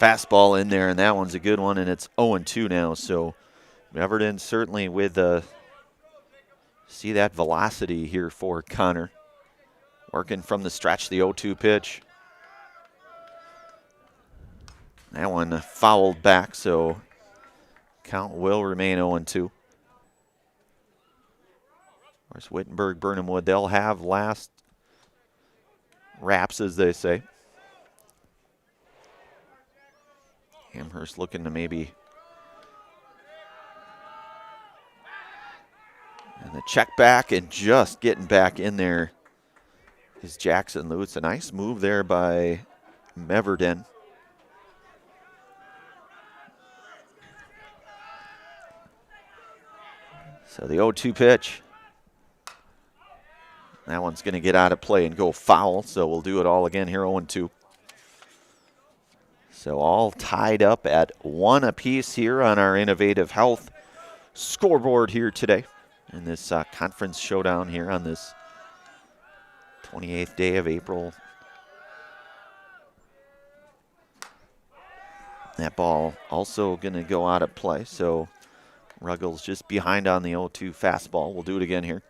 Fastball in there, and that one's a good one, and it's 0-2 now. So Meverden certainly with see that velocity here for Connor. Working from the stretch, the 0-2 pitch. That one fouled back, so count will remain 0-2. Of course, Wittenberg-Birnamwood, they'll have last raps, as they say. Amherst looking to maybe. And the check back and just getting back in there is Jackson Lutz. A nice move there by Meverden. So the 0-2 pitch. That one's going to get out of play and go foul, so we'll do it all again here, 0-2. So all tied up at 1 apiece here on our Innovative Health scoreboard here today in this conference showdown here on this 28th day of April. That ball also going to go out of play, so Ruggles just behind on the 0-2 fastball. We'll do it again here.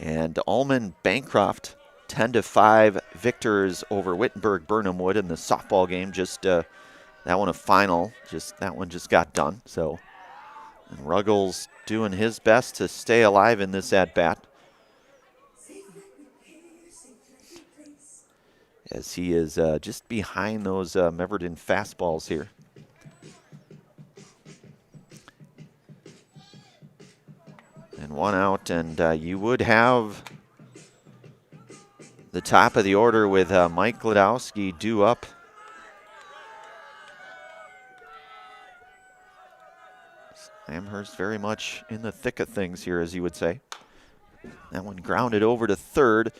And Allman Bancroft, 10-5 victors over Wittenberg-Birnamwood in the softball game. Just that one a final. That one just got done. So and Ruggles doing his best to stay alive in this at bat, as he is just behind those Meverden fastballs here. And 1 out, and you would have the top of the order with Mike Gladowski due up. Amherst very much in the thick of things here, as you would say. That one grounded over to third.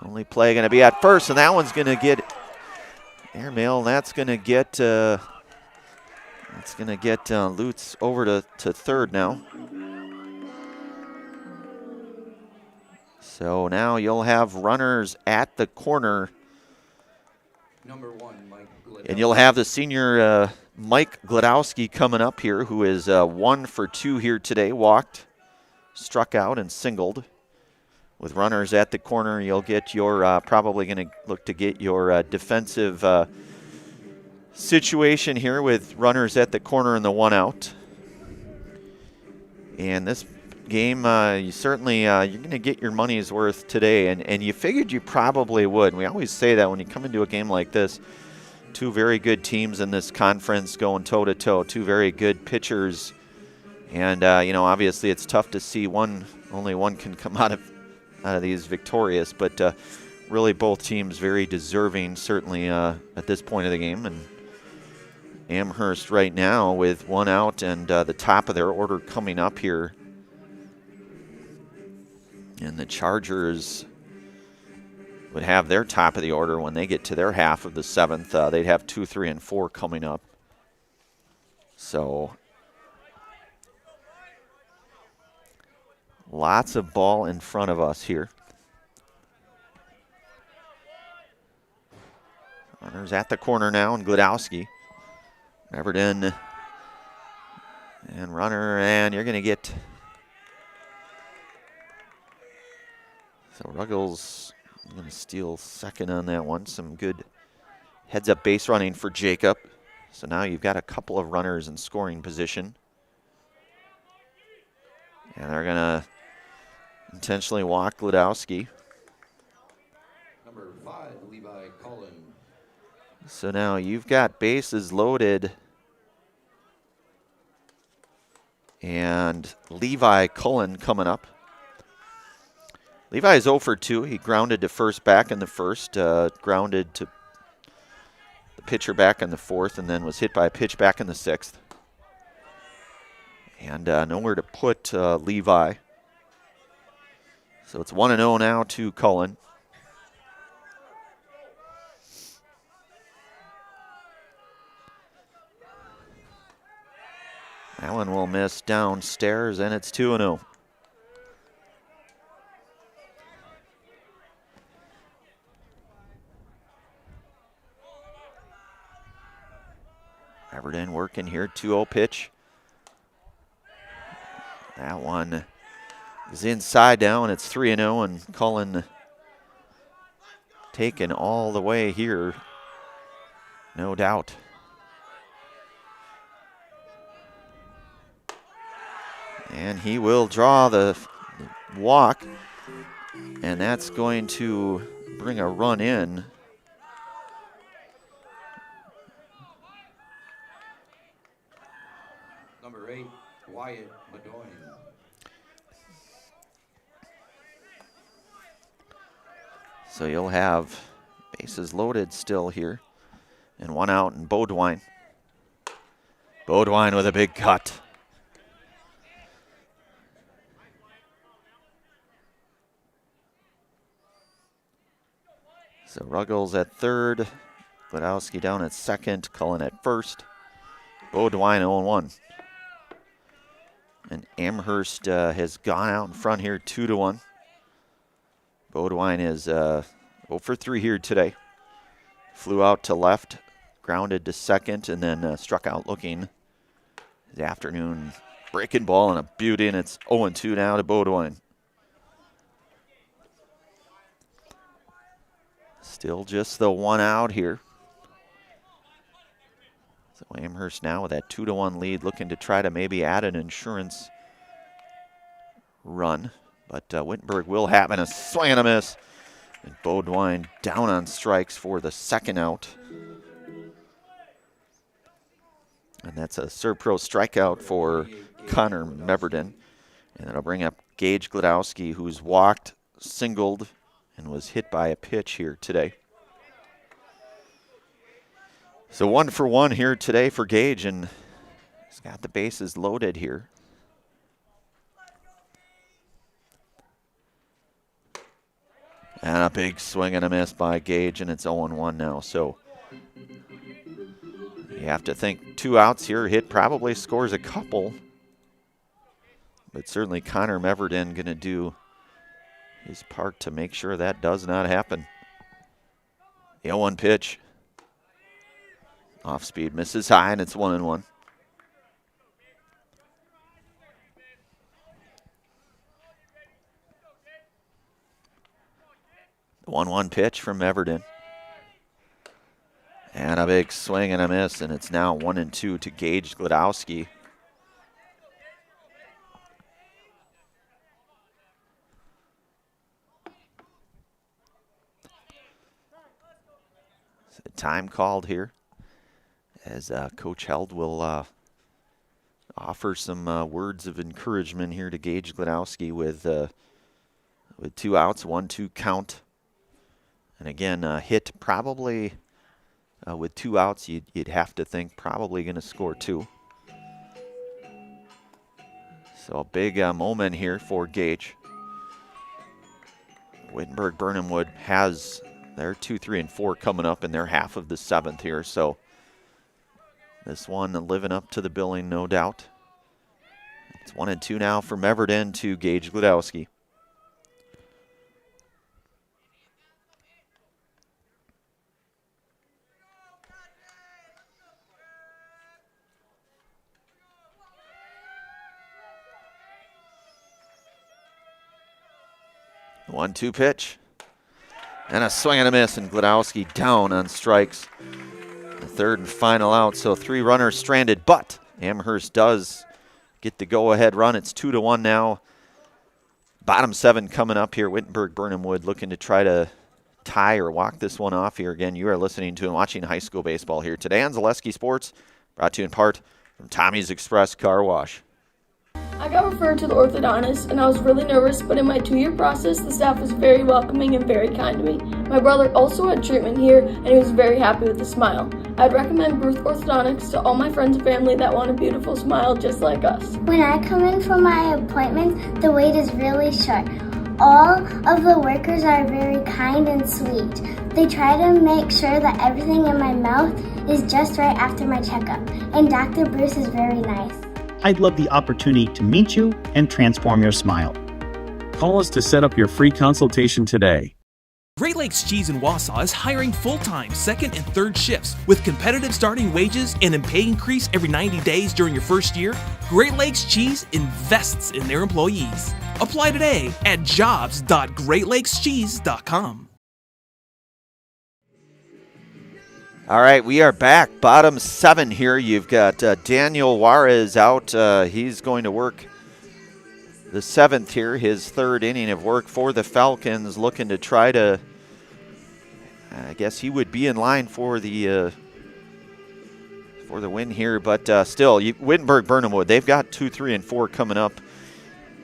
Only play going to be at first, and that one's going to get airmail. That's going to get Lutz over to third now. So now you'll have runners at the corner. Number 1, Mike Gladowski. And you'll have the senior Mike Gladowski coming up here, who is 1 for 2 here today. Walked, struck out, and singled. With runners at the corner, you'll get your probably going to look to get your defensive situation here with runners at the corner and the 1 out. And this game, you certainly you're going to get your money's worth today, and you figured you probably would. We always say that when you come into a game like this. 2 very good teams in this conference going toe-to-toe, 2 very good pitchers, and obviously it's tough to see only one can come out of these victorious, but really both teams very deserving, certainly at this point of the game. And Amherst right now with 1 out and the top of their order coming up here. And the Chargers would have their top of the order when they get to their half of the 7th. They'd have 2, 3, and 4 coming up. So lots of ball in front of us here. Runners at the corner now, and Glodowski. Everton and runner, and you're going to get. So Ruggles going to steal second on that one. Some good heads-up base running for Jacob. So now you've got a couple of runners in scoring position. And they're going to intentionally walk Glodowski. Number 5, Levi Cullen. So now you've got bases loaded. And Levi Cullen coming up. Levi is 0 for 2. He grounded to first back in the first, grounded to the pitcher back in the 4th, and then was hit by a pitch back in the 6th. And nowhere to put Levi. So it's 1-0 now to Cullen. Allen will miss downstairs, and it's 2-0. Everton working here, 2-0 pitch. That one is inside now, and it's 3-0, and Cullen taken all the way here, no doubt. And he will draw the walk, and that's going to bring a run in. Number 8, Wyatt Bedoin. So you'll have bases loaded still here, and 1 out, and Beaudoin. Beaudoin with a big cut. So Ruggles at third, Glodowski down at second, Cullen at first. Beaudoin 0-1. And Amherst has gone out in front here 2-1. Beaudoin is 0 for 3 here today. Flew out to left, grounded to second, and then struck out looking. His afternoon breaking ball and a beauty, and it's 0-2 now to Beaudoin. Still just the 1 out here. So Amherst now with that 2-1 lead, looking to try to maybe add an insurance run. But Wittenberg will have a swing and a miss. And Beaudoin down on strikes for the 2nd out. And that's a Serpro strikeout for Connor Meverden. And that'll bring up Gage Glodowski, who's walked, singled, and was hit by a pitch here today. So 1 for 1 here today for Gage, and he's got the bases loaded here. And a big swing and a miss by Gage, and it's 0-1 now. So you have to think 2 outs here. Hit probably scores a couple. But certainly Connor Meverden going to do his part to make sure that does not happen. The 0-1 pitch. Off speed, misses high, and it's 1-1. The 1-1 pitch from Meverden. And a big swing and a miss, and it's now 1-2 to Gage Glodowski. So time called here, as Coach Held will offer some words of encouragement here to Gage Glodowski with 2 outs, 1-2 count. And again, hit probably With 2 outs, you'd have to think probably going to score 2. So a big moment here for Gage. Wittenberg-Birnamwood has their 2, 3, and 4 coming up in their half of the 7th here. So this one living up to the billing, no doubt. It's 1-2 now from Everton to Gage Glodowski. The 1-2 pitch. And a swing and a miss, and Glodowski down on strikes. The 3rd and final out, so 3 runners stranded, but Amherst does get the go-ahead run. It's 2-1 now. Bottom 7 coming up here. Wittenberg-Birnamwood looking to try to tie or walk this one off here. Again, you are listening to and watching high school baseball here today on Zaleski Sports, brought to you in part from Tommy's Express Car Wash. I got referred to the orthodontist, and I was really nervous, but in my 2-year process, the staff was very welcoming and very kind to me. My brother also had treatment here, and he was very happy with a smile. I'd recommend Bruce Orthodontics to all my friends and family that want a beautiful smile just like us. When I come in for my appointment, the wait is really short. All of the workers are very kind and sweet. They try to make sure that everything in my mouth is just right after my checkup, and Dr. Bruce is very nice. I'd love the opportunity to meet you and transform your smile. Call us to set up your free consultation today. Great Lakes Cheese in Wausau is hiring full-time 2nd and 3rd shifts with competitive starting wages and a pay increase every 90 days during your first year. Great Lakes Cheese invests in their employees. Apply today at jobs.greatlakescheese.com. All right, we are back. Bottom 7 here. You've got Daniel Juarez out. He's going to work the 7th here, his 3rd inning of work for the Falcons, looking to try to, I guess he would be in line for the win here. But still, Wittenberg-Birnamwood, they've got 2, 3, and 4 coming up.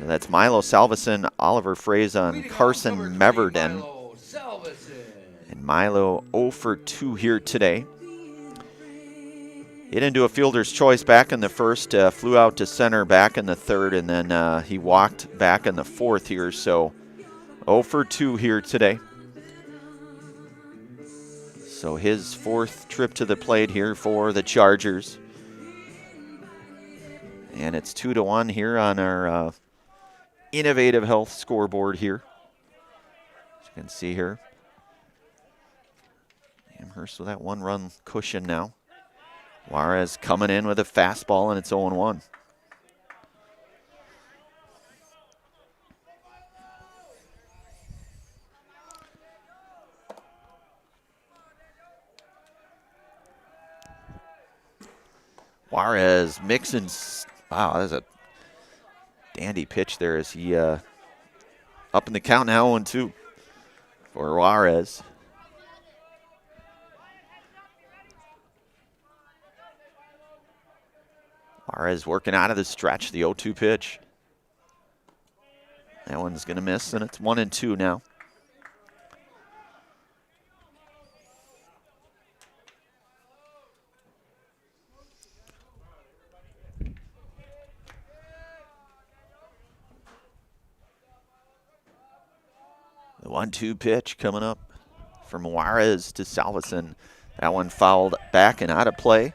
And that's Milo Salveson, Oliver Fraza, and Carson Meverden. And Milo 0 for 2 here today. Hit into a fielder's choice back in the 1st, flew out to center back in the 3rd, and then he walked back in the 4th here. So 0 for 2 here today. So his 4th trip to the plate here for the Chargers. And it's 2-1 here on our Innovative Health scoreboard here. As you can see here. Amherst with that 1-run cushion now. Juarez coming in with a fastball, and it's 0-1. Juarez mixing. Wow, that's a dandy pitch there as he up in the count now, 0-2 for Juarez. Juarez working out of the stretch, the 0-2 pitch. That one's going to miss, and it's 1-2 now. The 1-2 pitch coming up from Juarez to Salveson. That one fouled back and out of play.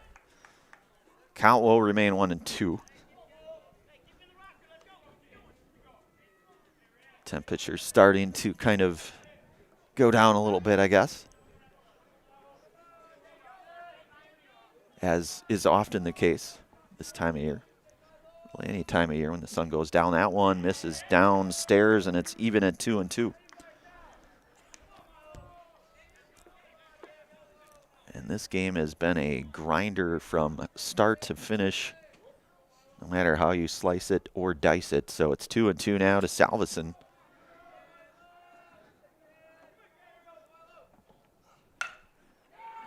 Count will remain 1-2. Temperature's starting to kind of go down a little bit, I guess. As is often the case this time of year. Well, any time of year when the sun goes down. That one misses downstairs, and it's even at 2-2. And this game has been a grinder from start to finish, no matter how you slice it or dice it. So it's 2-2 now to Salveson.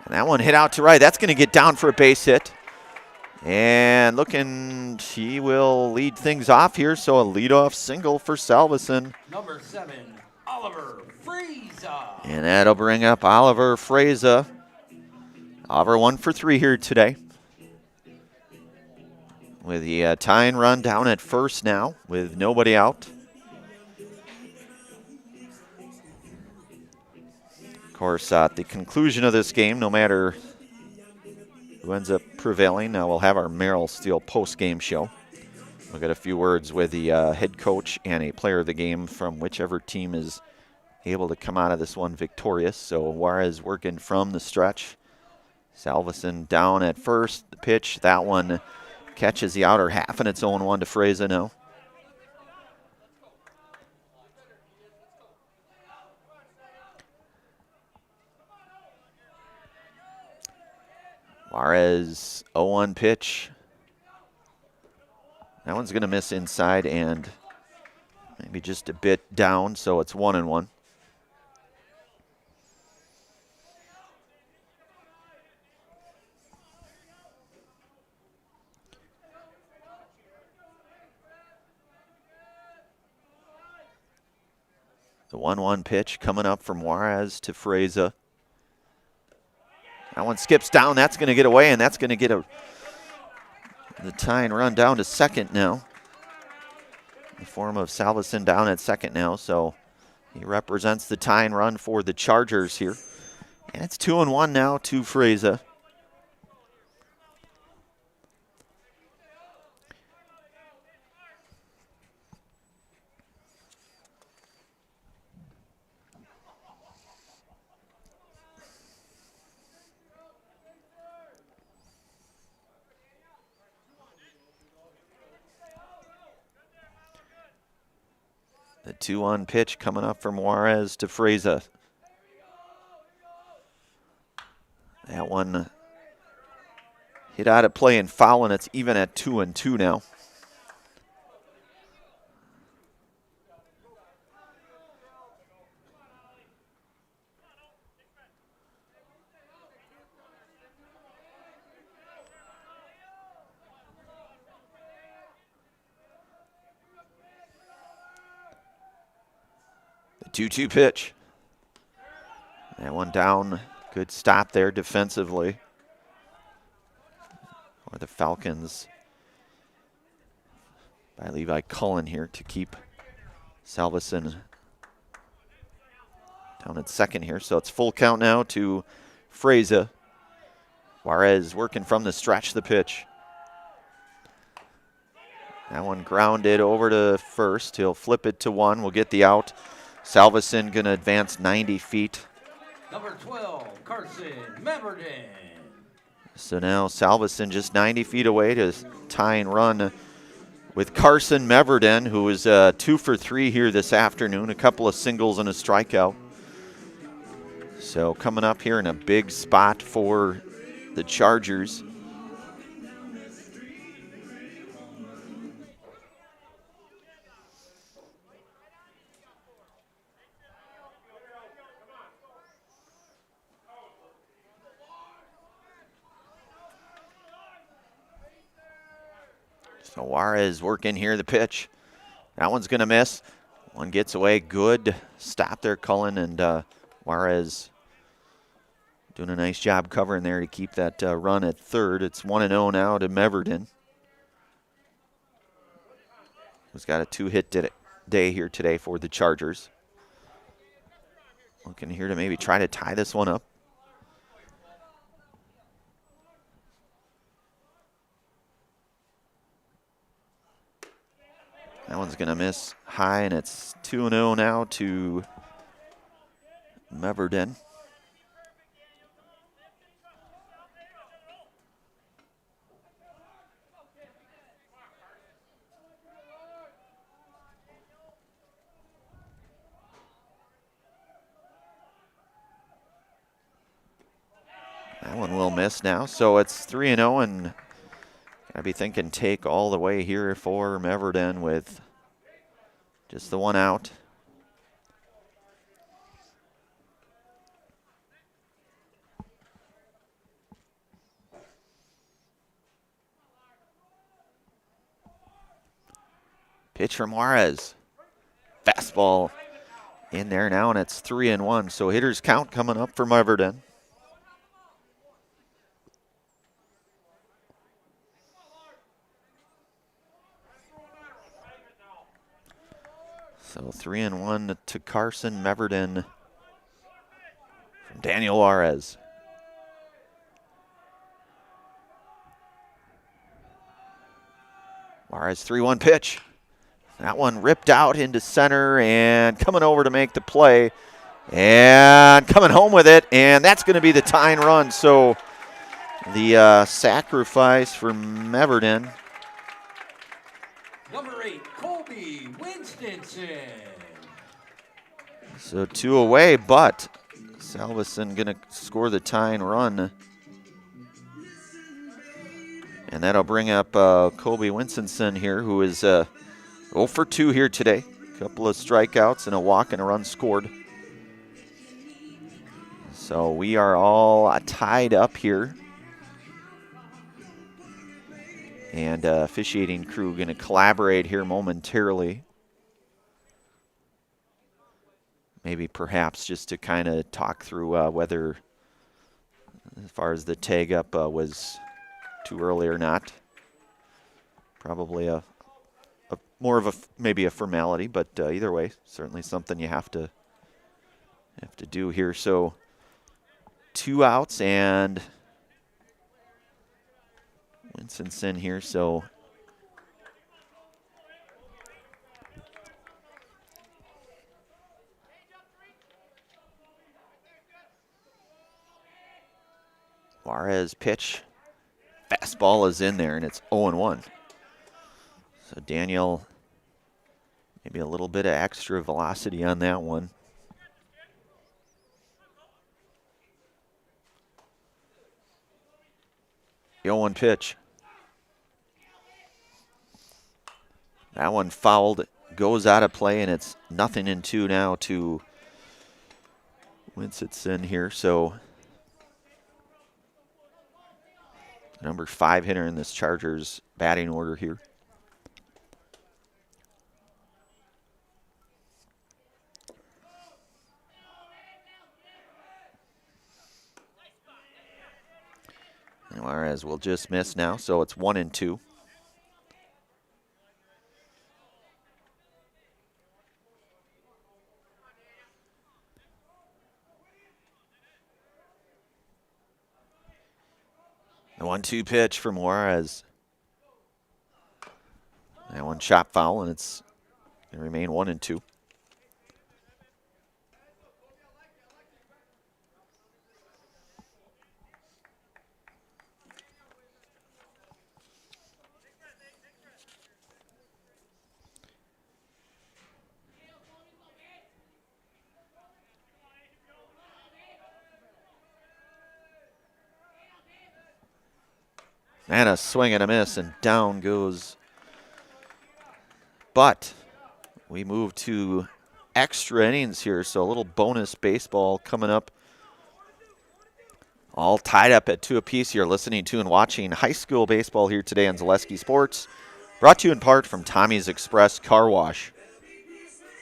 And that one hit out to right. That's going to get down for a base hit. And looking, he will lead things off here. So a leadoff single for Salveson. Number 7, Oliver Fraza. And that'll bring up Oliver Fraza. Auburn 1 for 3 here today. With the tying run down at first now with nobody out. Of course, at the conclusion of this game, no matter who ends up prevailing, we'll have our Merrill Steel post-game show. We'll get a few words with the head coach and a player of the game from whichever team is able to come out of this one victorious. So Juarez working from the stretch. Salveson down at first. The pitch, that one catches the outer half, and it's 0-1 to Freza now. Juarez 0-1 pitch. That one's going to miss inside and maybe just a bit down, so it's 1-1. The 1-1 pitch coming up from Juarez to Freza. That one skips down. That's going to get away, and that's going to get the tying run down to second now. In the form of Salveson down at second now, so he represents the tying run for the Chargers here. And it's 2-1 now to Freza. The 2-1 pitch coming up from Juarez to Freza. That one hit out of play and foul, and it's even at 2-2 now. The 2-2 pitch. That one down. Good stop there defensively. Or the Falcons by Levi Cullen here to keep Salveson down at second here. So it's full count now to Freza. Juarez working from the stretch, the pitch. That one grounded over to first. He'll flip it to one. We'll get the out. Salveson going to advance 90 feet. Number 12, Carson Meverden. So now Salveson just 90 feet away to tie and run with Carson Meverden, who is 2 for 3 here this afternoon, a couple of singles and a strikeout. So coming up here in a big spot for the Chargers. So Juarez working here, the pitch. That one's going to miss. One gets away. Good stop there, Cullen, and Juarez doing a nice job covering there to keep that run at third. It's 1-0 now to Meverden, who's got a 2-hit day here today for the Chargers. Looking here to maybe try to tie this one up. That one's going to miss high, and it's 2-0 now to Meverden. That one will miss now, so it's 3-0, and I'd be thinking take all the way here for Meverden with just the one out. Pitch from Juarez. Fastball in there now, and it's 3-1. So hitters count coming up for Meverden. So 3-1 to Carson Meverden from Daniel Juarez. Juarez 3-1 pitch. That one ripped out into center and coming over to make the play and coming home with it, and that's going to be the tying run. So the sacrifice for Meverden. Number 8, Colby Winstonson. So 2 away, but Salveson going to score the tying run. And that'll bring up Colby Winstonson here, who is 0 for 2 here today. A couple of strikeouts and a walk and a run scored. So we are all tied up here. And officiating crew going to collaborate here momentarily. Maybe perhaps just to kind of talk through whether, as far as the tag up was too early or not. Probably a more of a maybe a formality, but either way, certainly something you have to do here. So 2 outs and Winstonson here. So Juarez pitch. Fastball is in there, and it's 0-1. So Daniel, maybe a little bit of extra velocity on that one. The 0-1 pitch. That one fouled, goes out of play, and it's 0-2 now to Winstonson here. So number 5 hitter in this Chargers batting order here. And Juarez will just miss now, so it's 1-2. The 1-2 pitch from Juarez. That one chop foul, and it's going to remain 1-2. And a swing and a miss, and down goes. But we move to extra innings here, so a little bonus baseball coming up. All tied up at 2 apiece. You're listening to and watching high school baseball here today on Zaleski Sports. Brought to you in part from Tommy's Express Car Wash.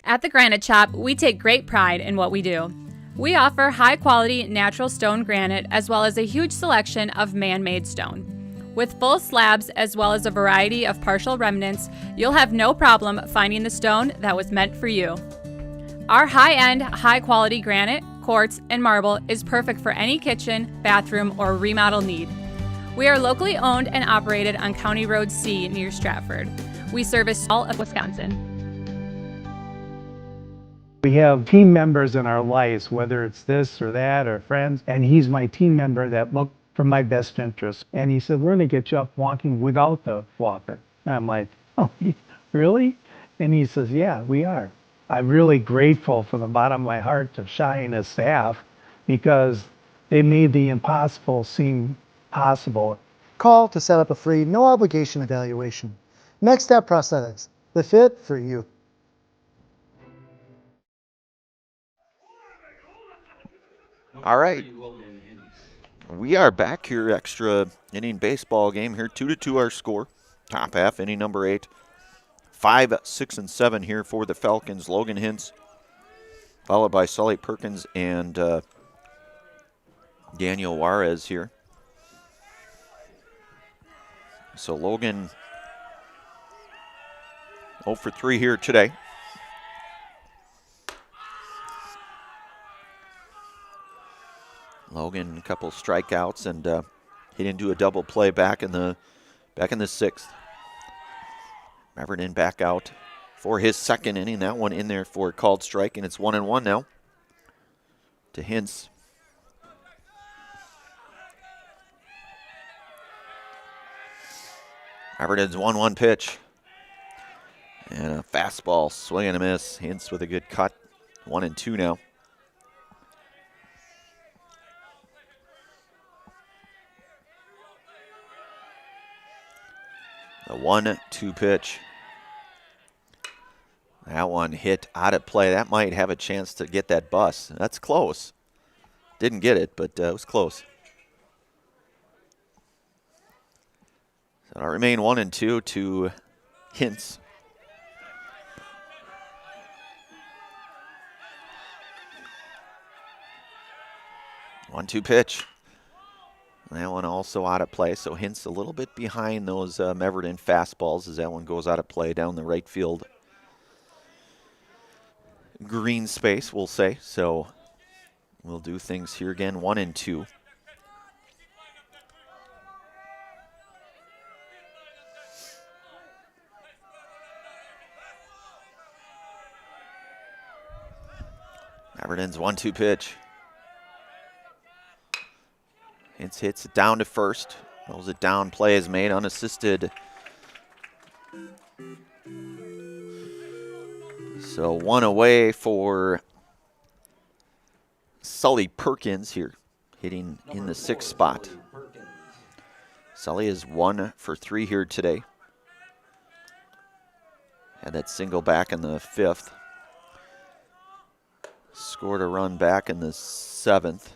At the Granite Shop, we take great pride in what we do. We offer high-quality natural stone granite as well as a huge selection of man-made stone. With full slabs as well as a variety of partial remnants, you'll have no problem finding the stone that was meant for you. Our high-end, high-quality granite, quartz, and marble is perfect for any kitchen, bathroom, or remodel need. We are locally owned and operated on County Road C near Stratford. We service all of Wisconsin. We have team members in our lives, whether it's this or that or friends, and he's my team member that look for my best interest. And he said, we're going to get you up walking without the walker. And I'm like, oh, really? And he says, yeah, we are. I'm really grateful from the bottom of my heart to Shai and his staff because they made the impossible seem possible. Call to set up a free, no obligation evaluation. Next Step Prosthetics, the fit for you. All right. We are back here, extra inning baseball game here. 2-2 our score. Top half, inning number 8. 5, 6, and 7 here for the Falcons. Logan Hintz, followed by Sully Perkins and Daniel Juarez here. So Logan 0 for 3 here today. Logan, a couple strikeouts, and he didn't do a double play back in the 6th. Meverton back out for his second inning. That one in there for a called strike, and it's 1-1 now to Hintz. Meverton's 1-1 pitch. And a fastball, swing and a miss. Hintz with a good cut. 1-2 now. The 1-2 pitch. That one hit out of play. That might have a chance to get that bus. That's close. Didn't get it, but it was close. So it'll remain 1-2 to Hintz. One-two pitch. That one also out of play, so Hintz a little bit behind those Meverton fastballs as that one goes out of play down the right field green space, we'll say. So we'll do things here again, 1-2. Meverton's 1-2 pitch. Hintz hits it down to first. Rolls it down. Play is made unassisted. So one away for Sully Perkins here, hitting in the 6th spot. Sully is 1 for 3 here today. Had that single back in the 5th. Scored a run back in the 7th.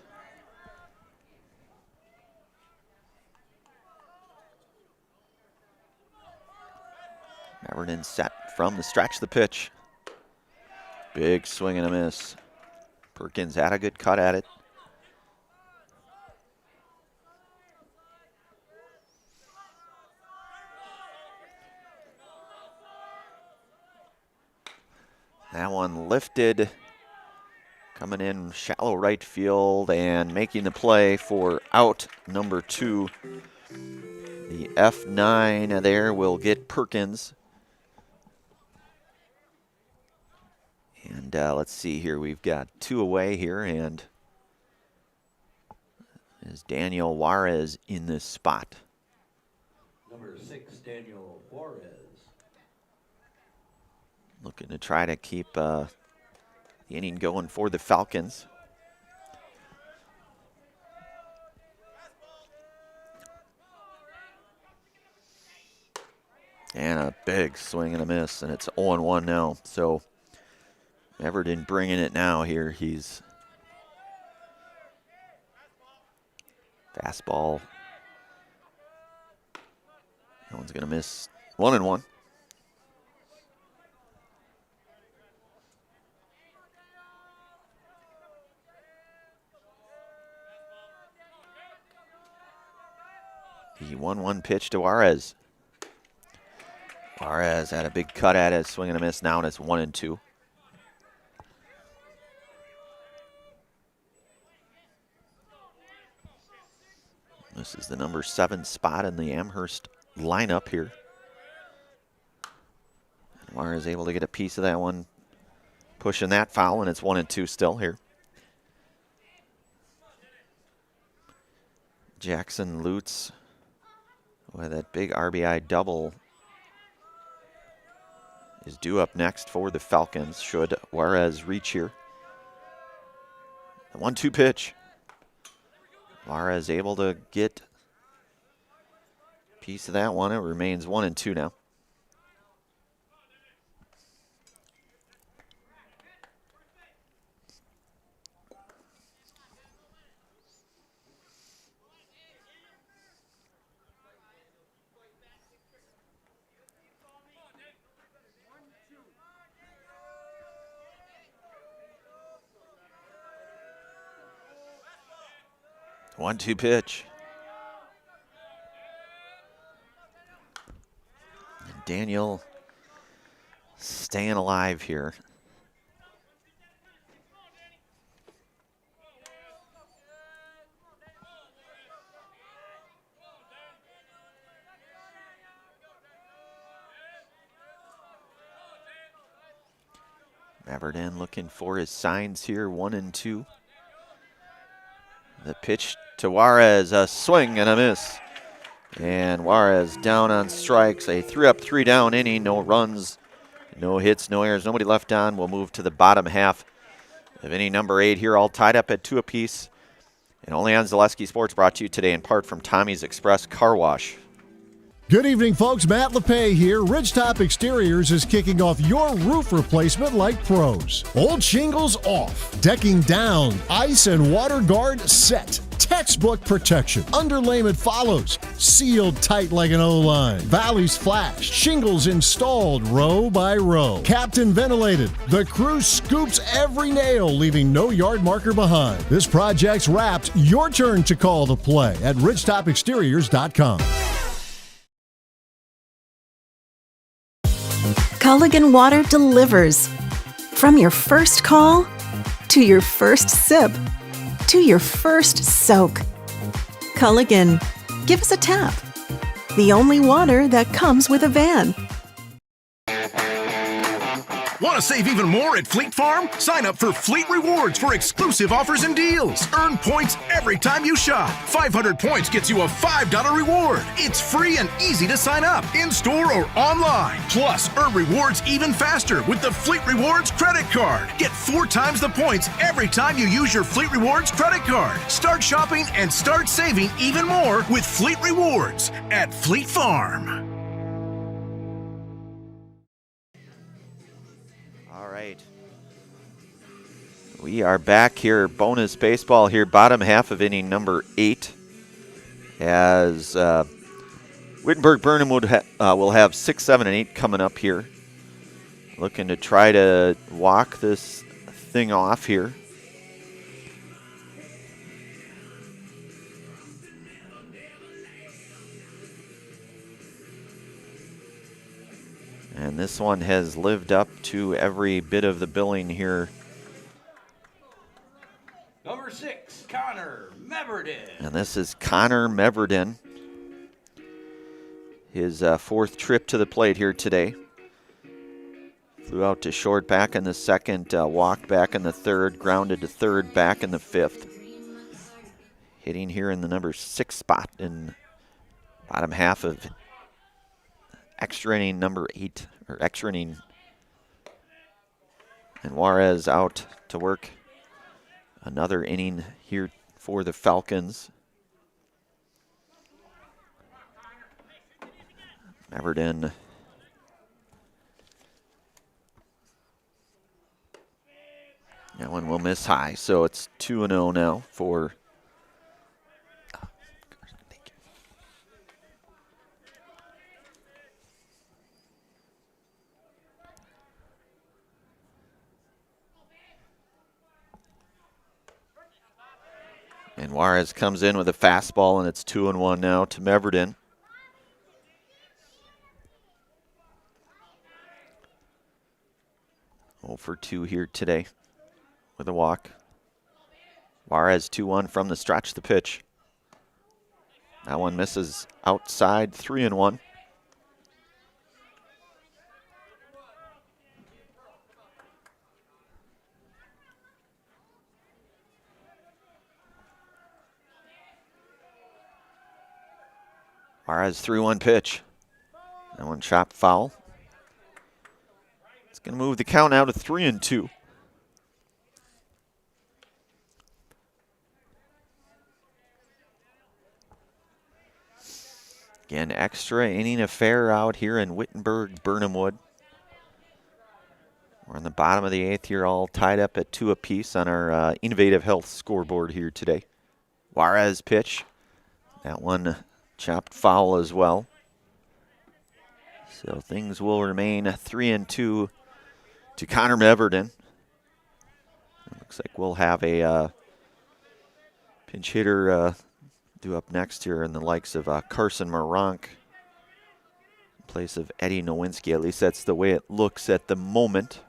Meverton set from the stretch the pitch. Big swing and a miss. Perkins had a good cut at it. That one lifted, coming in shallow right field and making the play for out number 2. The F9 there will get Perkins. And let's see here, we've got 2 away here, and is Daniel Juarez in this spot. Number 6, Daniel Juarez. Looking to try to keep the inning going for the Falcons. And a big swing and a miss, and it's 0-1 now. So Meverton bringing it now here. He's fastball. That one's going to miss. 1-1. The 1-1 pitch to Juarez. Juarez had a big cut at it, swing and a miss. Now it's 1-2. This is the number 7 spot in the Amherst lineup here. And Juarez able to get a piece of that one, pushing that foul, and it's 1-2 still here. Jackson Lutz with that big RBI double is due up next for the Falcons, should Juarez reach here. The 1-2 pitch. Juarez able to get a piece of that one. It remains 1-2 now. One-two pitch. And Daniel staying alive here. Meverden looking for his signs here, 1-2. The pitch to Juarez, a swing and a miss. And Juarez down on strikes, a 3-up, 3-down inning, no runs, no hits, no errors, nobody left on. We'll move to the bottom half of inning number 8 here, all tied up at 2 apiece. And only on Zaleski Sports, brought to you today in part from Tommy's Express Car Wash. Good evening, folks. Matt LePay here. Ridgetop Exteriors is kicking off your roof replacement like pros. Old shingles off, decking down, ice and water guard set. Textbook protection. Underlayment follows. Sealed tight like an O-line. Valleys flashed. Shingles installed row by row. Captain ventilated. The crew scoops every nail, leaving no yard marker behind. This project's wrapped. Your turn to call the play at ridgetopexteriors.com. Culligan Water delivers. From your first call, to your first sip, to your first soak. Culligan, give us a tap. The only water that comes with a van. Want to save even more at Fleet Farm? Sign up for Fleet Rewards for exclusive offers and deals. Earn points every time you shop. 500 points gets you a $5 reward. It's free and easy to sign up, in-store or online. Plus, earn rewards even faster with the Fleet Rewards credit card. Get 4 times the points every time you use your Fleet Rewards credit card. Start shopping and start saving even more with Fleet Rewards at Fleet Farm. We are back here, bonus baseball here, bottom half of inning number 8, as Wittenberg-Birnamwood will have 6, 7, and 8 coming up here. Looking to try to walk this thing off here. And this one has lived up to every bit of the billing here. Number 6, Connor Meverden. And this is Connor Meverden. His 4th trip to the plate here today. Flew out to short back in the 2nd, walked back in the 3rd, grounded to 3rd, back in the 5th. Hitting here in the number 6 spot in bottom half of extra inning number 8, or extra inning. And Juarez out to work another inning here for the Falcons. Meverden that one will miss high, so it's 2-0 now for and Juarez comes in with a fastball, and it's 2-1 now to Meverden. Oh for 2 here today with a walk. Juarez 2-1 from the stretch, the pitch. That one misses outside, 3-1. Juarez 3-1 pitch. That one chopped foul. It's going to move the count now to 3-2. Again, extra inning affair out here in Wittenberg-Birnamwood. We're on the bottom of the 8th here, all tied up at 2 apiece on our Innovative Health scoreboard here today. Juarez pitch. That one chopped foul as well. So things will remain 3-2 to Connor Meverden. Looks like we'll have a pinch hitter due up next here in the likes of Carson Maronk in place of Eddie Nowinski. At least that's the way it looks at the moment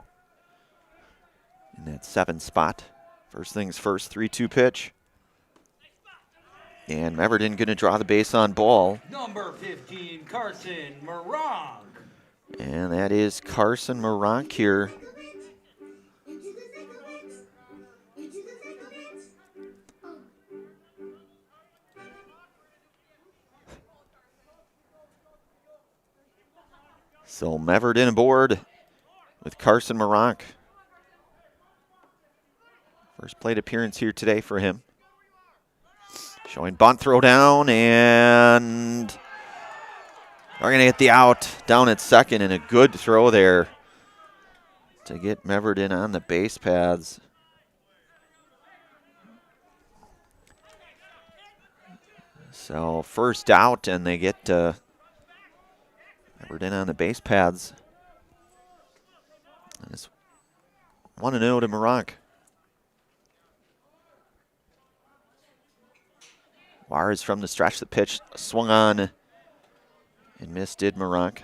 in that 7th spot. First things first, 3-2 pitch. And Meverden going to draw the base on ball. Number 15, Carson Maronk. And that is Carson Maronk here So Meverden aboard with Carson Maronk. First plate appearance here today for him. Showing bunt throw down, and they're going to get the out down at second, and a good throw there to get Meverden on the base paths. So first out, and they get Meverden on the base paths. And it's 1-0 to Maronk. Juarez from the stretch, the pitch swung on and missed, did Maronk.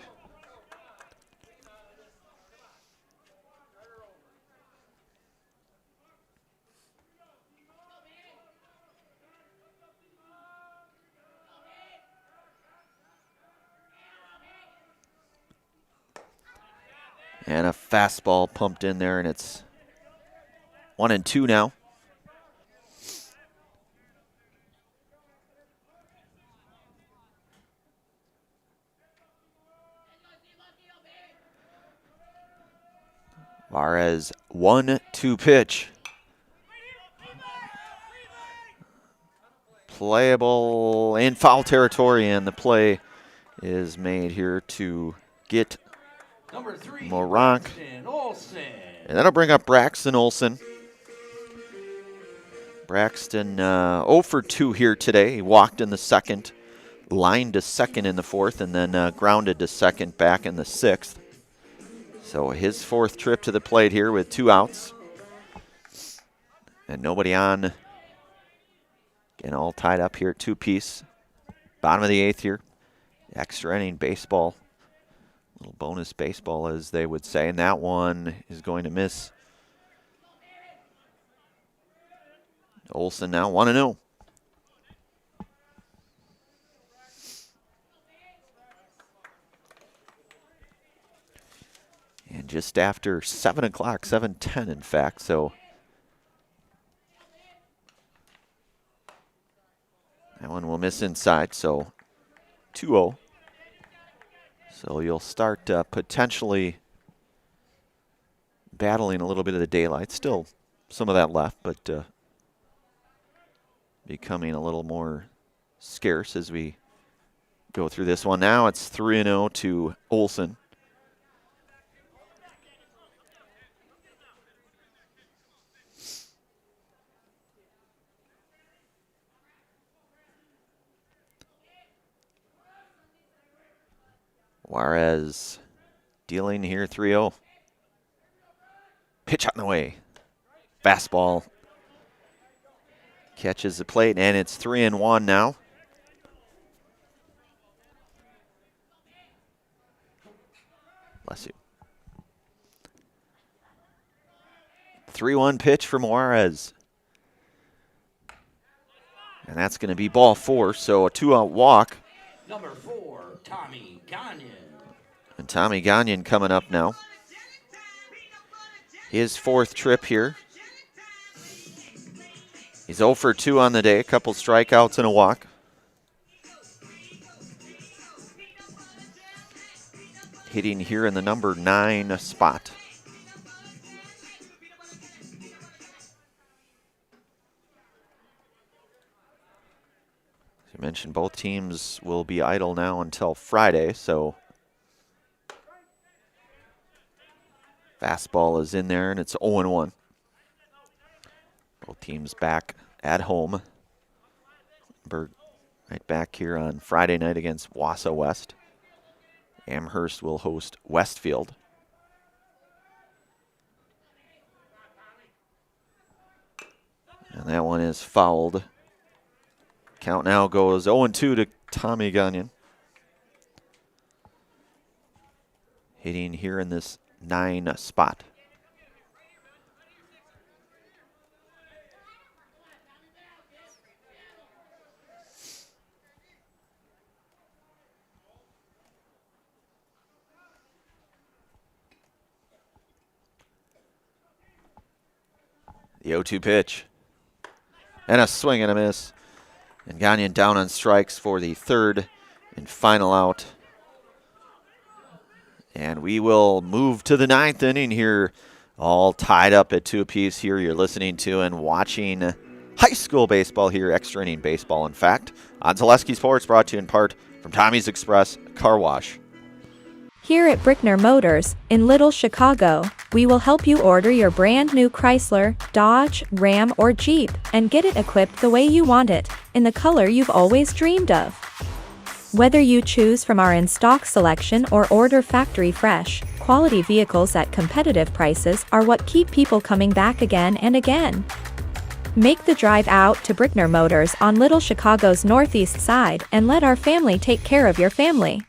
And a fastball pumped in there, and it's 1-2 now. Juarez 1-2 pitch. Playable in foul territory, and the play is made here to get Number 3, Maronk. Braxton Olson. And that'll bring up Braxton Olson. Braxton 0 for 2 here today. He walked in the second, lined to second in the fourth, and then grounded to second back in the sixth. So his fourth trip to the plate here with 2 outs. And nobody on. Again, all tied up here at 2-piece. Bottom of the 8th here. Extra inning baseball. Little bonus baseball, as they would say. And that one is going to miss. Olson now 1-0. And just after 7 o'clock, 7:10 in fact, so that one will miss inside, so 2-0. So you'll start potentially battling a little bit of the daylight. Still some of that left, but becoming a little more scarce as we go through this one. Now it's 3-0 to Olson. Juarez dealing here 3-0. Pitch out in the way. Fastball. Catches the plate, and it's 3-1 now. Bless you. 3-1 pitch from Juarez. And that's going to be ball 4, so a 2-out walk. Number 4, Tommy Gagnon. And Tommy Gagnon coming up now. His 4th trip here. He's 0 for 2 on the day, a couple strikeouts and a walk. Hitting here in the number 9 spot. As you mentioned, both teams will be idle now until Friday, so fastball is in there, and it's 0-1. Both teams back at home. Wittenberg right back here on Friday night against WIAA West. Amherst will host Westfield. And that one is fouled. Count now goes 0-2 to Tommy Gagnon. Hitting here in this 9 spot. The 0-2 pitch. And a swing and a miss. And Gagnon down on strikes for the 3rd and final out. And we will move to the 9th inning here, all tied up at 2 apiece here. You're listening to and watching high school baseball here, extra inning baseball, in fact, on Zaleski Sports, brought to you in part from Tommy's Express Car Wash. Here at Brickner Motors, in Little Chicago, we will help you order your brand new Chrysler, Dodge, Ram, or Jeep and get it equipped the way you want it, in the color you've always dreamed of. Whether you choose from our in-stock selection or order factory fresh, quality vehicles at competitive prices are what keep people coming back again and again. Make the drive out to Brickner Motors on Little Chicago's northeast side and let our family take care of your family.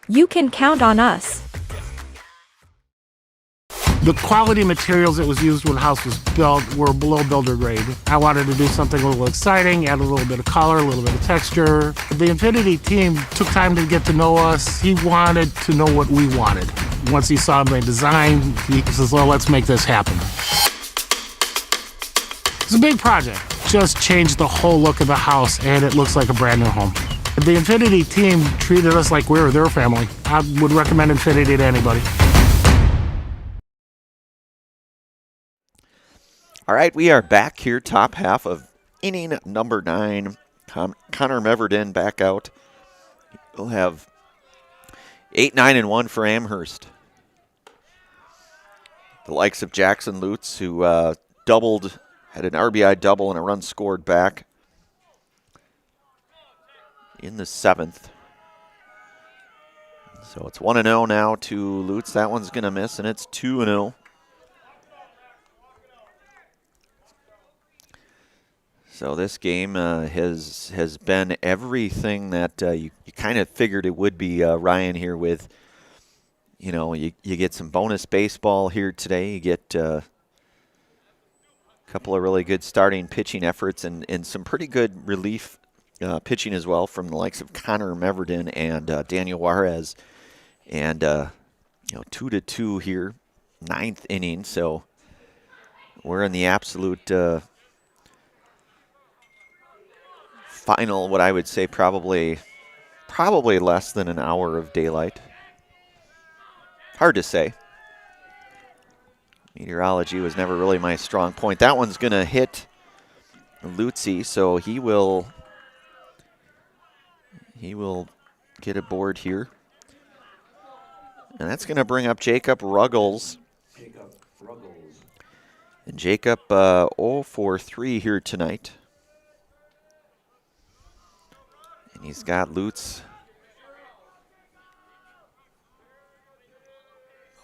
You can count on us. The quality materials that was used when the house was built were below builder grade. I wanted to do something a little exciting, add a little bit of color, a little bit of texture. The Infinity team took time to get to know us. He wanted to know what we wanted. Once he saw my design, he says, well, let's make this happen. It's a big project. Just changed the whole look of the house, and it looks like a brand new home. The Infinity team treated us like we were their family. I would recommend Infinity to anybody. All right, we are back here, top half of inning number 9. Connor Meverden back out. We'll have 8, 9, and 1 for Amherst. The likes of Jackson Lutz, who doubled, had an RBI double and a run scored back in the 7th. So it's 1-0 now to Lutz. That one's going to miss, and it's 2-0. So this game has been everything that you kind of figured it would be, Ryan, here with, you get some bonus baseball here today. You get a couple of really good starting pitching efforts and some pretty good relief pitching as well from the likes of Connor Meverden and Daniel Juarez. And, 2-2 here, 9th inning. So we're in the absolute final, what I would say probably less than an hour of daylight. Hard to say. Meteorology was never really my strong point. That one's going to hit Lutzy, so he will get aboard here. And that's going to bring up Jacob Ruggles. And Jacob 0 for 3 here tonight. And he's got Lutz.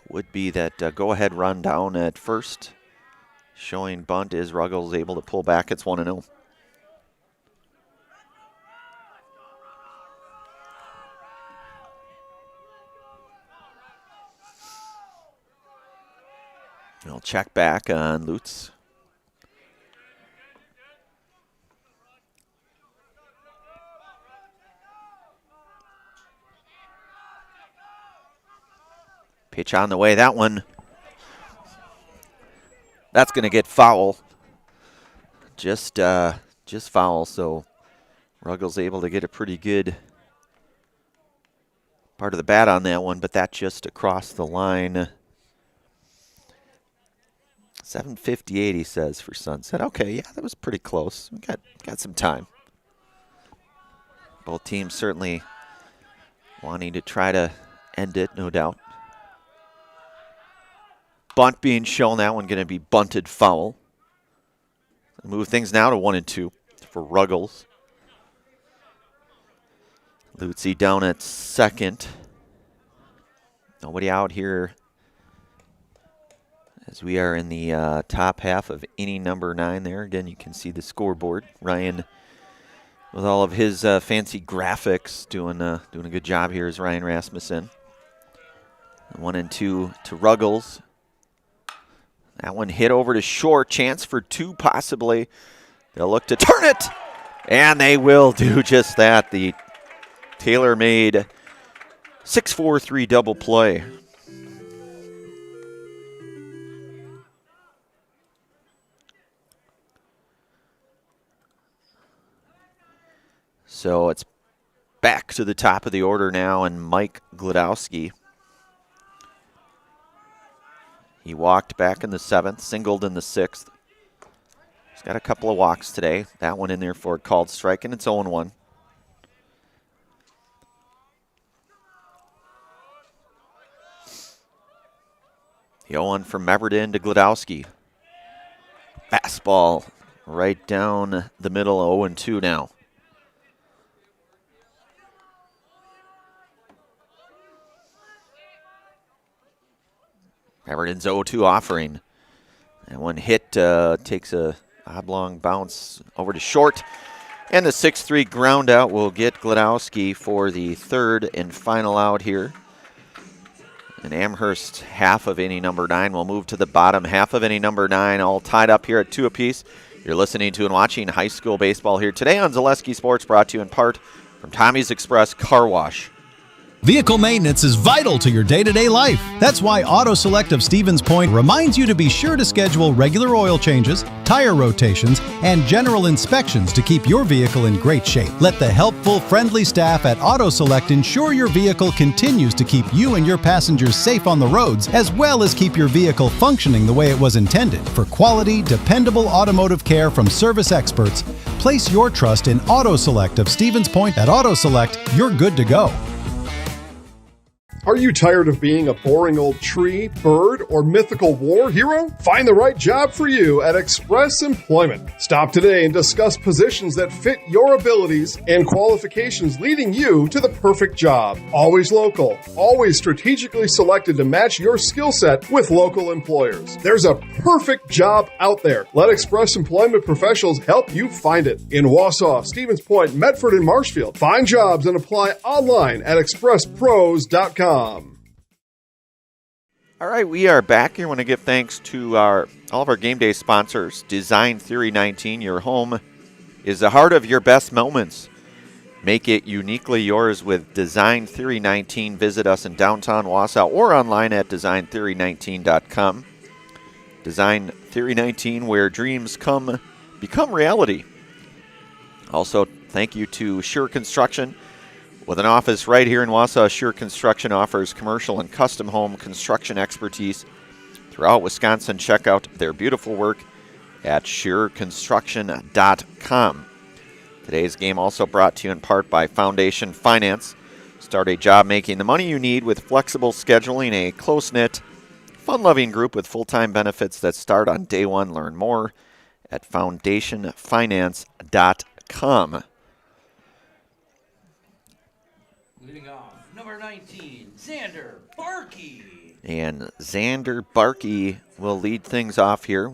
Would be that go-ahead run down at first. Showing bunt is Ruggles able to pull back. It's 1-0. We'll check back on Lutz. Pitch on the way. That one, that's going to get foul. Just foul. So Ruggles able to get a pretty good part of the bat on that one, but that just across the line. 7:58, he says, for Sunset. Okay, yeah, that was pretty close. We got some time. Both teams certainly wanting to try to end it, no doubt. Bunt being shown, that one going to be bunted foul. Move things now to 1-2 for Ruggles. Lutzy down at second. Nobody out here as we are in the top half of inning number 9 there. Again, you can see the scoreboard. Ryan, with all of his fancy graphics, doing a good job here is Ryan Rasmussen. 1-2 to Ruggles. That one hit over to short. Chance for 2 possibly. They'll look to turn it. And they will do just that. The tailor-made 6-4-3 double play. So it's back to the top of the order now, and Mike Glodowski He walked back in the 7th, singled in the 6th. He's got a couple of walks today. That one in there for a called strike, and it's 0-1. The 0-1 from Meverden to Glodowski. Fastball right down the middle, 0-2 now. Meverden's 0-2 offering. And one hit takes a oblong bounce over to short. And the 6-3 ground out will get Glodowski for the 3rd and final out here. And Amherst, half of inning number 9, will move to the bottom half of inning number 9, all tied up here at 2 apiece. You're listening to and watching high school baseball here today on Zaleski Sports, brought to you in part from Tommy's Express Car Wash. Vehicle maintenance is vital to your day-to-day life. That's why Auto Select of Stevens Point reminds you to be sure to schedule regular oil changes, tire rotations, and general inspections to keep your vehicle in great shape. Let the helpful, friendly staff at Auto Select ensure your vehicle continues to keep you and your passengers safe on the roads, as well as keep your vehicle functioning the way it was intended. For quality, dependable automotive care from service experts, place your trust in Auto Select of Stevens Point. At Auto Select, you're good to go. Are you tired of being a boring old tree, bird, or mythical war hero? Find the right job for you at Express Employment. Stop today and discuss positions that fit your abilities and qualifications, leading you to the perfect job. Always local, always strategically selected to match your skill set with local employers. There's a perfect job out there. Let Express Employment professionals help you find it. In Wausau, Stevens Point, Medford, and Marshfield. Find jobs and apply online at expresspros.com. All right, we are back here. I want to give thanks to all of our game day sponsors. Design Theory 19, your home is the heart of your best moments. Make it uniquely yours with Design Theory 19. Visit us in downtown Wausau or online at designtheory19.com. Design Theory 19, where dreams become reality. Also, thank you to Sure Construction. With an office right here in Wausau, Sure Construction offers commercial and custom home construction expertise throughout Wisconsin. Check out their beautiful work at sureconstruction.com. Today's game also brought to you in part by Foundation Finance. Start a job making the money you need with flexible scheduling, a close-knit, fun-loving group with full-time benefits that start on day one. Learn more at foundationfinance.com. Leading off, number 19, Xander Barkey. And Xander Barkey will lead things off here.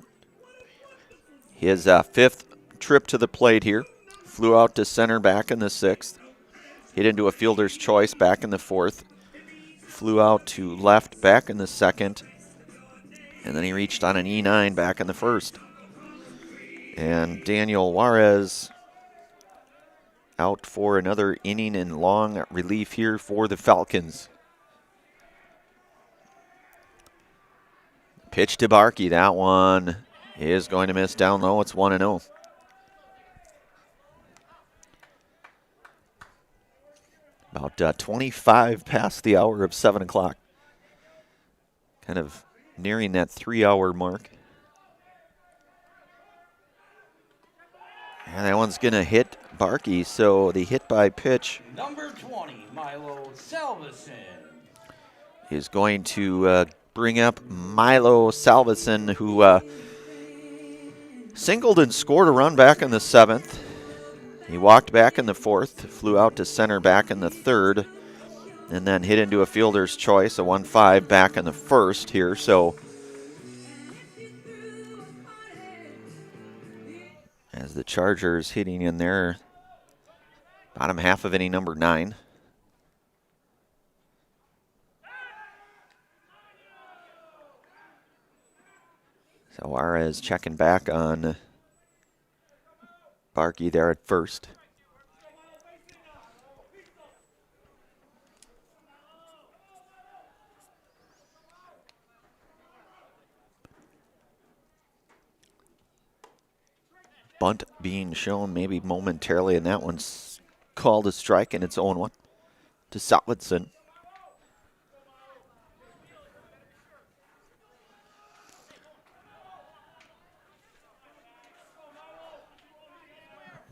His 5th trip to the plate here. Flew out to center back in the 6th. Hit into a fielder's choice back in the 4th. Flew out to left back in the 2nd. And then he reached on an E9 back in the 1st. And Daniel Juarez out for another inning in long relief here for the Falcons. Pitch to Barkey. That one is going to miss down low. It's 1-0. About 25 past the hour of 7 o'clock. Kind of nearing that 3-hour mark. And that one's going to hit Barkey, so the hit by pitch. Number 20, Milo Salveson. Is going to bring up Milo Salveson, who singled and scored a run back in the 7th. He walked back in the 4th, flew out to center back in the 3rd, and then hit into a fielder's choice, a 1-5 back in the 1st here. So as the Chargers hitting in there, bottom half of inning number 9. So Juarez checking back on Barkey there at first. Bunt being shown maybe momentarily, and that one's called a strike, and it's 0-1 to Salveson.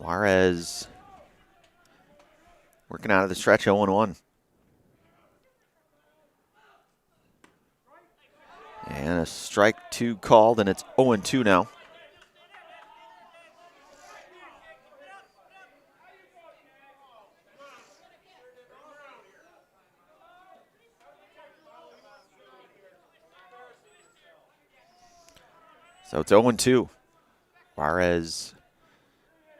Juarez working out of the stretch 0-1. And a strike 2 called, and it's 0-2 now. So it's 0-2. Juarez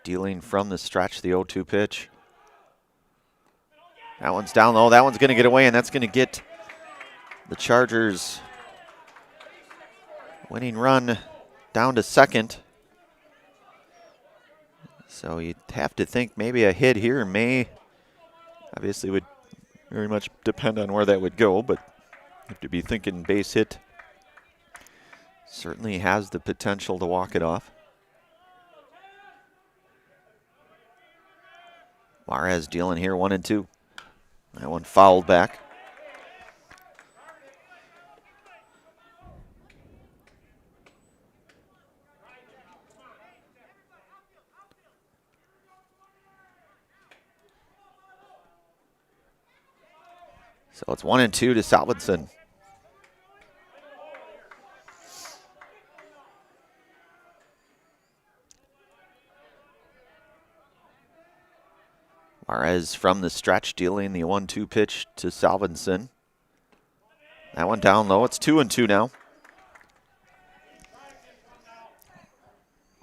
dealing from the stretch, the 0-2 pitch. That one's down low. That one's going to get away, and that's going to get the Chargers winning run down to second. So you'd have to think maybe a hit here may, obviously would very much depend on where that would go, but you have to be thinking base hit. Certainly has the potential to walk it off. Juarez dealing here 1-2. That one fouled back. So it's 1-2 to Salvinson. Juarez from the stretch dealing the 1-2 pitch to Salvinson. That one down low. It's 2-2 now.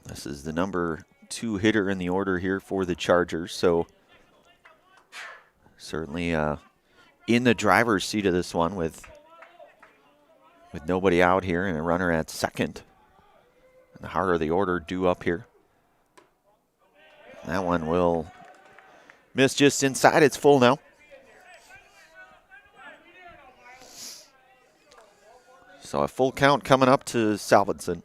This is the number 2 hitter in the order here for the Chargers, so certainly in the driver's seat of this one with nobody out here and a runner at second. And the heart of the order due up here. That one will miss just inside. It's full now. So a full count coming up to Salvinson.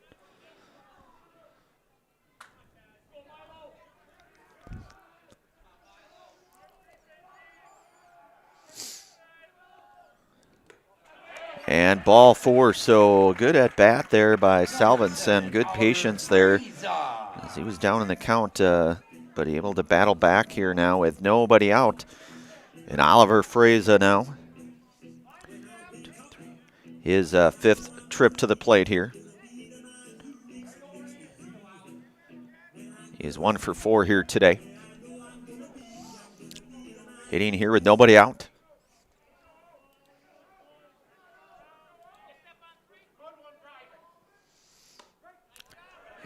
And ball 4, so good at bat there by Salvinson. Good patience there as he was down in the count, but able to battle back here now with nobody out. And Oliver Freza now. His 5th trip to the plate here. He is 1 for 4 here today. Hitting here with nobody out.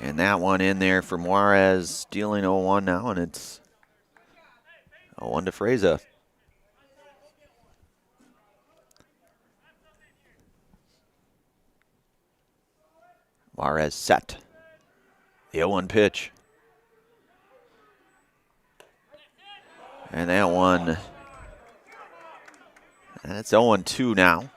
And that one in there for Juarez, dealing 0-1 now, and it's 0-1 to Freza. Juarez set. The 0-1 pitch. And that one, and it's 0-2 now.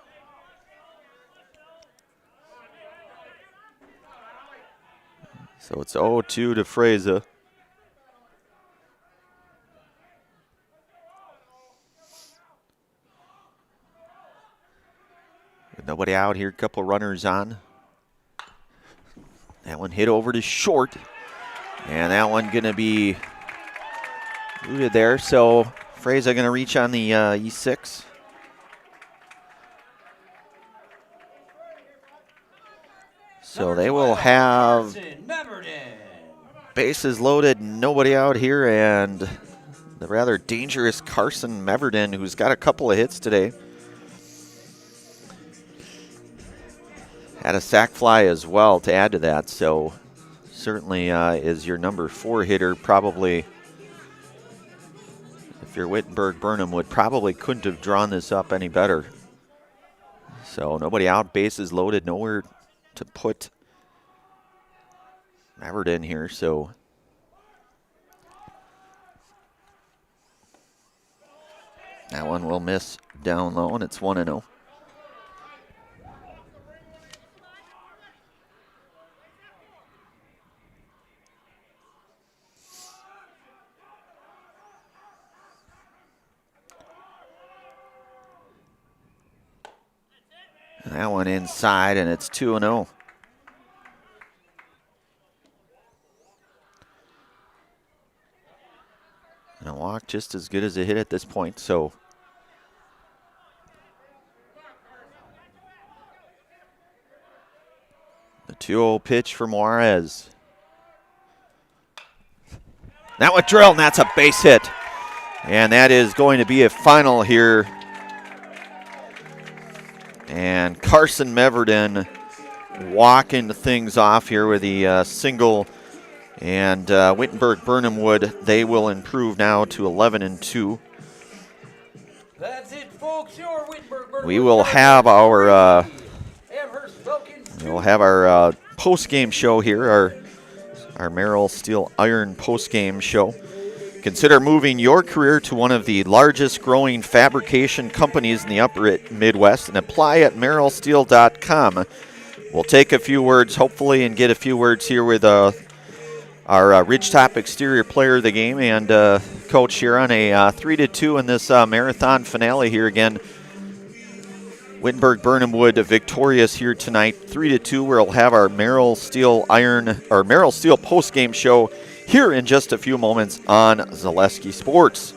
So it's 0-2 to Freza. With nobody out here, couple runners on. That one hit over to short. And that one going to be rooted there. So Freza going to reach on the E6. So they will have bases loaded, nobody out here, and the rather dangerous Carson Meverden, who's got a couple of hits today. Had a sac fly as well to add to that, so certainly is your number 4 hitter. Probably, if you're Wittenberg-Birnamwood, probably couldn't have drawn this up any better. So nobody out, bases loaded, nowhere to put Meverden here, so that one will miss down low, and it's 1-0. That one inside, and it's 2-0. walk just as good as a hit at this point. So the 2-0 pitch from Juarez. That one drilled, and that's a base hit. And that is going to be a final here. And Carson Meverden walking things off here with the single. And Wittenberg-Birnamwood, they will improve now to 11-2. That's it, folks. Your Wittenberg-Birnamwood. We will have our post-game show here, our Merrill Steel Iron post-game show. Consider moving your career to one of the largest growing fabrication companies in the upper Midwest and apply at merrillsteel.com. We'll take a few words, hopefully, and get a few words here with our Ridgetop exterior player of the game and coach here on a 3-2 in this marathon finale here again. Wittenberg-Birnamwood victorious here tonight, 3-2. We'll have our Merrill Steel post-game show here in just a few moments on Zaleski Sports.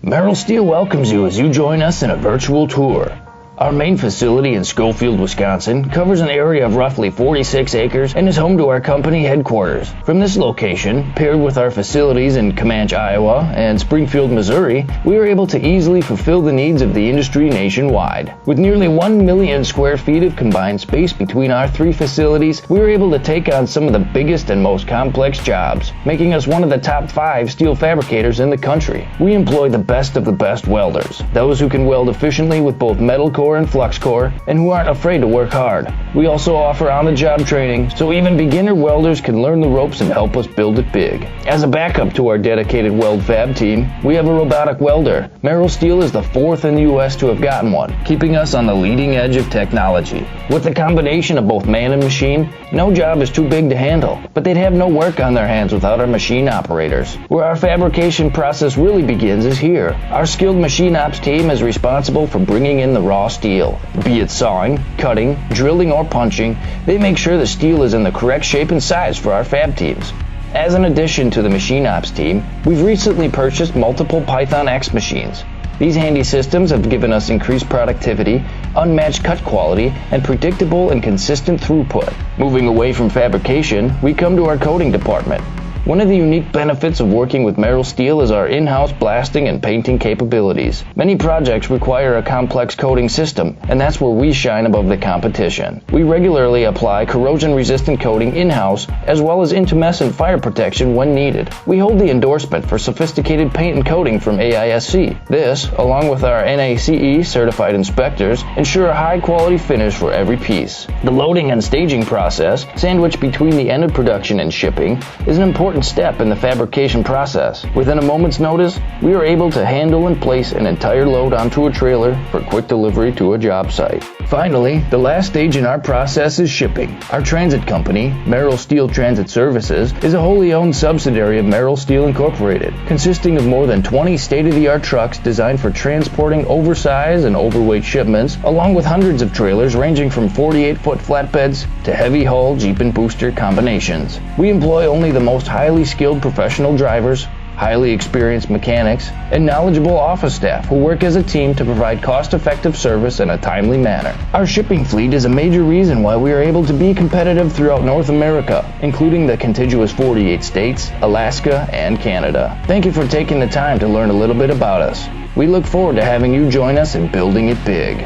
Merrill Steel welcomes you as you join us in a virtual tour. Our main facility in Schofield, Wisconsin covers an area of roughly 46 acres and is home to our company headquarters. From this location, paired with our facilities in Comanche, Iowa and Springfield, Missouri, we are able to easily fulfill the needs of the industry nationwide. With nearly 1 million square feet of combined space between our three facilities, we are able to take on some of the biggest and most complex jobs, making us one of the top 5 steel fabricators in the country. We employ the best of the best welders, those who can weld efficiently with both metal core and flux core, and who aren't afraid to work hard. We also offer on-the-job training, so even beginner welders can learn the ropes and help us build it big. As a backup to our dedicated weld fab team, we have a robotic welder. Merrill Steel is the 4th in the U.S. to have gotten one, keeping us on the leading edge of technology. With the combination of both man and machine, no job is too big to handle, but they'd have no work on their hands without our machine operators. Where our fabrication process really begins is here. Our skilled machine ops team is responsible for bringing in the raw steel. Be it sawing, cutting, drilling, or punching, they make sure the steel is in the correct shape and size for our fab teams. As an addition to the machine ops team, we've recently purchased multiple Python X machines. These handy systems have given us increased productivity, unmatched cut quality, and predictable and consistent throughput. Moving away from fabrication, we come to our coating department. One of the unique benefits of working with Merrill Steel is our in-house blasting and painting capabilities. Many projects require a complex coating system, and that's where we shine above the competition. We regularly apply corrosion-resistant coating in-house, as well as intumescent fire protection when needed. We hold the endorsement for sophisticated paint and coating from AISC. This, along with our NACE certified inspectors, ensure a high-quality finish for every piece. The loading and staging process, sandwiched between the end of production and shipping, is an important step in the fabrication process. Within a moment's notice, we are able to handle and place an entire load onto a trailer for quick delivery to a job site. Finally, the last stage in our process is shipping. Our transit company, Merrill Steel Transit Services, is a wholly owned subsidiary of Merrill Steel Incorporated, consisting of more than 20 state-of-the-art trucks designed for transporting oversized and overweight shipments, along with hundreds of trailers ranging from 48-foot flatbeds to heavy-haul Jeep and booster combinations. We employ only the most highly skilled professional drivers, highly experienced mechanics, and knowledgeable office staff who work as a team to provide cost-effective service in a timely manner. Our shipping fleet is a major reason why we are able to be competitive throughout North America, including the contiguous 48 states, Alaska, and Canada. Thank you for taking the time to learn a little bit about us. We look forward to having you join us in building it big.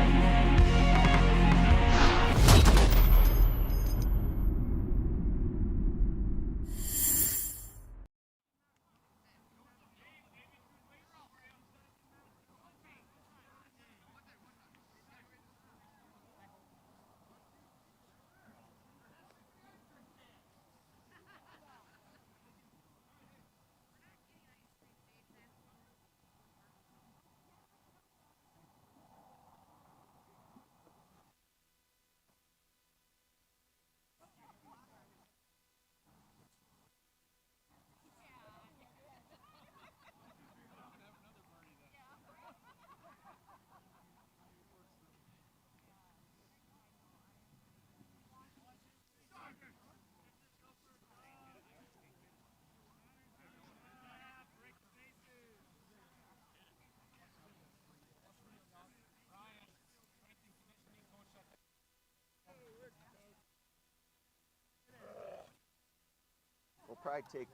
probably take.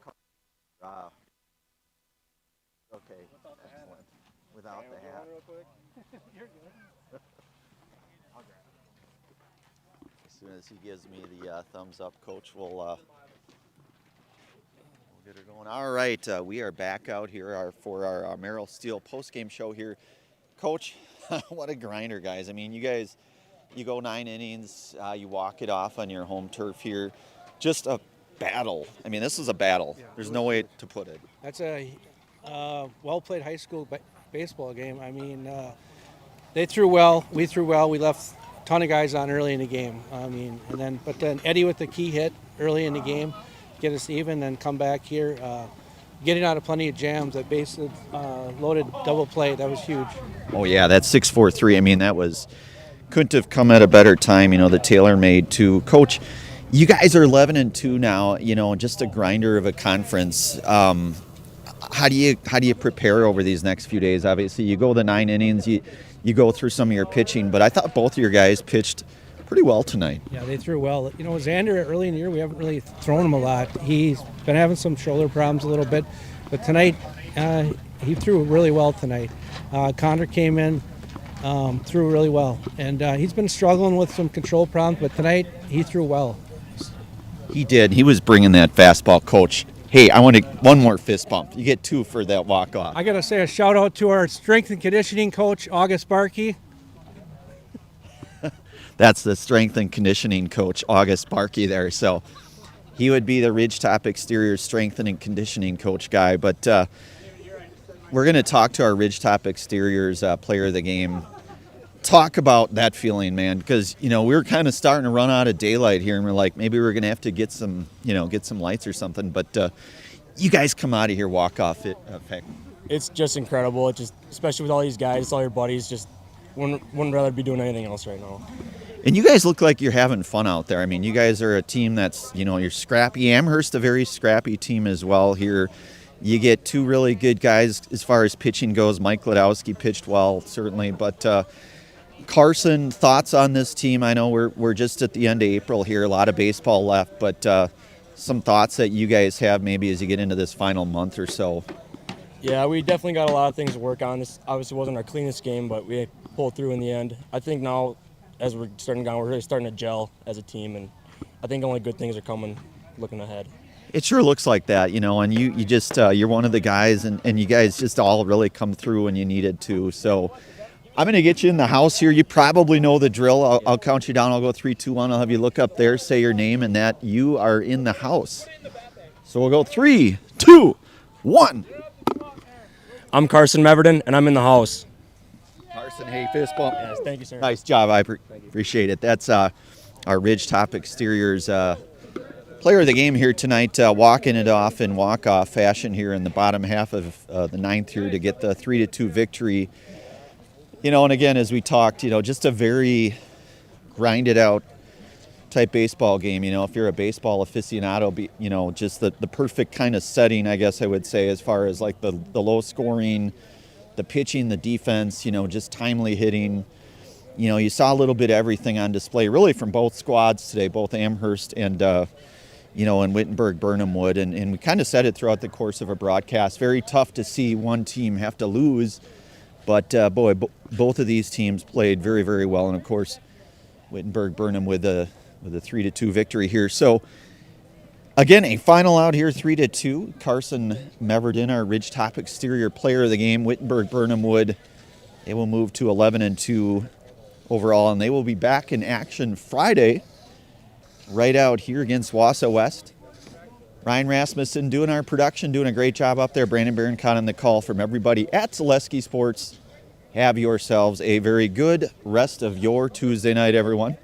Okay, excellent. Without the hat. You're good. As soon as he gives me the thumbs up, Coach, we'll get her going. All right, we are back out here for our Merrill Steel postgame show here. Coach, what a grinder, guys. I mean, you guys, you go 9 innings, you walk it off on your home turf here. Just a battle. I mean, this is a battle. Yeah, there's no way to put it. That's a well-played high school baseball game. I mean, they threw well. We threw well. We left a ton of guys on early in the game. I mean, but then Eddie with the key hit early in the game, get us even, then come back here, getting out of plenty of jams. That bases loaded double play, that was huge. Oh yeah, that 6-4-3. I mean, that couldn't have come at a better time. You know, the tailor-made too. Coach, you guys are 11-2 now. You know, just a grinder of a conference. How do you prepare over these next few days? Obviously, you go the 9 innings. You go through some of your pitching, but I thought both of your guys pitched pretty well tonight. Yeah, they threw well. You know, Xander early in the year, we haven't really thrown him a lot. He's been having some shoulder problems a little bit, but tonight he threw really well tonight. Connor came in, threw really well, and he's been struggling with some control problems, but tonight he threw well. He did. He was bringing that fastball, Coach. Hey, I want one more fist bump. You get 2 for that walk-off. I got to say a shout-out to our strength and conditioning coach, August Barkey. That's the strength and conditioning coach, August Barkey there. So he would be the Ridgetop Exterior strength and conditioning coach guy. But we're going to talk to our Ridgetop Exteriors player of the game. Talk about that feeling, man, because, you know, we were kind of starting to run out of daylight here, and we're like, maybe we're going to have to get some lights or something. But you guys come out of here, walk off it. It's just incredible. It just, especially with all these guys, all your buddies, just wouldn't rather be doing anything else right now. And you guys look like you're having fun out there. I mean, you guys are a team that's, you know, you're scrappy. Amherst, a very scrappy team as well here. You get 2 really good guys as far as pitching goes. Mike Ledowski pitched well, certainly, but Carson, thoughts on this team? I know we're just at the end of April here, a lot of baseball left, but some thoughts that you guys have maybe as you get into this final month or so. Yeah, we definitely got a lot of things to work on. This obviously wasn't our cleanest game, but we pulled through in the end. I think now, as we're starting down, we're really starting to gel as a team, and I think only good things are coming looking ahead. It sure looks like that, you know, and you just, you're one of the guys, and you guys just all really come through when you needed to, so I'm going to get you in the house here. You probably know the drill. I'll count you down. I'll go 3, 2, 1. I'll have you look up there, say your name, and that you are in the house. So we'll go 3, 2, 1. I'm Carson Meverden, and I'm in the house. Carson, hey, fist bump. Yes, thank you, sir. Nice job. I appreciate it. That's our Ridgetop Exteriors player of the game here tonight, walking it off in walk-off fashion here in the bottom half of the 9th here to get the 3-2 victory. You know, and again, as we talked, you know, just a very grinded out type baseball game. You know, if you're a baseball aficionado, you know, just the perfect kind of setting, I guess I would say, as far as like the low scoring, the pitching, the defense, you know, just timely hitting. You know, you saw a little bit of everything on display really from both squads today, both Amherst and, you know, and Wittenberg-Birnamwood. And we kind of said it throughout the course of a broadcast. Very tough to see one team have to lose. But, boy, both of these teams played very, very well. And, of course, Wittenberg-Birnam with a 3-2 victory here. So, again, a final out here, 3-2. Carson Meverden, our Ridgetop Exterior player of the game. Wittenberg-Birnamwood, they will move to 11-2 overall. And they will be back in action Friday right out here against Wausau West. Ryan Rasmussen doing our production, doing a great job up there. Brandon Barron on the call from everybody at Zaleski Sports. Have yourselves a very good rest of your Tuesday night, everyone.